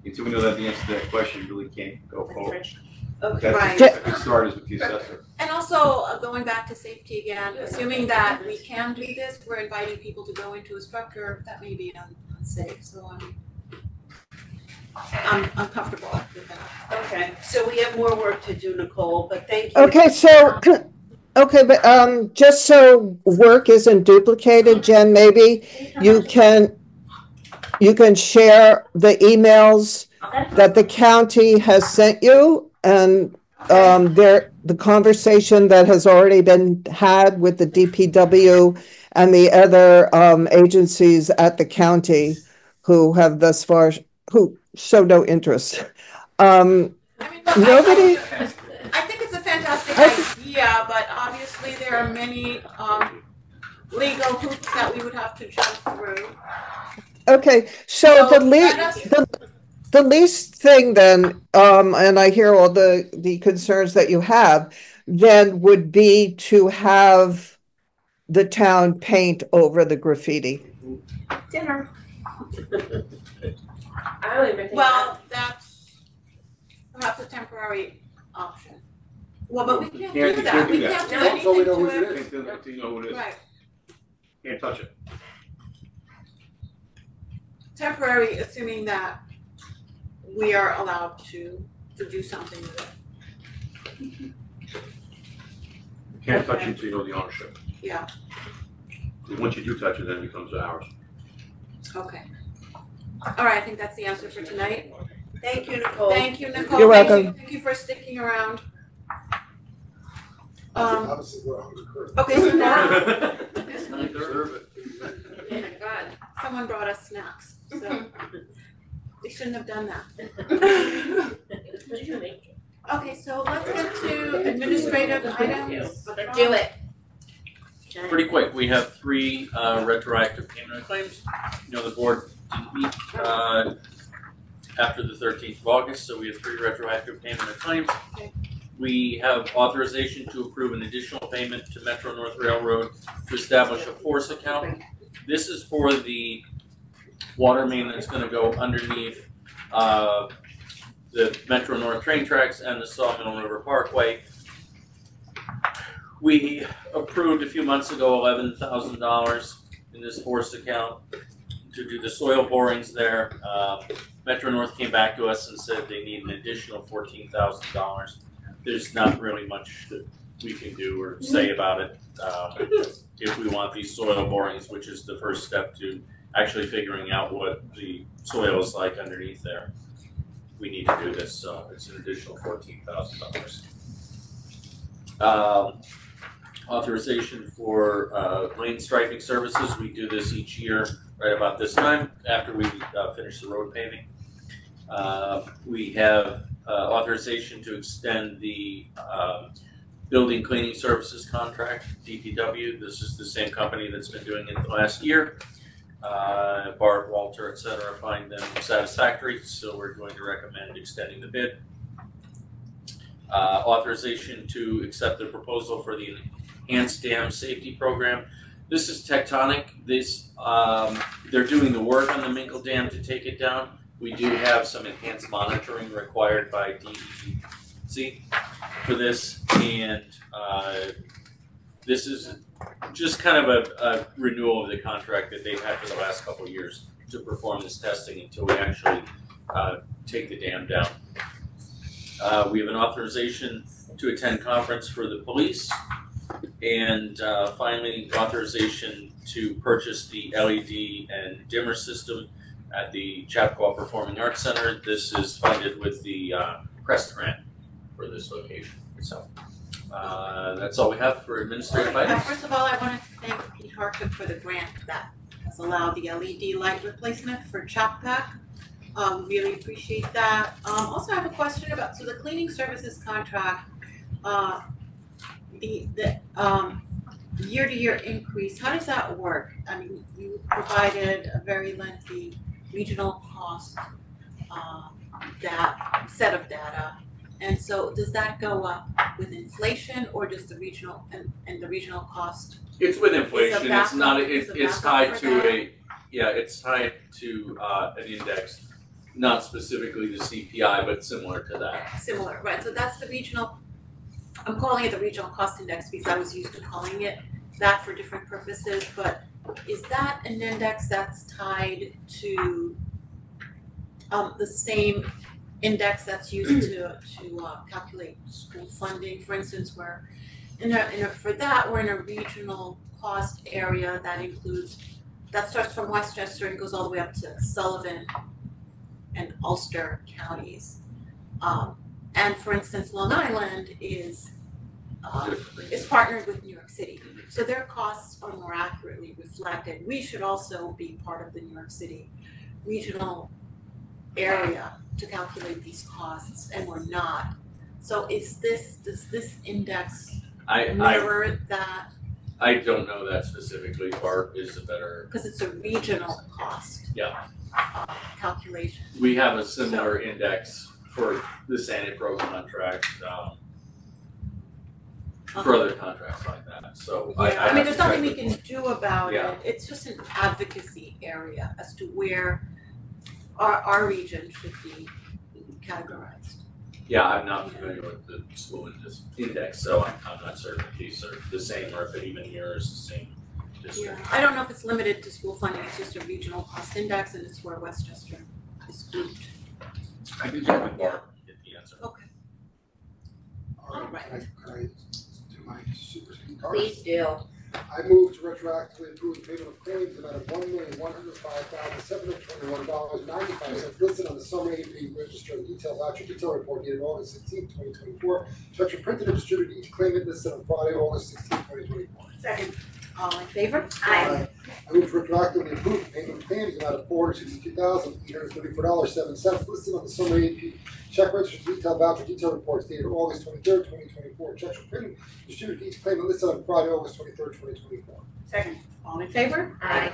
until we know that the answer to that question, you really can't go forward. Okay, right. That's the start is with the assessor. And also, going back to safety again, assuming that we can do this, we're inviting people to go into a structure that may be unsafe, so I'm uncomfortable with that. Okay, so we have more work to do, Nicole, but thank you. Okay, so, okay, but just so work isn't duplicated, Jen, maybe you can share the emails that the county has sent you and the conversation that has already been had with the DPW and the other agencies at the county who have thus far who show no interest. Nobody. I think it's a fantastic idea, but obviously there are many legal hoops that we would have to jump through. Okay, so the least thing then, and I hear all the concerns that you have, then would be to have the town paint over the graffiti. Dinner. I don't even think Well, that's perhaps a temporary option. Well, but we can't do that. We can't do anything Until we know who to it it. is. Until you know who it is. Right. Can't touch it. Temporary, assuming that we are allowed to do something with it. Can't touch it until you know the ownership. Yeah, Because once you do touch it, then it becomes ours. okay. All right, I think that's the answer for tonight. Thank you, Nicole. Thank you, Nicole. You're welcome. Thank you for sticking around. Obviously, we're on the curve. Okay, so now Serve it. Oh my God. someone brought us snacks, so we shouldn't have done that. Okay, so let's get to administrative items. Do it. Pretty quick, we have 3 retroactive payment of claims. You know, the board didn't meet after the 13th of August, so we have 3 retroactive payment of claims. Okay. We have authorization to approve an additional payment to Metro North Railroad to establish a force account. This is for the water main that's gonna go underneath the Metro North train tracks and the Sawmill River Parkway. We approved a few months ago $11,000 in this force account to do the soil borings there. Metro North came back to us and said they need an additional $14,000. There's not really much that we can do or say about it. If we want these soil borings, which is the first step to actually figuring out what the soil is like underneath there, we need to do this, so it's an additional $14,000. Authorization for lane striping services, we do this each year right about this time after we finish the road paving. We have authorization to extend the building cleaning services contract, DPW. This is the same company that's been doing it the last year. Bart, Walter, et cetera, find them satisfactory, so we're going to recommend extending the bid. Authorization to accept the proposal for the Enhanced Dam Safety Program. This is Tectonic. They're doing the work on the Minkle Dam to take it down. We do have some enhanced monitoring required by DEC for this, and this is just kind of a renewal of the contract that they've had for the last couple of years to perform this testing until we actually take the dam down. We have an authorization to attend conference for the police, and finally authorization to purchase the LED and dimmer system at the Chappaqua Performing Arts Center. This is funded with the CREST grant for this location. So that's all we have for administrative items. First of all, I want to thank Pete Hartwick for the grant that has allowed the LED light replacement for Chappaqua. Really appreciate that. Also, I have a question about, so the cleaning services contract, the year-to-year increase, how does that work? I mean, you provided a very lengthy regional cost set of data. And so does that go up with inflation, or does the regional and the regional cost? It's with inflation. It's not. Is It's tied to it's tied to an index, not specifically the CPI, but similar to that. Similar, right? So that's the regional. I'm calling it the regional cost index because I was used to calling it that for different purposes. But is that an index that's tied to the same index that's used to calculate school funding? For instance, we're for that we're in a regional cost area that starts from Westchester and goes all the way up to Sullivan and Ulster counties. And for instance, Long Island is partnered with New York City, so their costs are more accurately reflected. We should also be part of the New York City regional area to calculate these costs, and we're not. So does this index mirror that? I don't know that specifically. Bart is a better. Because it's a regional cost. Yeah. Calculation. We have a similar index for the Santa Pro contract, for other contracts like that. So I mean, there's nothing we can do about Yeah. it. It's just an advocacy area as to where our region should be categorized. Yeah, I'm not familiar with the school index, so I'm not certain if these are the same or if it even mirrors the same district. Yeah, I don't know if it's limited to school funding. It's just a regional cost index, and it's where Westchester is grouped. I can check with Bart and get the answer. Okay. Can I do my superseding card? Please do. I move to retroactively approve the payment of claims amount of $1,105,721.95 listed on the summary AP register and detailed voucher detail report dated August 16, 2024. Checks were printed and distributed to each claimant listed on Friday, August 16, 2024. Second. All in favor? Aye. I move to retroactively approve the payment of claims amount of $462,834.07 listed on the summary AP check register detail voucher detail reports dated August 23rd, 2024. Checks were printed and distributed to each claimant listed on Friday, August 23rd, 2024. Second. All in favor? Aye.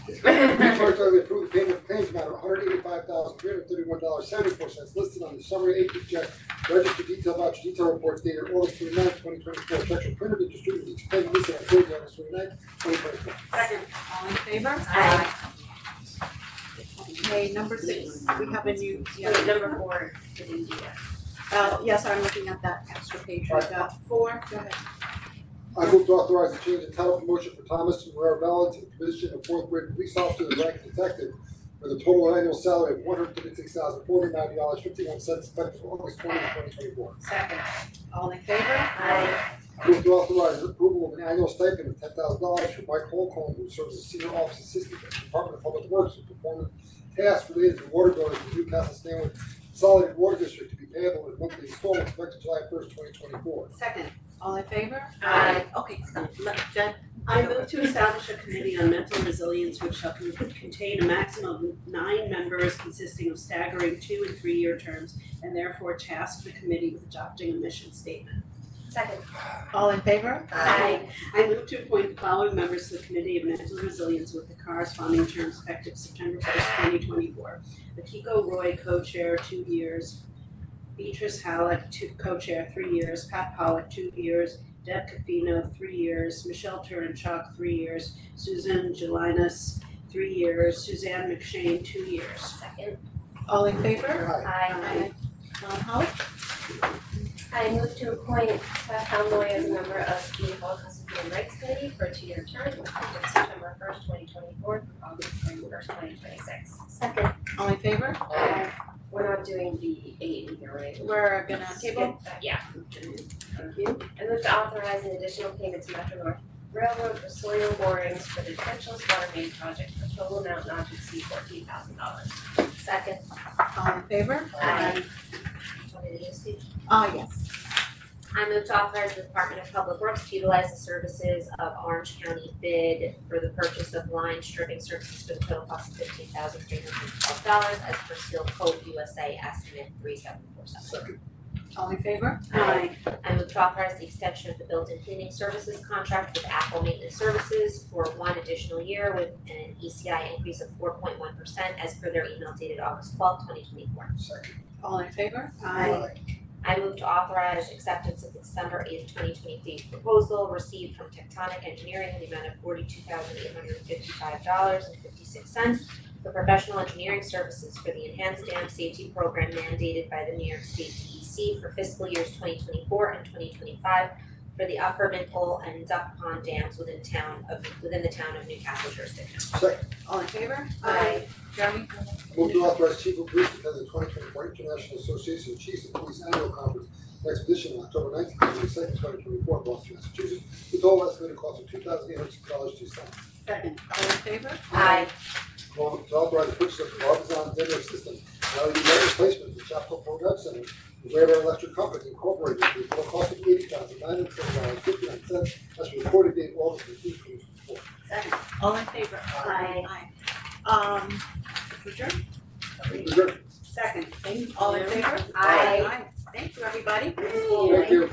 Retroactively approve the payment of claims amount of $185,331.74 listed on the summary AP check register detail voucher detail reports dated August 29th, 2024. Checks were printed and distributed to each claimant listed on Thursday, August 29th, 2024. Second. All in favor? Aye. Okay, number 6, we have a new, Wait, number 4, didn't do that. yes, I'm looking at that extra page. We got 4, go ahead. I move to authorize the change in title promotion for Thomas Marabella to the position of 4th grade police officer to rank detective with a total annual salary of $136,490.51 effective August 20, 2024. Second. All in favor? Aye. I move to authorize the approval of an annual stipend of $10,000 for Mike Holcomb, who serves as senior office assistant at the Department of Public Works, to perform tasks related to water billing in the Newcastle Stanley Consolidated Water District to be payable in monthly installments effective July 1st, 2024. Second. All in favor? Aye. Okay, Jen. I move to establish a committee on mental resilience which shall contain a maximum of 9 members consisting of staggering 2- and 3-year terms, and therefore task the committee with adopting a mission statement. Second. All in favor? Aye. I move to appoint the following members to the Committee of Mental Resilience with the corresponding terms effective September 1st, 2024. Akiko Roy, co-chair, 2 years. Beatrice Halleck, co-chair, 3 years. Pat Pollock, 2 years. Deb Cafino, 3 years. Michelle Turinchuk, 3 years. Susan Gelinas, 3 years. Suzanne McShane, 2 years. Second. All in favor? Aye. Howard? I move to appoint Beth Conroy as a member of the Holocaust Human Rights Committee for a 2-year term, effective September 1st, 2024 through August 31st, 2026. Second. All in favor? We're not doing the 8 here, right? We're gonna table? Skip that, yeah. Thank you. And move to authorize an additional payment to Metro North Railroad for soil borings for the trenchless water main project for a total amount not to exceed $14,000. Second. All in favor? Aye. Do you want me to do this, Steve? Yes. I move to authorize the Department of Public Works to utilize the services of Orange County bid for the purchase of line stripping services for the total cost of $15,312 as per Seal Code USA estimate 3747. Second. All in favor? Aye. I move to authorize the extension of the built-in cleaning services contract with Apple Maintenance Services for 1 additional year with an ECI increase of 4.1% as per their email dated August 12, 2024. Second. All in favor? I move to authorize acceptance of the December 8th, 2023 proposal received from Tectonic Engineering in the amount of $42,855.56 for professional engineering services for the Enhanced Dam Safety Program mandated by the New York State DEC for fiscal years 2024 and 2025 for the Upper Mimpole and Duck Pond dams within the town of Newcastle jurisdiction. Second. All in favor? Aye. Jeremy? Move to authorize Chief of Police to attend the 2024 International Association of Chiefs of Police Annual Conference Expedition on October 19th to 22nd, 2024 in Boston, Massachusetts, with total estimated cost of $2,806 to sign. Second. All in favor? Aye. To authorize the purchase of the Barbizon dinner system, LED light replacement for Chapel Program Center, the Ware Electric Company Incorporated, with a total cost of $80,907.59 as for the recorded date August 15th, 2024. Second. All in favor? Aye. Adjourn? Adjourned. Second. All in favor? Aye. Thank you, everybody. Thank you.